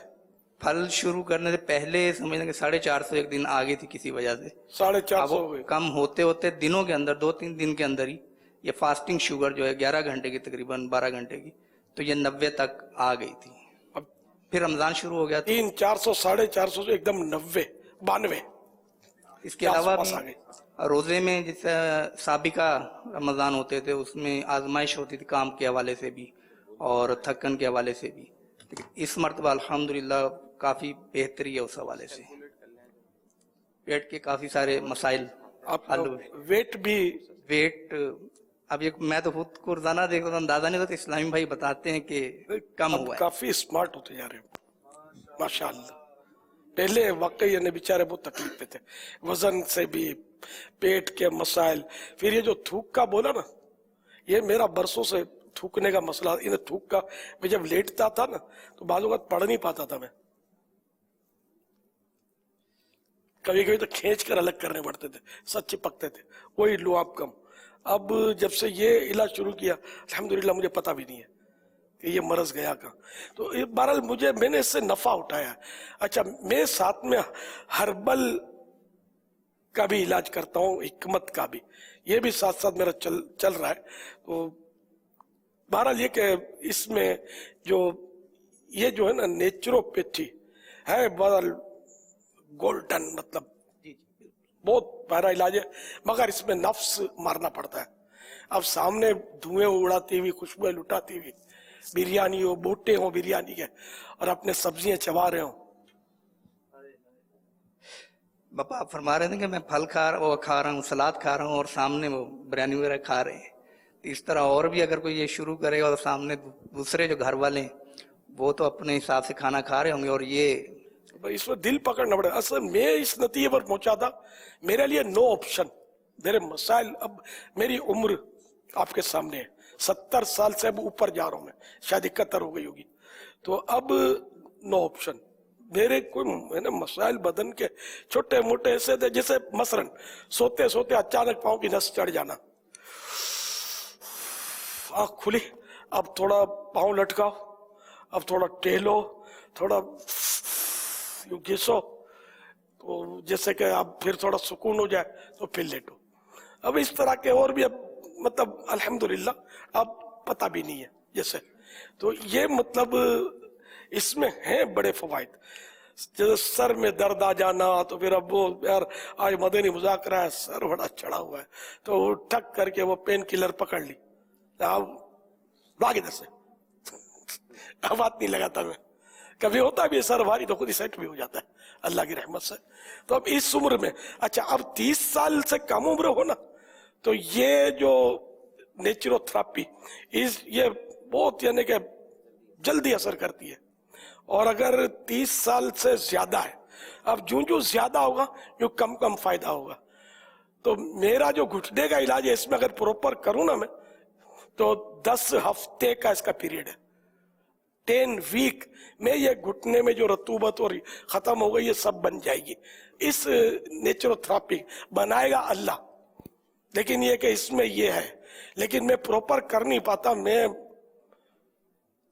फल शुरू करने से पहले समझ लेंगे 450 एक दिन आ गई थी किसी वजह से, 450 हो गई। कम होते होते दिनों के अंदर 2-3 दिन के अंदर ही ये फास्टिंग शुगर जो है 11 घंटे की, तकरीबन 12 घंटे की, तो ये 90 तक आ गई थी। अब फिर रमजान शुरू हो गया, 300-400, 450 से एकदम 90-92। इसके अलावा भी रोजे में जैसे साबिका रमजान होते थे, उसमें आजमाइश होती थी काम के हवाले से भी और थकन के हवाले से भी। इस मरतबा अल्हम्दुलिल्लाह काफी बेहतरी है उस हवाले से। पेट के काफी सारे मसाइल हल हुए। वेट अब ये मैं तो खुद को रोजाना देखता हूँ, अंदाजा नहीं होता। इस्लामी भाई बताते हैं कि कम हुआ है। काफी स्मार्ट होते जा रहे हो माशाअल्लाह। पहले वाकई यानी बेचारे बहुत तकलीफ पे थे, वजन से भी, पेट के मसाइल। फिर ये जो थूक का बोला ना, ये मेरा बरसों से थूकने का मसला, इन थूक का मैं जब लेटता था ना तो बाजू का पढ़ नहीं पाता था मैं, कभी कभी तो खींच कर अलग करने पड़ते थे, सच चिपकते थे, वही लुआब कम। अब जब से ये इलाज शुरू किया अल्हम्दुलिल्लाह मुझे पता भी नहीं है कि ये मरज गया का। तो बहरहाल मैंने इससे नफा उठाया। अच्छा, मैं साथ में हर्बल का भी इलाज करता हूँ, हिकमत का भी, ये भी साथ साथ मेरा चल रहा है। तो बहरहाल ये कि इसमें ये जो है ना नेचुरोपैथी है, बहरहाल गोल्डन, मतलब बहुत प्यारा इलाज है, मगर इसमें नफ्स मारना पड़ता है। अब सामने धुएं उड़ाती हुई, खुशबुएं लुटाती हुई बिरयानी हो, बोटे हो बिरयानी के, और अपने सब्जियां चबा रहे हो। बापा आप फरमा रहे थे कि मैं फल खा रहा हूँ, सलाद खा रहा हूँ, और सामने वो बिरयानी वगैरह खा रहे हैं। तो इस तरह और भी अगर कोई ये शुरू करेगा, और सामने दूसरे जो घर वाले हैं वो तो अपने हिसाब से खाना खा रहे होंगे, और ये इसमें दिल पकड़ना पड़ेगा। असल मैं इस नतीजे पर पहुंचा था, मेरे लिए नो ऑप्शन, मेरे मसाइल, अब मेरी उम्र आपके सामने है, 70 साल से अब ऊपर जा रहा हूं मैं, शायद 71 हो गई होगी। तो अब नो ऑप्शन। मेरे कोई मैंने मसाइल बदन के छोटे मोटे ऐसे थे, जैसे मसलन सोते सोते अचानक पाँव की नस चढ़ जाना, आँख खुली, अब थोड़ा पाँव लटकाओ, अब थोड़ा टहलो, थोड़ा यूं घिसो, तो जैसे कि अब फिर थोड़ा सुकून हो जाए तो फिर लेटो। अब इस तरह के और भी अब मतलब अल्हम्दुलिल्लाह अब पता भी नहीं है जैसे। तो ये मतलब इसमें है बड़े फवाइद। जैसे सर में दर्द आ जाना, तो फिर अब वो यार आज मदनी मुज़ाकरा है, सर बड़ा चढ़ा हुआ है, तो ठक करके वो पेन किलर पकड़ ली, अब भाग इधर से, अब बात नहीं लगाता मैं। कभी होता भी है सर भारी तो खुद ही सेट भी हो जाता है अल्लाह की रहमत से। तो अब इस उम्र में, अच्छा अब 30 साल से कम उम्र हो ना, तो ये जो नेचुरोथेरेपी ये बहुत यानी कि जल्दी असर करती है। और अगर 30 साल से ज्यादा है, अब जो ज्यादा होगा जो कम कम फायदा होगा। तो मेरा जो घुटने का इलाज है, इसमें अगर प्रॉपर करूं ना मैं, तो 10 हफ्ते का इसका पीरियड है। 10 वीक में ये घुटने में जो रतूबत और खत्म हो गई, ये सब बन जाएगी। इस नेचुरोथेरेपी बनाएगा अल्लाह, लेकिन ये कि इसमें ये है, लेकिन मैं प्रॉपर कर नहीं पाता। मैं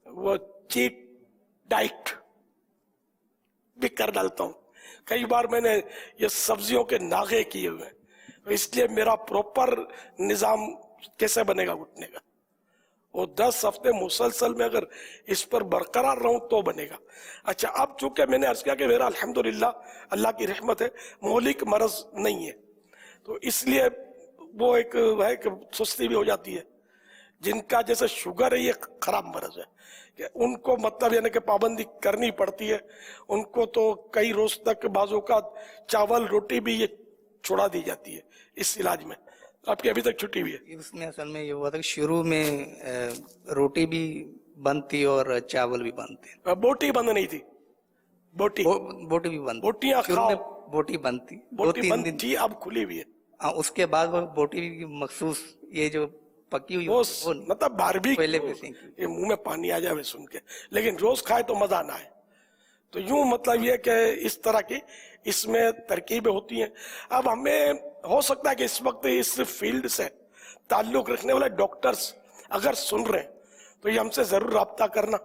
वो चीट डाइट भी कर डालता हूँ, कई बार मैंने ये सब्जियों के नागे किए हुए हैं, तो इसलिए मेरा प्रॉपर निजाम कैसे बनेगा घुटने का, वो 10 हफ्ते मुसलसल में अगर इस पर बरकरार रहूं तो बनेगा। अच्छा अब चूंकि मैंने अर्ज किया कि मेरा अल्हम्दुलिल्लाह अल्लाह की रहमत है, मौलिक मरज नहीं है, तो इसलिए वो एक है कि सुस्ती भी हो जाती है। जिनका जैसे शुगर है, ये खराब मरज है कि उनको मतलब यानी कि पाबंदी करनी पड़ती है, उनको तो कई रोज तक बाजू का चावल रोटी भी ये छुड़ा दी जाती है इस इलाज में। आपकी अभी तक छुट्टी हुई है? इसमें असल में ये हुआ था कि शुरू में रोटी भी बंद थी और चावल भी बंद थे। बोटी बंद नहीं थी, बोटी भी बंद, बोटियां शुरू में बोटी बंद थी, बोटी बंद थी, अब खुली हुई है। उसके बाद वो बोटी भी मखसूस ये जो पकी हुई वो मतलब बारबी पहले ये मुंह में पानी आ जाए सुन के, लेकिन रोज खाए तो मजा ना है। तो यूं मतलब ये कि इस तरह की इसमें तरकीबें होती हैं। अब हमें हो सकता है कि इस वक्त इस फील्ड से ताल्लुक रखने वाले डॉक्टर्स अगर सुन रहे हैं तो ये हमसे जरूर राब्ता करना,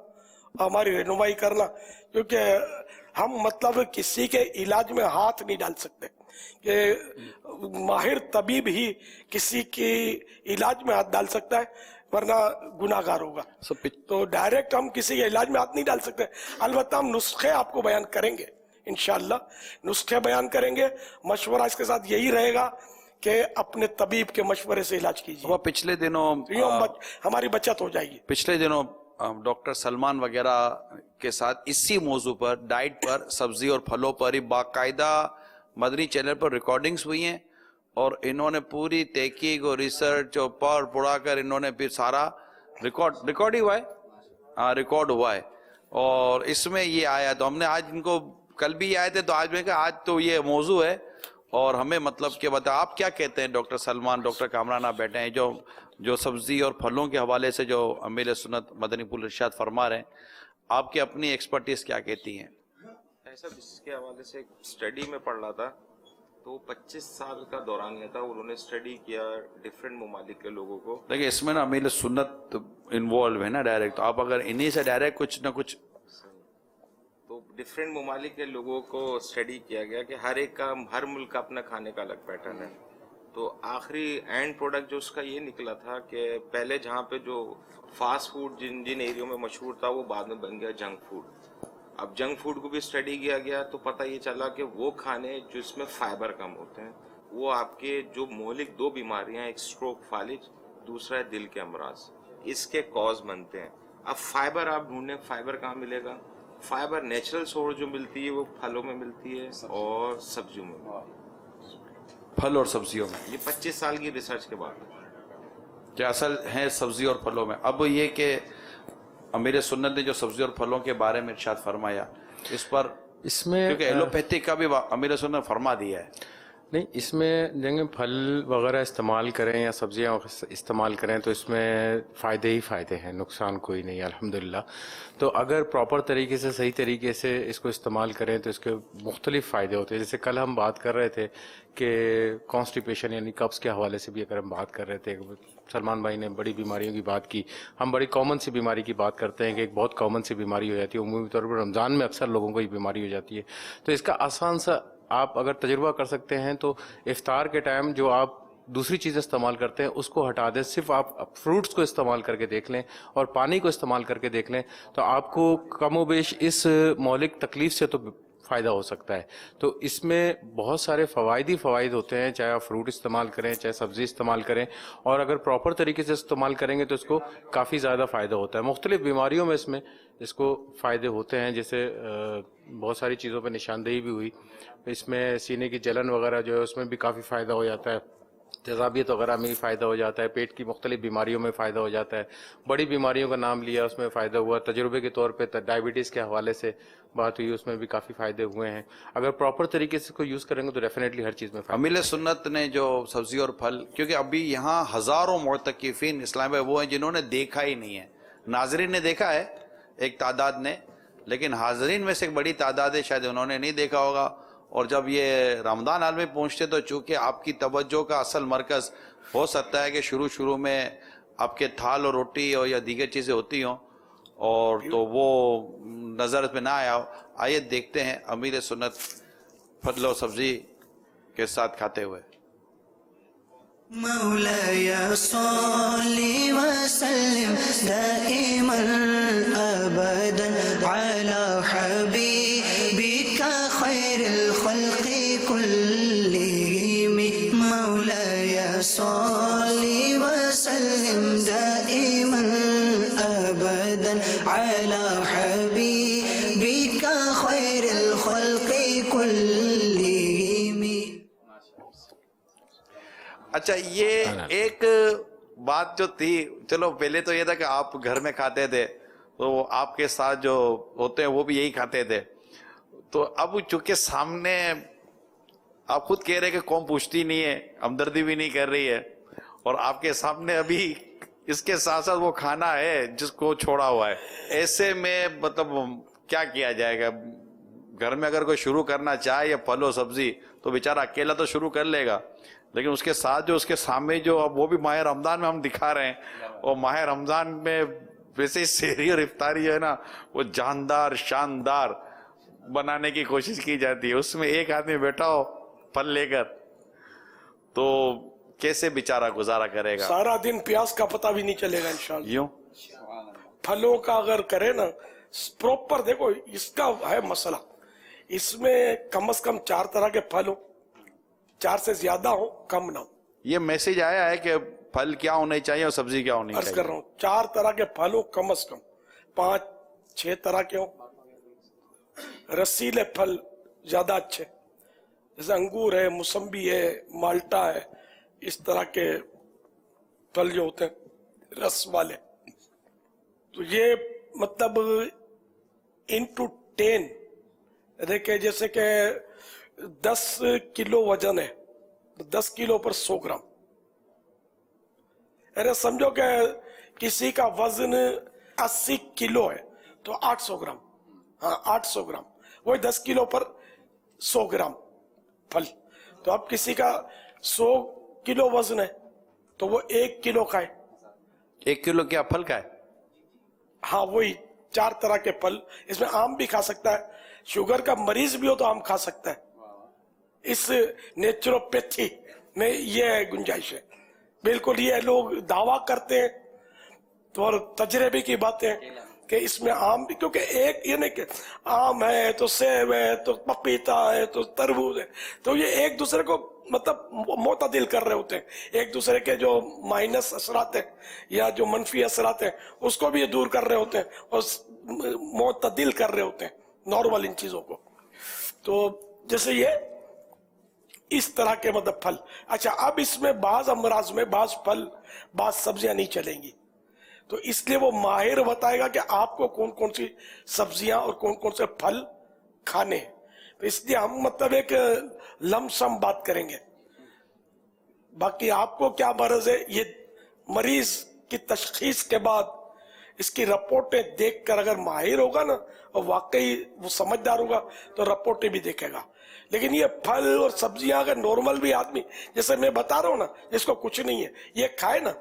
हमारी रहनुमाई करना, क्योंकि हम मतलब किसी के इलाज में हाथ नहीं डाल सकते कि माहिर तबीब ही किसी के इलाज में हाथ डाल सकता है, वरना गुनाहगार होगा। तो डायरेक्ट हम किसी के इलाज में हाथ नहीं डाल सकते। अलबत्ता हम नुस्खे आपको बयान करेंगे, इंशाअल्लाह नुस्खे बयान करेंगे। मशवरा इसके साथ यही रहेगा कि अपने तबीब के मशवरे से इलाज कीजिए। वो पिछले दिनों हमारी बचत हो जाएगी। पिछले दिनों डॉक्टर सलमान वगैरह के साथ इसी मौजू पर, डाइट पर, सब्जी और फलों पर ही बाकायदा मदनी चैनल पर रिकॉर्डिंग्स हुई हैं, और इन्होंने पूरी तहकीक और रिसर्च और पढ़ा कर इन्होंने फिर सारा रिकॉर्ड ही हुआ है, हाँ रिकॉर्ड हुआ है। और इसमें ये आया, तो हमने आज इनको, कल भी आए थे तो आज में कहा आज तो ये मौजू है और हमें मतलब के बता। आप क्या कहते हैं डॉक्टर सलमान, डॉक्टर कामरान आप बैठे हैं, जो सब्जी और फलों के हवाले से जो अमीर सुन्नत मदनी पुल इरशाद फरमा रहे हैं, आपकी अपनी एक्सपर्टीज क्या कहती हैं? ऐसा इसके हवाले से एक स्टडी में पढ़ रहा था, तो 25 साल का दौरानिया था, उन्होंने स्टडी किया डिफरेंट ममालिक के लोगों को। देखिए इसमें ना अमीर सुन्नत इन्वॉल्व है ना डायरेक्ट, तो आप अगर इन्हीं से डायरेक्ट कुछ ना कुछ, तो डिफरेंट ममालिक के लोगों को स्टडी किया गया कि हर मुल्क का अपना खाने का अलग पैटर्न है। तो आखिरी एंड प्रोडक्ट जो उसका ये निकला था कि पहले जहाँ पे जो फास्ट फूड जिन एरियो में मशहूर था, वो बाद में बन गया जंक फूड। अब जंक फूड को भी स्टडी किया गया तो पता ये चला कि वो खाने जिसमें फाइबर कम होते हैं, वो आपके जो मौलिक 2 बीमारियां, एक स्ट्रोक फालिज, दूसरा है दिल के अमराज, इसके कॉज बनते हैं। अब फाइबर आप ढूंढें, फाइबर कहाँ मिलेगा? फाइबर नेचुरल सोर्स जो मिलती है वो फलों में मिलती है और सब्जियों में, फल और सब्जियों में। ये 25 साल की रिसर्च के बाद क्या असल है सब्जी और फलों में। अब ये कि अमीर सुन्नत ने जो सब्जी और फलों के बारे में इरशाद फरमाया, इस पर इसमें क्योंकि एलोपैथी का भी अमीर सुन्नत फरमा दिया है, نہیں، اس میں دیکھیں پھل وغیرہ استعمال کریں یا سبزیاں استعمال کریں تو اس میں فائدے ہی فائدے ہیں، نقصان کوئی نہیں الحمدللہ. تو اگر پراپر طریقے سے صحیح طریقے سے اس کو استعمال کریں تو اس کے مختلف فائدے ہوتے ہیں. جیسے کل ہم بات کر رہے تھے کہ کانسٹیپیشن یعنی قبض کے حوالے سے بھی اگر ہم بات کر رہے تھے، سلمان بھائی نے بڑی بیماریوں کی بات کی، ہم بڑی کامن سی بیماری کی بات کرتے ہیں کہ ایک بہت کامن سی بیماری ہو جاتی ہے، عمومی طور پر رمضان میں اکثر لوگوں کو یہ بیماری ہو جاتی ہے. تو اس کا آسان سا آپ اگر تجربہ کر سکتے ہیں تو افطار کے ٹائم جو آپ دوسری چیزیں استعمال کرتے ہیں اس کو ہٹا دیں، صرف آپ فروٹس کو استعمال کر کے دیکھ لیں اور پانی کو استعمال کر کے دیکھ لیں تو آپ کو کم و بیش اس مہلک تکلیف سے تو فائدہ ہو سکتا ہے. تو اس میں بہت سارے فوائد ہوتے ہیں، چاہے آپ فروٹ استعمال کریں چاہے سبزی استعمال کریں، اور اگر پراپر طریقے سے استعمال کریں گے تو اس کو کافی زیادہ فائدہ ہوتا ہے. مختلف بیماریوں میں اس کو فائدے ہوتے ہیں، جیسے بہت ساری چیزوں پہ نشاندہی بھی ہوئی. اس میں سینے کی جلن وغیرہ جو ہے اس میں بھی کافی فائدہ ہو جاتا ہے، تیزابیت وغیرہ میں بھی فائدہ ہو جاتا ہے، پیٹ کی مختلف بیماریوں میں فائدہ ہو جاتا ہے. بڑی بیماریوں کا نام لیا اس میں فائدہ ہوا، تجربے کے طور پہ ڈائبٹیز کے حوالے سے بات ہوئی، اس میں بھی کافی فائدے ہوئے ہیں. اگر پراپر طریقے سے کو یوز کریں گے تو ڈیفینیٹلی ہر چیز میں فائدہ. امیل سنت نے جو سبزی اور پھل، کیونکہ ابھی یہاں ہزاروں معتکفین اسلام میں وہ ہیں جنہوں نے دیکھا ہی نہیں ہے. ناظرین نے دیکھا ہے ایک تعداد نے، لیکن حاضرین میں سے ایک بڑی تعداد ہے شاید انہوں نے نہیں دیکھا ہوگا. اور جب یہ رمضان حال میں پہنچتے تو چونکہ آپ کی توجہ کا اصل مرکز ہو سکتا ہے کہ شروع میں آپ کے تھال اور روٹی اور یا دیگر چیزیں ہوتی ہوں اور تو وہ نظر میں نہ آیا ہو. آئیے دیکھتے ہیں امیر سنت پھل و سبزی کے ساتھ کھاتے ہوئے. مولاي صل وسلم دائما ابدا على حبيبك خير الخلق كلهم. مولاي صل وسلم دائما ابدا على حبيبك خير الخلق كلهم. اچھا، یہ ایک بات جو تھی، چلو پہلے تو یہ تھا کہ آپ گھر میں کھاتے تھے تو آپ کے ساتھ جو ہوتے ہیں وہ بھی یہی کھاتے تھے. تو اب چونکہ سامنے آپ خود کہہ رہے کہ قوم پوچھتی نہیں ہے، ہمدردی بھی نہیں کر رہی ہے، اور آپ کے سامنے ابھی اس کے ساتھ ساتھ وہ کھانا ہے جس کو چھوڑا ہوا ہے، ایسے میں مطلب کیا کیا جائے گا؟ گھر میں اگر کوئی شروع کرنا چاہے یا پھل و سبزی تو بیچارہ اکیلا تو شروع کر لے گا، لیکن اس کے ساتھ جو اس کے سامنے جو اب وہ بھی ماہ رمضان میں ہم دکھا رہے ہیں، اور ماہ رمضان میں ویسے ہی سحری اور افطاری جو ہے نا وہ جاندار شاندار بنانے کی کوشش کی جاتی ہے. اس میں ایک آدمی بیٹھا ہو پھل لے کر تو کیسے بیچارہ گزارا کرے گا؟ سارا دن پیاس کا پتہ بھی نہیں چلے گا انشاءاللہ. یوں پھلوں کا اگر کرے نا پروپر، دیکھو اس کا ہے مسئلہ، اس میں کم از کم 4 طرح کے پھل ہو، 4 سے زیادہ ہو، کم نہ ہو. یہ میسج آیا ہے کہ پھل کیا ہونے چاہیے اور سبزی کیا ہونی عرض چاہیے. کر رہا ہوں 4 طرح کے پھل ہو، کم از کم 5-6 طرح کے ہو. رسیلے پھل زیادہ اچھے، جیسے انگور ہے، موسمبی ہے، مالٹا ہے، اس طرح کے پھل جو ہوتے ہیں رس والے. تو یہ مطلب انٹو 10 دیکھیں، جیسے کہ 10 کلو وزن ہے، 10 کلو پر 100 گرام. ارے سمجھو کہ کسی کا وزن 80 کلو ہے تو 800 گرام، ہاں 800 گرام، وہی 10 کلو پر 100 گرام پھل. تو اب کسی کا 100 کلو وزن ہے تو وہ 1 کلو کا ہے. 1 کلو کیا پھل کا ہے؟ ہاں وہی 4 طرح کے پھل. اس میں آم بھی کھا سکتا ہے، شوگر کا مریض بھی ہو تو آم کھا سکتا ہے. اس نیچروپیتھی میں یہ گنجائش ہے. بالکل یہ لوگ دعویٰ کرتے ہیں تو اور تجربے کی باتیں کہ اس میں آم بھی، کیونکہ ایک یہ نہیں کہ آم ہے تو سیب ہے تو پپیتا ہے تو تربوز ہے، تو یہ ایک دوسرے کو مطلب معتدل کر رہے ہوتے ہیں. ایک دوسرے کے جو مائنس اثرات ہیں یا جو منفی اثرات ہیں اس کو بھی یہ دور کر رہے ہوتے ہیں اور معتدل کر رہے ہوتے ہیں نارمل ان چیزوں کو. تو جیسے یہ اس طرح کے مطلب پھل. اچھا، اب اس میں بعض امراض میں بعض پھل بعض سبزیاں نہیں چلیں گی، تو اس لیے وہ ماہر بتائے گا کہ آپ کو کون کون سی سبزیاں اور کون کون سے پھل کھانے ہیں. तो इसलिए हम मतलब एक लमसम बात करेंगे। बाकी आपको क्या मर्ज है, ये मरीज की तशखीस के बाद इसकी रिपोर्टें देखकर अगर माहिर होगा ना और वाकई वो समझदार होगा तो रिपोर्टें भी देखेगा। लेकिन ये फल और सब्जियां अगर नॉर्मल भी आदमी, जैसे मैं बता रहा हूँ ना, इसको कुछ नहीं है, ये खाए ना,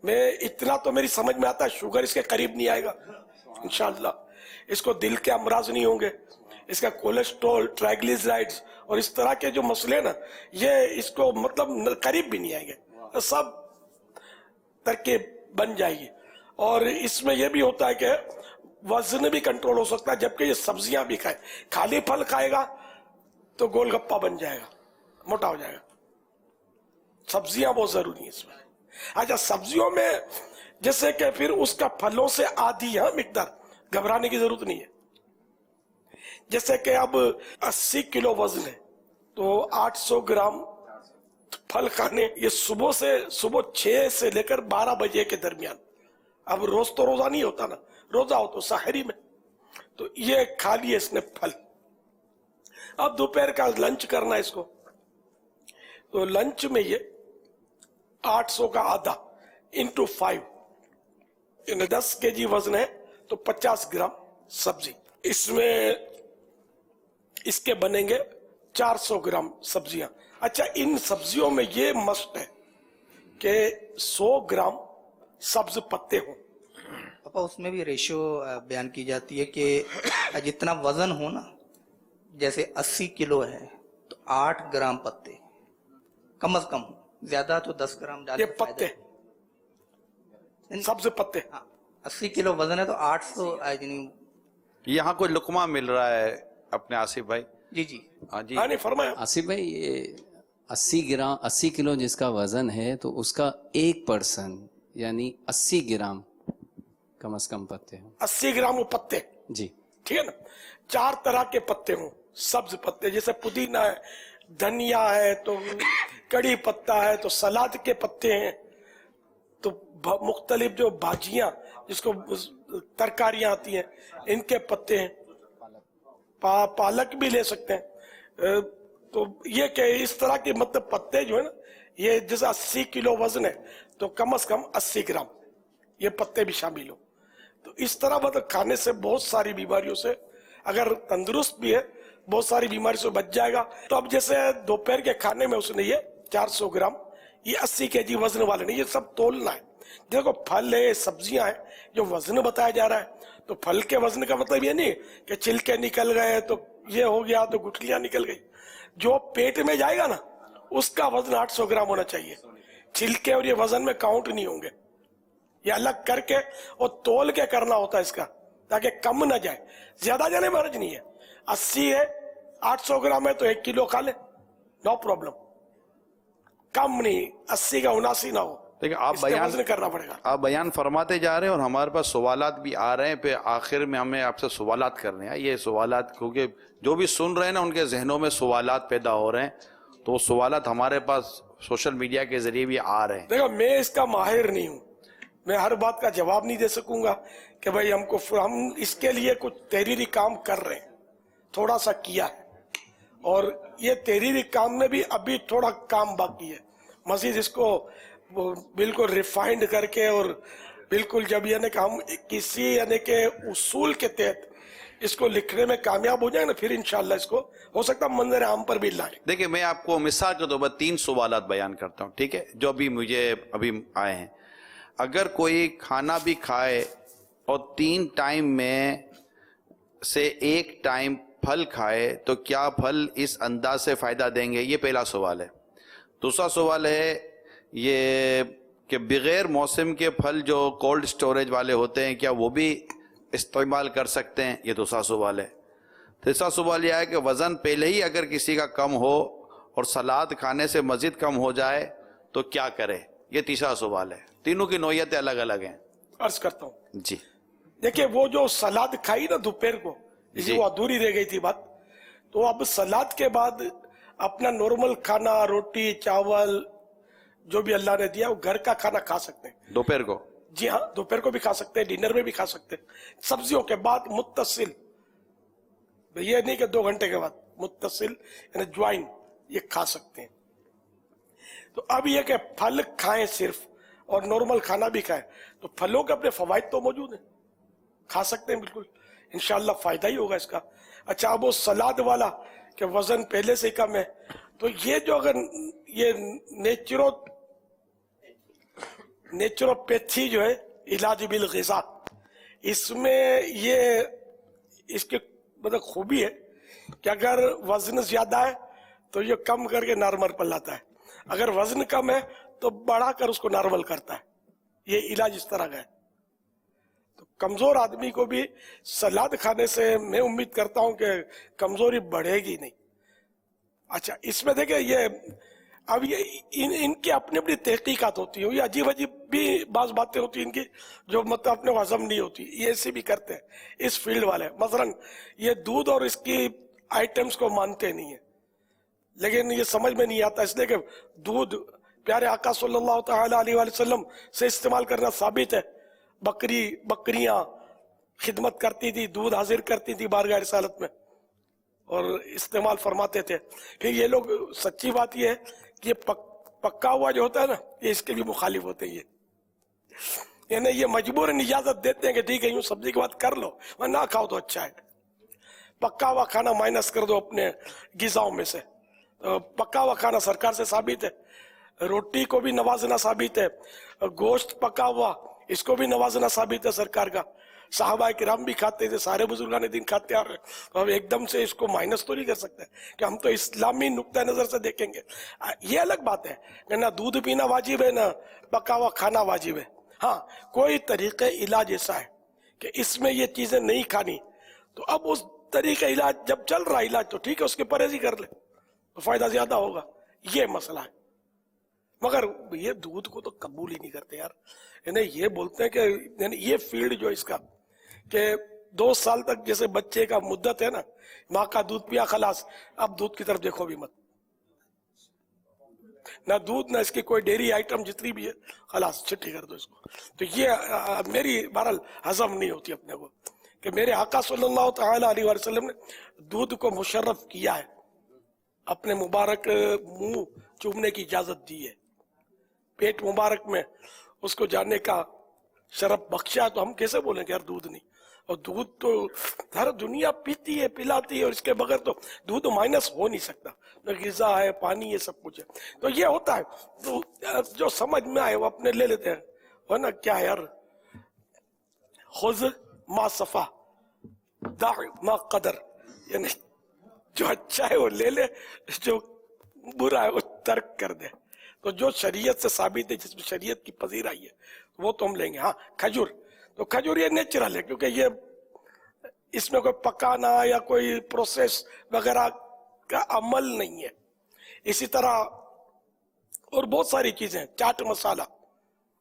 मैं इतना तो मेरी समझ में आता है शुगर इसके करीब नहीं आएगा इंशाअल्लाह, इसको दिल के अमराज नहीं होंगे, इसका कोलेस्ट्रॉल, ट्राइग्लिसराइड्स और इस तरह के जो मसले ना, ये इसको मतलब करीब भी नहीं आएंगे, तो सब तरकीब बन जाएगी। और इसमें यह भी होता है कि वजन भी कंट्रोल हो सकता है, जबकि ये सब्जियां भी खाए। खाली फल खाएगा तो गोलगप्पा बन जाएगा, मोटा हो जाएगा। सब्जियां बहुत जरूरी है इसमें। अच्छा, सब्जियों में जैसे कि फिर उसका फलों से आधी मिकदार, घबराने की जरूरत नहीं है। जैसे कि अब 80 किलो वजन है तो 800 ग्राम फल खाने, ये सुबह 6 से लेकर 12 बजे के दरमियान। अब रोज तो रोजा नहीं होता ना, रोजा हो तो सहरी में, तो ये खा लिए इसने फल। अब दोपहर का लंच करना है इसको, तो लंच में ये 800 का आधा इंटू 5, 10 केजी वजन है तो 50 ग्राम सब्जी, इसमें इसके बनेंगे 400 ग्राम सब्जियां। अच्छा, इन सब्जियों में ये मस्ट है कि 100 ग्राम सब्ज पत्ते हों। पापा उसमें भी रेशियो बयान की जाती है कि जितना वजन हो ना, जैसे 80 किलो है तो 8 ग्राम पत्ते कम से कम, ज्यादा तो 10 ग्राम डाल। ये पत्ते, सब्ज पत्ते। 80 किलो वजन है तो 800। यहाँ कोई लुकमा मिल रहा है अपने आसिफ भाई। जी जी, हाँ जी, नहीं फरमाया। आसिफ भाई, ये 80 किलो जिसका वजन है तो उसका 1% यानी 80 ग्राम कम से कम पत्ते हों। 80 ग्राम वो पत्ते, जी ठीक है ना। 4 तरह के पत्ते हों, सब्ज पत्ते, जैसे पुदीना है, धनिया है, तो कड़ी पत्ता है, तो सलाद के पत्ते हैं, तो मुख्तलिफ जो भाजियां जिसको तरकारियां आती हैं इनके पत्ते हैं, पालक भी ले सकते हैं। तो ये कि इस तरह के मतलब पत्ते जो है ना, ये जैसे 80 किलो वजन है तो कम से कम 80 ग्राम ये पत्ते भी शामिल हो। तो इस तरह मतलब खाने से बहुत सारी बीमारियों से, अगर तंदुरुस्त भी है, बहुत सारी बीमारी से बच जाएगा। तो अब जैसे दोपहर के खाने में उसने ये 400 ग्राम, ये 80 केजी वजन वाले नहीं, ये सब तोलना है। देखो फल है, सब्जियां हैं, जो वजन बताया जा रहा है, तो फल के वजन का मतलब ये नहीं कि छिलके निकल गए तो ये हो गया तो गुठलियां निकल गई। जो पेट में जाएगा ना उसका वजन 800 ग्राम होना चाहिए। छिलके और ये वजन में काउंट नहीं होंगे, ये अलग करके और तोल के करना होता है इसका, ताकि कम ना जाए, ज्यादा जाने में हर्ज नहीं है। 80 है, 800 ग्राम है तो 1 किलो खा ले, नो प्रॉब्लम। कम नहीं, 80 का 79 ना हो, देखिए आप वजन करना पड़ेगा। आप बयान फरमाते जा रहे हैं और हमारे पास सवालात भी आ रहे हैं, फिर आखिर में हमें आपसे सवालात करने हैं। ये सवालात क्योंकि जो भी सुन रहे हैं ना उनके जहनों में सवालात पैदा हो रहे हैं, तो वो सवालात हमारे पास सोशल मीडिया के जरिए भी आ रहे हैं। देखो मैं इसका माहिर नहीं हूँ, मैं हर बात का जवाब नहीं दे सकूंगा कि भाई हम इसके लिए कुछ तहरीरी काम कर रहे हैं, थोड़ा सा किया है, और ये तहरीरी काम में भी अभी थोड़ा काम बाकी है। मजीद इसको बिल्कुल रिफाइंड करके और बिल्कुल जब यानी कि हम किसी यानी के उसूल के तहत इसको लिखने में कामयाब हो जाए ना, फिर इंशाल्लाह इसको हो सकता है मंजर आम पर भी लाए। देखिए मैं आपको मिसाल के तौर पर 3 सवालात बयान करता हूँ, ठीक है, जो अभी मुझे आए हैं। अगर कोई खाना भी खाए और 3 टाइम में से 1 टाइम फल खाए तो क्या फल इस अंदाज से फायदा देंगे? ये पहला सवाल है। दूसरा सवाल है ये कि बगैर मौसम के फल जो कोल्ड स्टोरेज वाले होते हैं क्या वो भी इस्तेमाल कर सकते हैं? ये दूसरा सवाल है। तीसरा सवाल यह है कि वज़न पहले ही अगर किसी का कम हो और सलाद खाने से मज़ीद कम हो जाए तो क्या करे? ये तीसरा सवाल है। तीनों की नौयतें अलग अलग हैं। अर्ज करता हूँ जी। देखिए वो जो सलाद खाई ना दोपहर को, इसी वो अधूरी रह गई थी बात, तो अब सलाद के बाद अपना नॉर्मल खाना, रोटी चावल जो भी अल्लाह ने दिया वो घर का खाना खा सकते हैं दोपहर को। जी हाँ, दोपहर को भी खा सकते हैं, डिनर में भी खा सकते हैं। सब्जियों के बाद मुत्तसिल, ये नहीं कि 2 घंटे के बाद, मुत्तसिल यानी ज्वाइन, ये खा सकते हैं। तो अब ये कि फल खाएं सिर्फ और नॉर्मल खाना भी खाएं, तो फलों के अपने फवाइद तो मौजूद हैं, खा सकते हैं बिल्कुल, इंशाल्लाह फायदा ही होगा इसका। अच्छा, अब वो सलाद वाला कि वजन पहले से कम है, तो ये जो अगर ये नेचुरोपैथी जो है इलाज बिल ग़िज़ा, इसमें ये इसकी मतलब खूबी है कि अगर वजन ज्यादा है तो ये कम करके नॉर्मल पर लाता है, अगर वजन कम है तो बढ़ाकर उसको नॉर्मल करता है। ये इलाज इस तरह का है। तो कमजोर आदमी को भी सलाद खाने से मैं उम्मीद करता हूं कि कमजोरी बढ़ेगी नहीं। अच्छा, इसमें देखिए ये अब ये इनकी अपनी अपनी तहकीकात होती है, ये अजीब अजीब भी बात बातें होती हैं इनकी जो मतलब अपने को हजम नहीं होती, ये ऐसे भी करते हैं इस फील्ड वाले। मसलन ये दूध और इसकी आइटम्स को मानते नहीं है, लेकिन ये समझ में नहीं आता, इसलिए कि दूध प्यारे आका सल्लल्लाहु तआला अलैहि वसल्लम से इस्तेमाल करना साबित है। बकरियां खिदमत करती थी, दूध हाजिर करती थी बारगाह रिसालत में और इस्तेमाल फरमाते थे। फिर ये लोग, सच्ची बात ये है कि ये पक्का हुआ जो होता है ना, ये इसके भी मुखालिफ होते हैं। यानी ये मजबूरन इजाजत देते हैं कि ठीक है यूं सब्जी की बात कर लो, वह ना खाओ तो अच्छा है। पक्का हुआ खाना माइनस कर दो अपने गिजाओं में से। तो पक्का हुआ खाना सरकार से साबित है, रोटी को भी नवाजना साबित है, गोश्त पका हुआ इसको भी नवाजना साबित है सरकार का। साहबा किराम भी खाते थे, सारे बुजुर्गान दिन खाते आ रहे, तो अब एकदम से इसको माइनस तो नहीं कर सकते कि हम तो इस्लामी नुक्ता नजर से देखेंगे। ये अलग बात है कि ना दूध पीना वाजिब है ना पका हुआ खाना वाजिब है। हाँ, कोई तरीके इलाज ऐसा है कि इसमें ये चीजें नहीं खानी, तो अब उस तरीके इलाज जब चल रहा इलाज तो ठीक है, उसके परहेज ही कर ले तो फायदा ज्यादा होगा, ये मसला है। मगर ये दूध को तो कबूल ही नहीं करते यार, यानी ये बोलते हैं कि यानी ये फील्ड जो इसका कि 2 साल तक जैसे बच्चे का मुद्दत है ना, माँ का दूध पिया खलास, अब दूध की तरफ देखो भी मत, ना दूध ना इसकी कोई डेयरी आइटम जितनी भी है खलास छिट्टी कर दो इसको। तो ये मेरी बहरहाल हजम नहीं होती अपने को कि मेरे आका सल्लल्लाहु तआला अलैहि वसल्लम ने दूध को मुशर्रफ किया है, अपने मुबारक मुंह चूमने की इजाजत दी है, पेट मुबारक में उसको जाने का शरफ बख्शा है, तो हम कैसे बोलेंगे यार दूध नहीं। और दूध तो हर दुनिया पीती है पिलाती है, और इसके बगैर तो दूध तो माइनस हो नहीं सकता, ग़िज़ा है पानी है सब कुछ है। तो ये होता है, तो जो समझ में आए वो अपने ले लेते हैं, है ना। क्या यार, खुज़ मा सफ़ा दा मा कदर, यानी जो अच्छा है वो ले ले, जो बुरा है वो तर्क कर दे। तो जो शरीयत से साबित है, जिसमें शरीयत की पजीराई है, वो तो हम लेंगे। हाँ, खजूर, तो खजूर ये नेचुरल है क्योंकि ये इसमें कोई पकाना या कोई प्रोसेस वगैरह का अमल नहीं है। इसी तरह और बहुत सारी चीजें, चाट मसाला,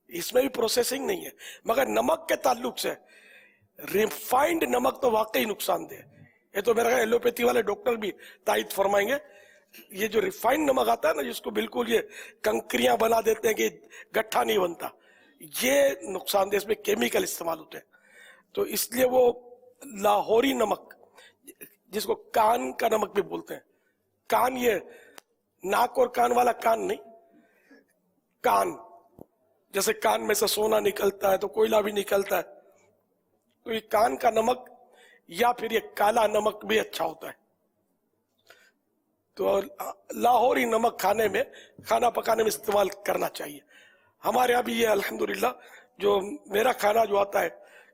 इसमें भी प्रोसेसिंग नहीं है। मगर नमक के ताल्लुक से रिफाइंड नमक तो वाकई नुकसानदेह है। ये तो मेरा एलोपैथी वाले डॉक्टर भी तायद फरमाएंगे। ये जो रिफाइंड नमक आता है ना, जिसको बिल्कुल ये कंकरियां बना देते हैं कि गट्ठा नहीं बनता, ये नुकसानदेह, इसमें केमिकल इस्तेमाल होते हैं। तो इसलिए वो लाहौरी नमक, जिसको कान का नमक भी बोलते हैं, कान ये नाक और कान वाला कान नहीं, कान जैसे कान में से सोना निकलता है तो कोयला भी निकलता है, तो ये कान का नमक या फिर ये काला नमक भी अच्छा होता है। तो लाहौरी नमक खाने में, खाना पकाने में इस्तेमाल करना चाहिए। हमारे यहाँ भी ये अल्हम्दुलिल्लाह, जो मेरा खाना जो आता है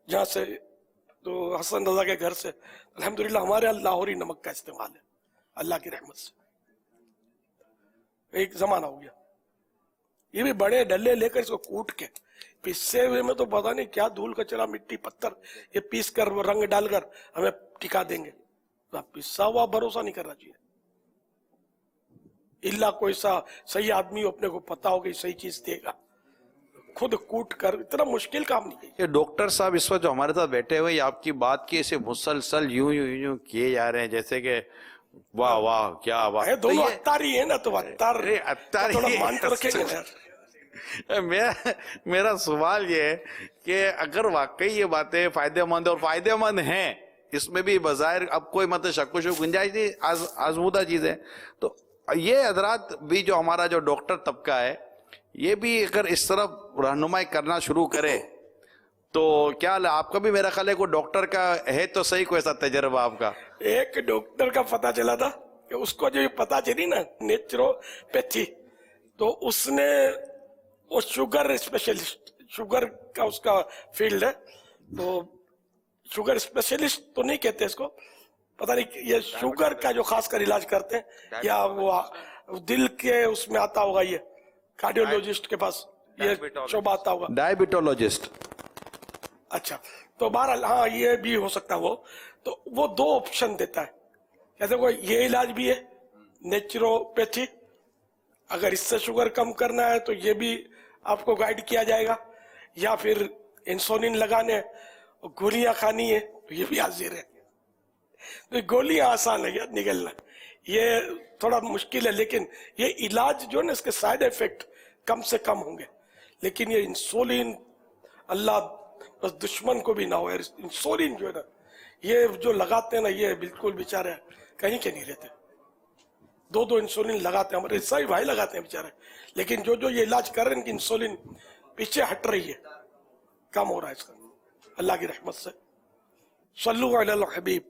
जहाँ से, तो हसन रजा के घर से, अल्हम्दुलिल्लाह हमारे यहाँ लाहौरी नमक का इस्तेमाल है, अल्लाह की रहमत से। एक जमाना हो गया, ये भी बड़े डल्ले लेकर इसको कूट के पिससे हुए में तो पता नहीं क्या धूल कचरा मिट्टी पत्थर ये पीस कर रंग डालकर हमें टिका देंगे। तो पिसा हुआ भरोसा नहीं करना चाहिए, इल्ला कोई सा सही आदमी अपने को पता हो कि सही चीज देगा, खुद कूट कर, इतना मुश्किल काम नहीं है। ये डॉक्टर साहब इस वक्त जो हमारे साथ बैठे हुए, आपकी बात की ऐसे मुसलसल यूं यूं यूं किए जा रहे हैं जैसे कि वाह वाह क्या वाह। दोनों अत्तारी है ना, तो अत्तारी थोड़ा मान कर रखेंगे यार। मेरा सवाल ये है कि अगर वाकई ये बातें फायदेमंद और फायदेमंद हैं, اس میں بھی بظاہر اب کوئی مطلب شک و شبہ گنجائش نہیں، آزمودہ چیزیں. تو یہ حضرات بھی جو ہمارا جو ڈاکٹر طبقہ ہے یہ بھی اگر اس طرف رہنمائی کرنا شروع کرے تو کیا آپ کا بھی میرا خیال ہے کوئی ڈاکٹر کا ہے تو صحیح کوئی ایسا تجربہ آپ کا؟ ایک ڈاکٹر کا پتہ چلا تھا کہ اس کو جو پتہ چلی نا نیچروپیتھی، تو اس نے وہ شوگر اسپیشلسٹ، شوگر کا اس کا فیلڈ ہے، تو شوگر اسپیشلسٹ تو نہیں کہتے اس کو، پتہ نہیں یہ شوگر کا جو خاص کر علاج کرتے ہیں، یا وہ دل کے اس میں آتا ہوگا، یہ کارڈیولوجسٹ کے پاس یہ شعبہ آتا ہوگا، ڈائبٹولوجسٹ. اچھا تو بہرحال ہاں یہ بھی ہو سکتا وہ. تو وہ دو آپشن دیتا ہے، جیسے کوئی یہ علاج بھی ہے نیچروپیتھی، اگر اس سے شوگر کم کرنا ہے تو یہ بھی آپ کو گائیڈ کیا جائے گا، یا پھر انسولین لگانے گولیاں کھانی ہے تو یہ بھی حاضر ہے. تو گولیاں آسان ہے نگلنا، یہ تھوڑا مشکل ہے، لیکن یہ علاج جو ہے نا اس کے سائیڈ ایفیکٹ کم سے کم ہوں گے. لیکن یہ انسولین اللہ بس دشمن کو بھی نہ ہو، انسولین جو ہے نا یہ جو لگاتے ہیں نا یہ بالکل بیچارے کہیں کے نہیں رہتے، دو انسولین لگاتے ہیں، ہمارے عیسائی بھائی لگاتے ہیں بیچارے، لیکن جو یہ علاج کر رہے ہیں ان کی انسولین پیچھے ہٹ رہی ہے، کم ہو رہا ہے اس کا اللہ کی رحمت سے. صلو علی الحبیب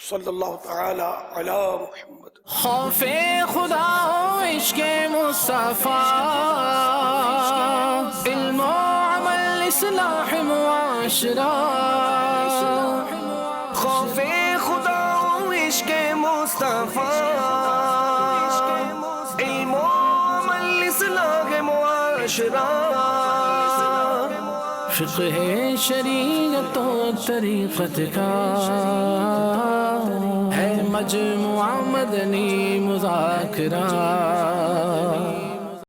صلی اللہ تعالی علی محمد. خوف خدا و عشق مصطفیٰ، علم و عمل اصلاح معاشرہ. خوف خدا و عشق مصطفیٰ، علم و عمل اصلاح معاشرہ. فقہ شریعت و طریقت کا ہے مجموعہ مدنی مذاکرہ.